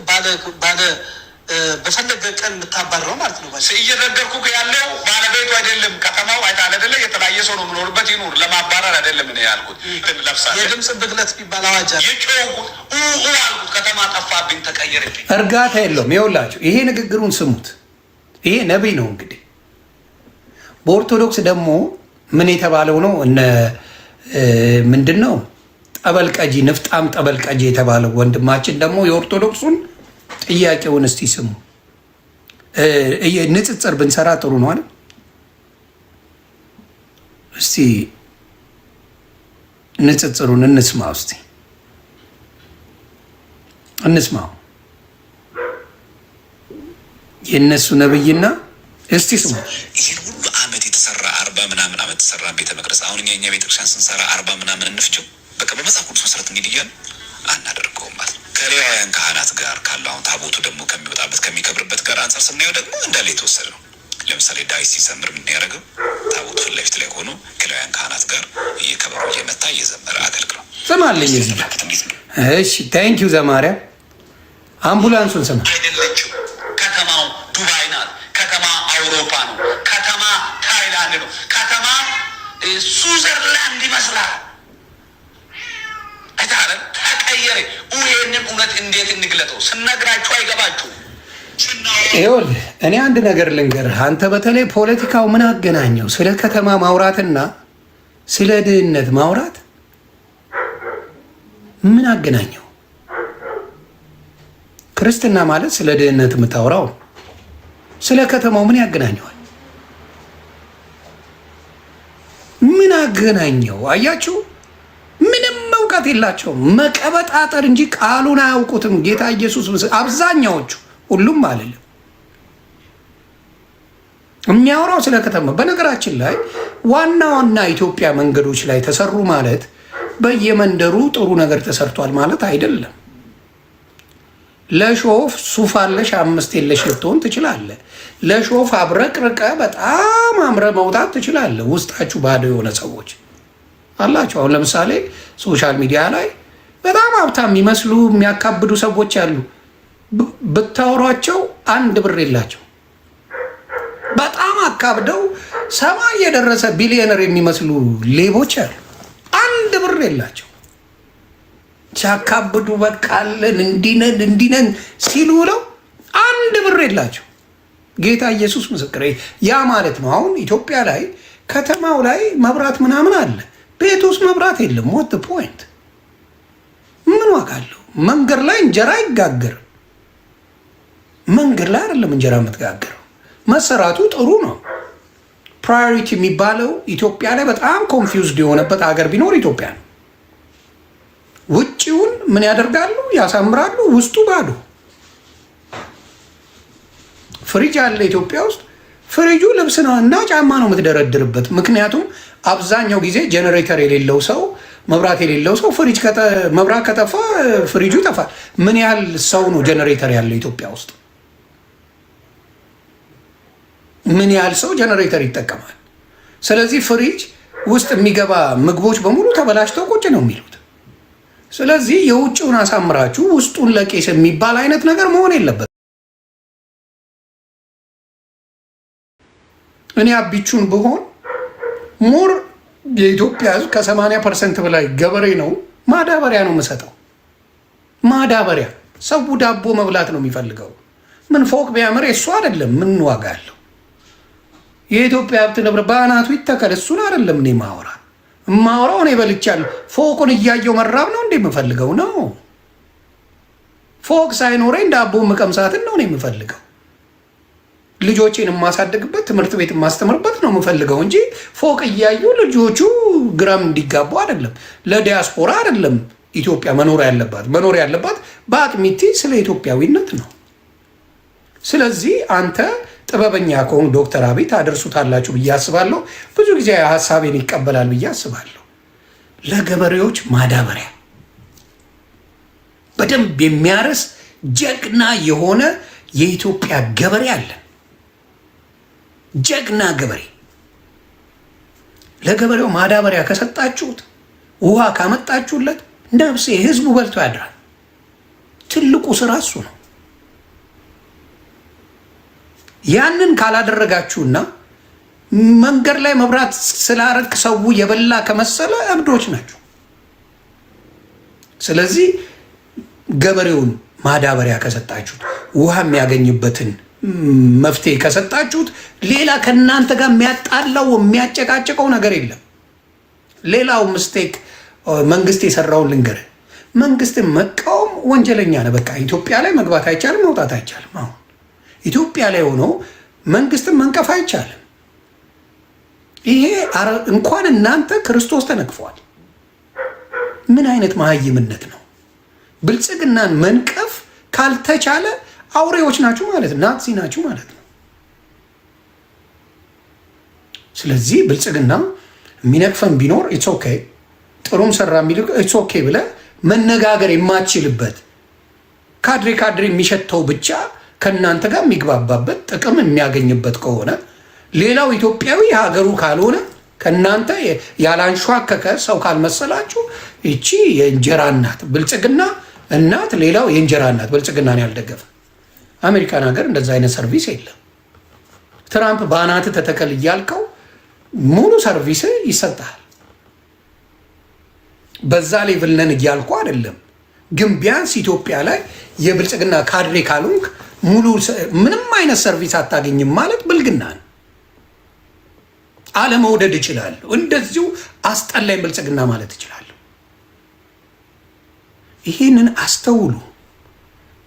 ባለ በፈለገ ቀን የምታባረው ማለት ነው። እየነገርኩ ያለው ባለቤቱ አይደለም። ከተማው አይታል አይደለ? የተለያየ ሰው ነው የምኖርበት። ይኑር፣ ለማባረር አይደለም እኔ ያልኩት። የድምፅ ብክለት ቢባል አዋጅ አልኩት። ከተማ ጠፋብኝ፣ ተቀየረብኝ። እርጋታ የለውም። ይኸውላችሁ ይሄ ንግግሩን ስሙት። ይሄ ነቢይ ነው እንግዲህ። በኦርቶዶክስ ደግሞ ምን የተባለው ነው? እነ ምንድን ነው ጠበልቀጂ፣ ንፍጣም ጠበልቀጂ የተባለው ወንድማችን ደግሞ የኦርቶዶክሱን ጥያቄውን እስቲ ስሙ። ንጽጽር ብንሰራ ጥሩ ነው አይደል? እስቲ ንጽጽሩን እንስማው። እስቲ እንስማው የእነሱ ነብይና እስቲ ስሙ። ይህን ሁሉ ዓመት የተሰራ 40 ምናምን ዓመት አልተሰራም ቤተ መቅደስ። አሁን እኛ ቤተክርስቲያን ስንሰራ 40 ምናምን እንፍጭው በቃ በመጽሐፍ ቅዱስ መሰረት እንሂድ እያልን አናደርገውም ማለት ነው። ከሌዋውያን ካህናት ጋር ካለው አሁን ታቦቱ ደግሞ ከሚወጣበት ከሚከብርበት ጋር አንጻር ስናየው ደግሞ እንዳለ የተወሰደ ነው። ለምሳሌ ዳዊት ሲዘምር ምን ያደረገው ታቦቱ ፊት ለፊት ላይ ሆኖ ከሌዋውያን ካህናት ጋር እየከበሩ እየመታ እየዘመረ አገልግሏል። ስማልኝ እሺ፣ ታንኪዩ ዘማሪያ። አምቡላንሱን ስማ። አይደለችም ከተማው ዱባይ ናት። ከተማ አውሮፓ ነው። ከተማ ታይላንድ ነው። ከተማ ስዊዘርላንድ ይመስላል። አይታለ ተቀየረ። ይሄንን እውነት እንዴት እንግለጠው? ስነግራችሁ አይገባችሁ። ይኸውልህ እኔ አንድ ነገር ልንገርህ። አንተ በተለይ ፖለቲካው ምን አገናኘው? ስለ ከተማ ማውራትና ስለ ድህነት ማውራት ምን አገናኘው? ክርስትና ማለት ስለ ድህነት የምታወራው ስለ ከተማው ምን ያገናኘዋል? ምን አገናኘው? አያችሁ፣ ምንም እውቀት የላቸውም። መቀበጣጠር እንጂ ቃሉን አያውቁትም። ጌታ ኢየሱስ አብዛኛዎቹ፣ ሁሉም አይደለም የሚያወራው ስለ ከተማ። በነገራችን ላይ ዋና ዋና ኢትዮጵያ መንገዶች ላይ ተሰሩ ማለት በየመንደሩ ጥሩ ነገር ተሰርቷል ማለት አይደለም። ለሾፍ ሱፍ አለሽ 5 የለሽ ልትሆን ትችላለህ። ለሾፍ አብረቅርቀ በጣም አምረ መውጣት ትችላለህ። ውስጣችሁ ባዶ የሆነ ሰዎች አላቸው። አሁን ለምሳሌ ሶሻል ሚዲያ ላይ በጣም ሀብታም የሚመስሉ የሚያካብዱ ሰዎች አሉ። ብታወሯቸው 1 ብር የላቸው። በጣም አካብደው ሰማይ የደረሰ ቢሊዮነር የሚመስሉ ሌቦች አሉ። 1 ብር የላቸው። ሲያካብዱ በቃለን እንዲነን ሲሉ ነው 1 ብር የላቸው። ጌታ ኢየሱስ ምስክር። ያ ማለት ነው አሁን ኢትዮጵያ ላይ ከተማው ላይ መብራት ምናምን አለ፣ ቤት ውስጥ መብራት የለም። ሞት ፖይንት ምን ዋጋ አለው? መንገድ ላይ እንጀራ አይጋገር። መንገድ ላይ አይደለም እንጀራ የምትጋገረው። መሰራቱ ጥሩ ነው። ፕራዮሪቲ የሚባለው ኢትዮጵያ ላይ በጣም ኮንፊውዝድ የሆነበት ሀገር ቢኖር ኢትዮጵያ ነው። ውጭውን ምን ያደርጋሉ? ያሳምራሉ፣ ውስጡ ባዶ። ፍሪጅ አለ ኢትዮጵያ ውስጥ። ፍሪጁ ልብስ ነው እና ጫማ ነው የምትደረድርበት። ምክንያቱም አብዛኛው ጊዜ ጀነሬተር የሌለው ሰው፣ መብራት የሌለው ሰው ፍሪጅ መብራት ከጠፋ ፍሪጁ ይጠፋል። ምን ያህል ሰው ነው ጀነሬተር ያለው ኢትዮጵያ ውስጥ? ምን ያህል ሰው ጀነሬተር ይጠቀማል? ስለዚህ ፍሪጅ ውስጥ የሚገባ ምግቦች በሙሉ ተበላሽተው ቁጭ ነው የሚሉት። ስለዚህ የውጭውን አሳምራችሁ ውስጡን ለቄስ የሚባል አይነት ነገር መሆን የለበትም። እኔ አቢቹን ብሆን ሞር የኢትዮጵያ ሕዝብ ከ80% በላይ ገበሬ ነው። ማዳበሪያ ነው የምሰጠው። ማዳበሪያ። ሰው ዳቦ መብላት ነው የሚፈልገው። ምን ፎቅ ቢያምር እሱ አይደለም። ምን ዋጋ አለው? የኢትዮጵያ ሀብት ንብረት በአናቱ ይተከል። እሱን አይደለም እኔ ማወራው እኔ በልቻለሁ። ፎቁን እያየው መራብ ነው እንዴ የምፈልገው? ነው ፎቅ ሳይኖረኝ ዳቦ መቀምሳትን ነው እኔ የምፈልገው። ልጆቼን የማሳደግበት ትምህርት ቤት የማስተምርበት ነው የምፈልገው እንጂ ፎቅ እያዩ ልጆቹ ግራም እንዲጋቡ አይደለም። ለዲያስፖራ አይደለም ኢትዮጵያ መኖር ያለባት በአጥሚቲ ስለ ኢትዮጵያዊነት ነው። ስለዚህ አንተ ጥበበኛ ከሆኑ ዶክተር አብይ ታደርሱታላችሁ ብዬ አስባለሁ። ብዙ ጊዜ ሀሳቤን ይቀበላል ብዬ አስባለሁ። ለገበሬዎች ማዳበሪያ በደንብ የሚያርስ ጀግና የሆነ የኢትዮጵያ ገበሬ አለ። ጀግና ገበሬ። ለገበሬው ማዳበሪያ ከሰጣችሁት፣ ውሃ ካመጣችሁለት ነፍሴ ህዝቡ በልቶ ያድራል። ትልቁ ስራ እሱ ነው። ያንን ካላደረጋችሁና መንገድ ላይ መብራት ስላረክ ሰው የበላ ከመሰለ እብዶች ናቸው። ስለዚህ ገበሬውን ማዳበሪያ ከሰጣችሁት፣ ውሃ የሚያገኝበትን መፍትሄ ከሰጣችሁት፣ ሌላ ከእናንተ ጋር የሚያጣላው የሚያጨቃጭቀው ነገር የለም። ሌላው ምስቴክ መንግስት የሰራውን ልንገርህ። መንግስትን መቃወም ወንጀለኛ ነው። በቃ ኢትዮጵያ ላይ መግባት አይቻልም፣ መውጣት አይቻልም። አሁን ኢትዮጵያ ላይ ሆኖ መንግስትን መንቀፍ አይቻልም። ይሄ እንኳን እናንተ ክርስቶስ ተነቅፏል። ምን አይነት መሀይምነት ነው? ብልጽግናን መንቀፍ ካልተቻለ አውሬዎች ናችሁ ማለት ነው፣ ናዚ ናችሁ ማለት ነው። ስለዚህ ብልጽግና የሚነቅፈን ቢኖር ኢትስ ኦኬ፣ ጥሩም ሰራ የሚል ኢትስ ኦኬ ብለህ መነጋገር የማትችልበት ካድሬ የሚሸተው ብቻ ከእናንተ ጋር የሚግባባበት ጥቅም የሚያገኝበት ከሆነ ሌላው ኢትዮጵያዊ ሀገሩ ካልሆነ ከእናንተ ያላንሸዋከከ ሰው ካልመሰላችሁ ይቺ የእንጀራ እናት ብልጽግና እናት፣ ሌላው የእንጀራ እናት ብልጽግናን ያልደገፈ አሜሪካን ሀገር እንደዛ አይነት ሰርቪስ የለም። ትራምፕ በአናት ተተከል እያልከው ሙሉ ሰርቪስ ይሰጣል። በዛ ሌቭል ነን እያልኩ አይደለም፣ ግን ቢያንስ ኢትዮጵያ ላይ የብልጽግና ካድሬ ካልሆንክ ሙሉ ምንም አይነት ሰርቪስ አታገኝም ማለት ብልግና ነው። አለመውደድ እችላለሁ፣ እንደዚሁ አስጠላኝ ብልጽግና ማለት እችላለሁ። ይህንን አስተውሉ።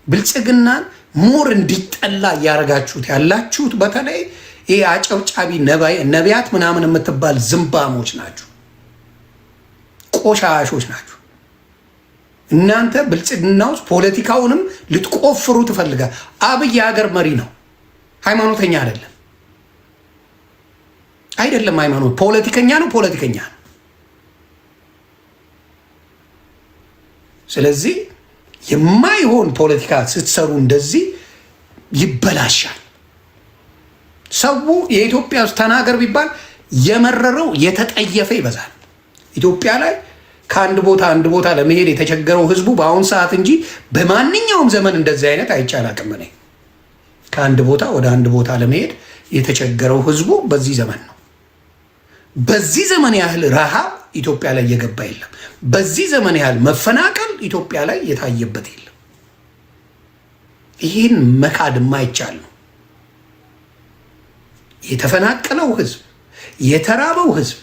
ብልጽግናን ሞር እንዲጠላ እያደረጋችሁት ያላችሁት በተለይ ይህ አጨብጫቢ ነቢያት ምናምን የምትባል ዝምባሞች ናችሁ፣ ቆሻሾች ናችሁ። እናንተ ብልጽግና ውስጥ ፖለቲካውንም ልትቆፍሩ ትፈልጋል። አብይ የሀገር መሪ ነው፣ ሃይማኖተኛ አይደለም። ሃይማኖት ፖለቲከኛ ነው፣ ፖለቲከኛ ነው። ስለዚህ የማይሆን ፖለቲካ ስትሰሩ እንደዚህ ይበላሻል። ሰው የኢትዮጵያ ውስጥ ተናገር ቢባል የመረረው የተጠየፈ ይበዛል። ኢትዮጵያ ላይ ከአንድ ቦታ አንድ ቦታ ለመሄድ የተቸገረው ህዝቡ በአሁን ሰዓት እንጂ በማንኛውም ዘመን እንደዚህ አይነት አይቻል አቅም ነኝ። ከአንድ ቦታ ወደ አንድ ቦታ ለመሄድ የተቸገረው ህዝቡ በዚህ ዘመን ነው። በዚህ ዘመን ያህል ረሃብ ኢትዮጵያ ላይ እየገባ የለም። በዚህ ዘመን ያህል መፈናቀል ኢትዮጵያ ላይ የታየበት የለም። ይህን መካድ የማይቻል ነው። የተፈናቀለው ህዝብ፣ የተራበው ህዝብ፣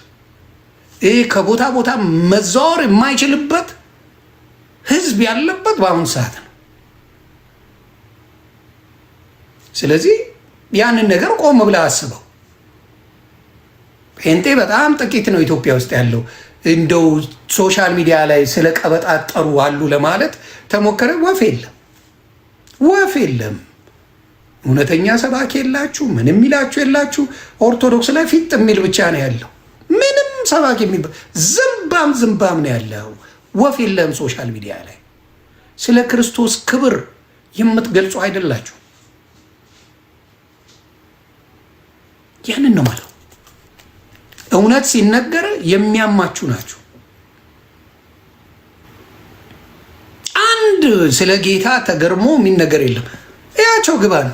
ይህ ከቦታ ቦታ መዛወር የማይችልበት ህዝብ ያለበት በአሁኑ ሰዓት ነው። ስለዚህ ያንን ነገር ቆም ብለህ አስበው። ጴንጤ በጣም ጥቂት ነው ኢትዮጵያ ውስጥ ያለው። እንደው ሶሻል ሚዲያ ላይ ስለ ቀበጣጠሩ አሉ ለማለት ተሞከረ። ወፍ የለም። እውነተኛ ሰባኪ የላችሁ፣ ምንም የሚላችሁ የላችሁ። ኦርቶዶክስ ላይ ፊት የሚል ብቻ ነው ያለው። ምንም ሰባኪ የሚባል ዝምባም ነው ያለው። ወፍ የለም። ሶሻል ሚዲያ ላይ ስለ ክርስቶስ ክብር የምትገልጹ አይደላችሁ። ያንን ነው ማለት። እውነት ሲነገር የሚያማችሁ ናችሁ። አንድ ስለ ጌታ ተገርሞ የሚነገር የለም። እያቸው ግባን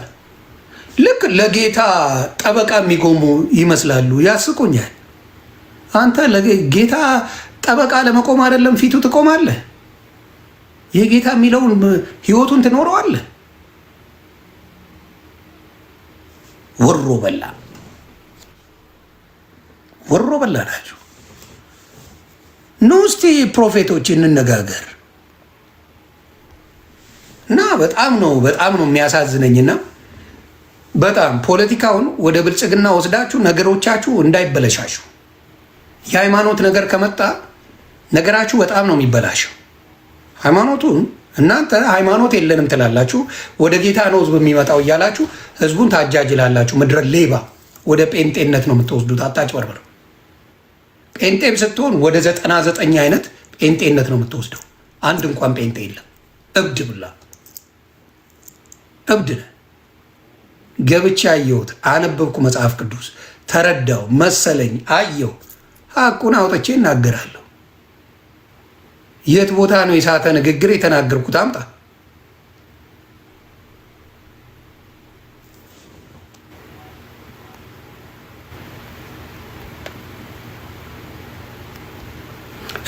ልክ ለጌታ ጠበቃ የሚቆሙ ይመስላሉ። ያስቁኛል። አንተ ለጌታ ጠበቃ ለመቆም አይደለም ፊቱ ትቆማለህ። የጌታ የሚለውን ህይወቱን ትኖረዋለህ። ወሮ በላ ናቸው። ኑ እስቲ ፕሮፌቶች እንነጋገር እና በጣም ነው የሚያሳዝነኝና በጣም ፖለቲካውን ወደ ብልጽግና ወስዳችሁ ነገሮቻችሁ እንዳይበለሻሹ። የሃይማኖት ነገር ከመጣ ነገራችሁ በጣም ነው የሚበላሸው። ሃይማኖቱን እናንተ ሃይማኖት የለንም ትላላችሁ፣ ወደ ጌታ ነው ህዝብ የሚመጣው እያላችሁ ህዝቡን ታጃጅላላችሁ። ምድረ ሌባ ወደ ጴንጤነት ነው የምትወስዱት። አታጭበርበር። ጴንጤም ስትሆን ወደ 99 አይነት ጴንጤነት ነው የምትወስደው። አንድ እንኳን ጴንጤ የለም። እብድ ብላ እብድ ነህ። ገብቼ አየሁት፣ አነበብኩ፣ መጽሐፍ ቅዱስ ተረዳው መሰለኝ፣ አየሁ፣ ሀቁን አውጥቼ እናገራለሁ። የት ቦታ ነው የሳተ ንግግር የተናገርኩት? አምጣ።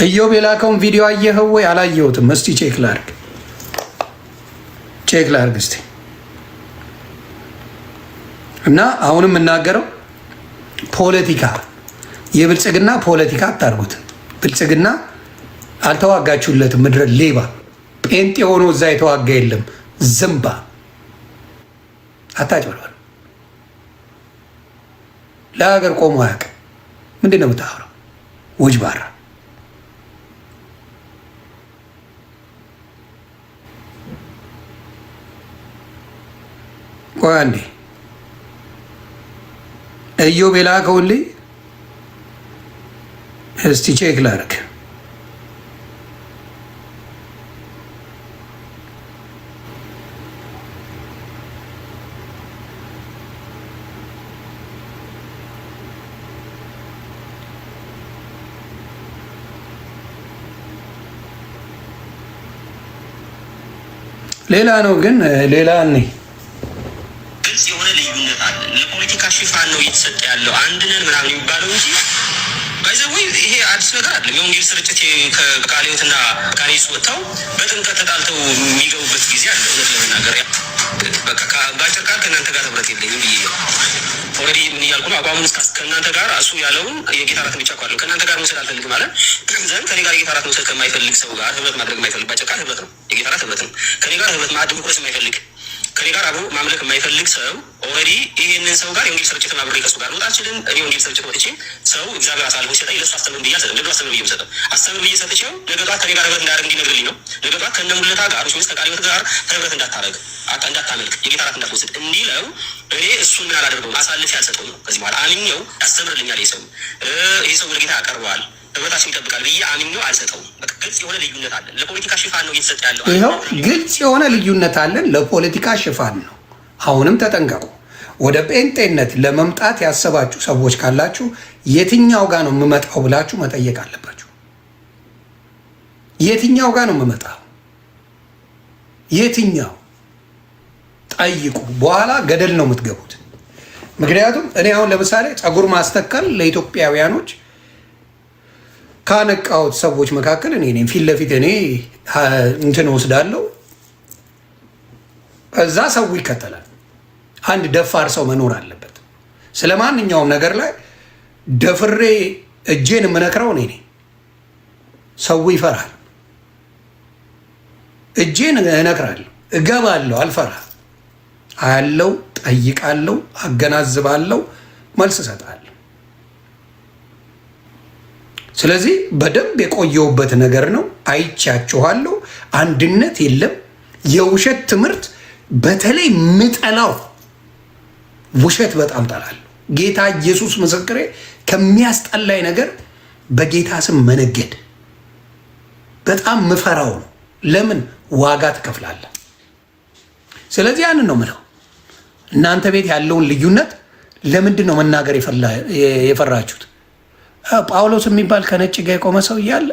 ኢዮብ የላከውን ቪዲዮ አየኸው ወይ? አላየሁትም። እስቲ ቼክ ላርግ እስቲ። እና አሁንም የምናገረው ፖለቲካ፣ የብልጽግና ፖለቲካ አታርጉት። ብልጽግና አልተዋጋችሁለትም። ምድረ ሌባ ጴንጤ ሆኖ እዛ የተዋጋ የለም። ዝምባ አታጭበርበር። ለሀገር ቆሞ አያውቅም። ምንድን ነው የምታወራው? ውጅ ባራ ቆይ አንዴ ኢዮብ የላከውን እስቲ ቼክ ላድርግ። ሌላ ነው ግን ሌላ ነኝ። ግልጽ የሆነ ልዩነት አለ። ለፖለቲካ ሽፋን ነው እየተሰጠ ያለው አንድነን ምናምን የሚባለው እንጂ ባይዘወይ ይሄ አዲስ ነገር አይደለም። የወንጌል ስርጭት ከቃለ ሕይወትና ቃለ ሕይወት ወጥተው በጥምቀት ተጣልተው የሚገቡበት ጊዜ አለ። እውነት ለመናገር በቃ በአጭር ቃል ከእናንተ ጋር ህብረት የለኝም ብዬ ኦልሬዲ ምን እያልኩ ነው? አቋሙን ከእናንተ ጋር እሱ ያለውን የጌታ እራት ብቻ ኳለሁ ከእናንተ ጋር መውሰድ አልፈልግም ማለት ዘንድ ከኔ ጋር የጌታ እራት መውሰድ ከማይፈልግ ሰው ጋር ህብረት ማድረግ የማይፈልግ በአጭር ቃል ህብረት ነው። የጌታ እራት ህብረት ነው። ከኔ ጋር ህብረት ማዕድ መቁረስ የማይፈልግ ከኔ ጋር አብሮ ማምለክ የማይፈልግ ሰው ኦልሬዲ ይህንን ሰው ጋር የወንጌል ስርጭት አብሬ ከሱ ጋር መውጣት አልችልም። እኔ ወንጌል ስርጭት ወጥቼ ሰው እግዚአብሔር አሳልፎ ሲሰጠኝ ለእሱ አስተምር ብዬ አልሰጥም። ለዱ አስተምር ብዬ የምሰጠው አስተምር ብዬ ሰጥቼው ነገ ጠዋት ከኔ ጋር ህብረት እንዳደርግ እንዲነግርልኝ ነው። ነገ ጠዋት ከእነ ሙለታ ጋር ስ ከቃለ ሕይወት ጋር ህብረት እንዳታረግ እንዳታመልክ የጌታ እራት እንዳትወስድ እንዲለው እኔ እሱን ምን አላደርገውም፣ አሳልፌ አልሰጠውም ነው። ከዚህ በኋላ አምኜው ያስተምርልኛል ይህ ሰው ወደ ጌታ ያቀርበዋል ህብረታችን ይጠብቃል ብዬ አምኜው አልሰጠውም። ግልጽ የሆነ ልዩነት አለን። ለፖለቲካ ሽፋን ነው እየተሰጠ ያለው። ይኸው ግልጽ የሆነ ልዩነት አለን። ለፖለቲካ ሽፋን ነው። አሁንም ተጠንቀቁ። ወደ ጴንጤነት ለመምጣት ያሰባችሁ ሰዎች ካላችሁ የትኛው ጋር ነው የምመጣው ብላችሁ መጠየቅ አለባችሁ። የትኛው ጋር ነው የምመጣው? የትኛው ጠይቁ። በኋላ ገደል ነው የምትገቡት። ምክንያቱም እኔ አሁን ለምሳሌ ፀጉር ማስተከል ለኢትዮጵያውያኖች ካነቃሁት ሰዎች መካከል እኔ ነኝ። ፊት ለፊት እኔ እንትን ወስዳለሁ፣ እዛ ሰው ይከተላል። አንድ ደፋር ሰው መኖር አለበት። ስለ ማንኛውም ነገር ላይ ደፍሬ እጄን የምነክረው እኔ ነኝ። ሰው ይፈራል። እጄን እነክራለሁ፣ እገባለሁ፣ አልፈራ አያለው፣ ጠይቃለሁ፣ አገናዝባለሁ፣ መልስ እሰጣለሁ። ስለዚህ በደንብ የቆየውበት ነገር ነው። አይቻችኋለሁ። አንድነት የለም። የውሸት ትምህርት በተለይ ምጠላው ውሸት በጣም ጠላለሁ። ጌታ ኢየሱስ ምስክሬ ከሚያስጠላኝ ነገር በጌታ ስም መነገድ በጣም ምፈራው ነው። ለምን ዋጋ ትከፍላለህ? ስለዚህ ያንን ነው ምለው። እናንተ ቤት ያለውን ልዩነት ለምንድን ነው መናገር የፈራችሁት? ጳውሎስ የሚባል ከነጭ ጋር የቆመ ሰው እያለ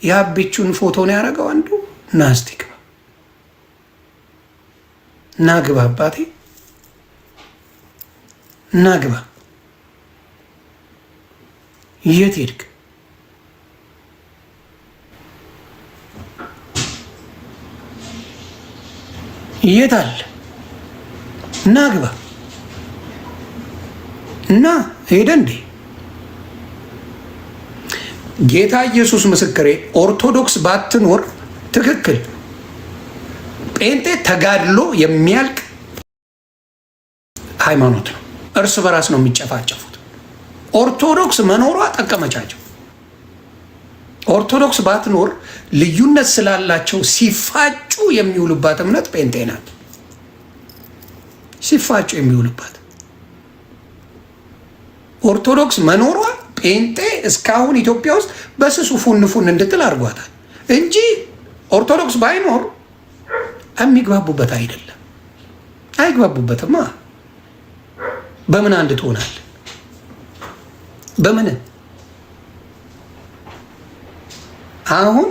የአቤቹን ፎቶ ነው ያደረገው አንዱ። ናስቲክ ናግባ አባቴ ናግባ። የት ሄድክ? የት አለ? ናግባ እና ሄደ እንዴ? ጌታ ኢየሱስ ምስክሬ፣ ኦርቶዶክስ ባትኖር ትክክል ጴንጤ ተጋድሎ የሚያልቅ ሃይማኖት ነው። እርስ በራስ ነው የሚጨፋጨፉት። ኦርቶዶክስ መኖሯ ጠቀመቻቸው። ኦርቶዶክስ ባትኖር ልዩነት ስላላቸው ሲፋጩ የሚውሉባት እምነት ጴንጤ ናት። ሲፋጩ የሚውሉባት ኦርቶዶክስ መኖሯ ጴንጤ እስካሁን ኢትዮጵያ ውስጥ በስሱ ፉን እንድትል አድርጓታል እንጂ ኦርቶዶክስ ባይኖር የሚግባቡበት አይደለም። አይግባቡበትማ። በምን አንድ ትሆናል? በምን አሁን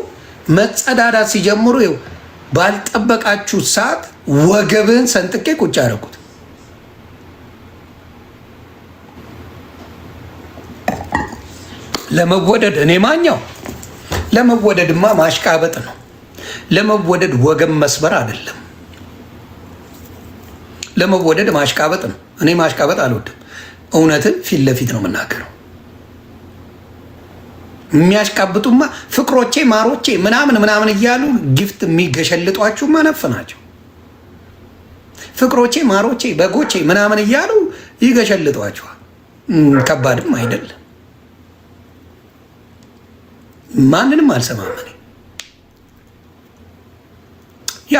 መጸዳዳት ሲጀምሩ ይኸው ባልጠበቃችሁት ሰዓት ወገብህን ሰንጥቄ ቁጭ አደረኩት። ለመወደድ እኔ ማኛው ለመወደድማ ማሽቃበጥ ነው። ለመወደድ ወገብ መስበር አይደለም። ለመወደድ ማሽቃበጥ ነው። እኔ ማሽቃበጥ አልወድም። እውነትን ፊት ለፊት ነው የምናገረው። የሚያሽቃብጡማ ፍቅሮቼ ማሮቼ ምናምን እያሉ ጊፍት የሚገሸልጧችሁማ ነፍ ናቸው። ፍቅሮቼ ማሮቼ በጎቼ ምናምን እያሉ ይገሸልጧችኋል። ከባድም አይደለም። ማንንም አልሰማም እኔ ያ።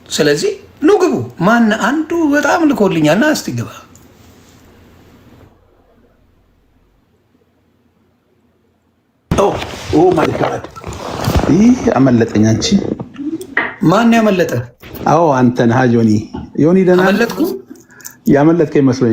ስለዚህ ኑ ግቡ። ማን አንዱ በጣም ልኮልኛልና እስቲ ግባ። ኦ ማይ ጋድ ይህ አመለጠኝ። አንቺ ማን ያመለጠ? አዎ አንተ ነህ ጆኒ። ዮኒ ደህና አመለጥኩ? ያመለጥከኝ መስሎኝ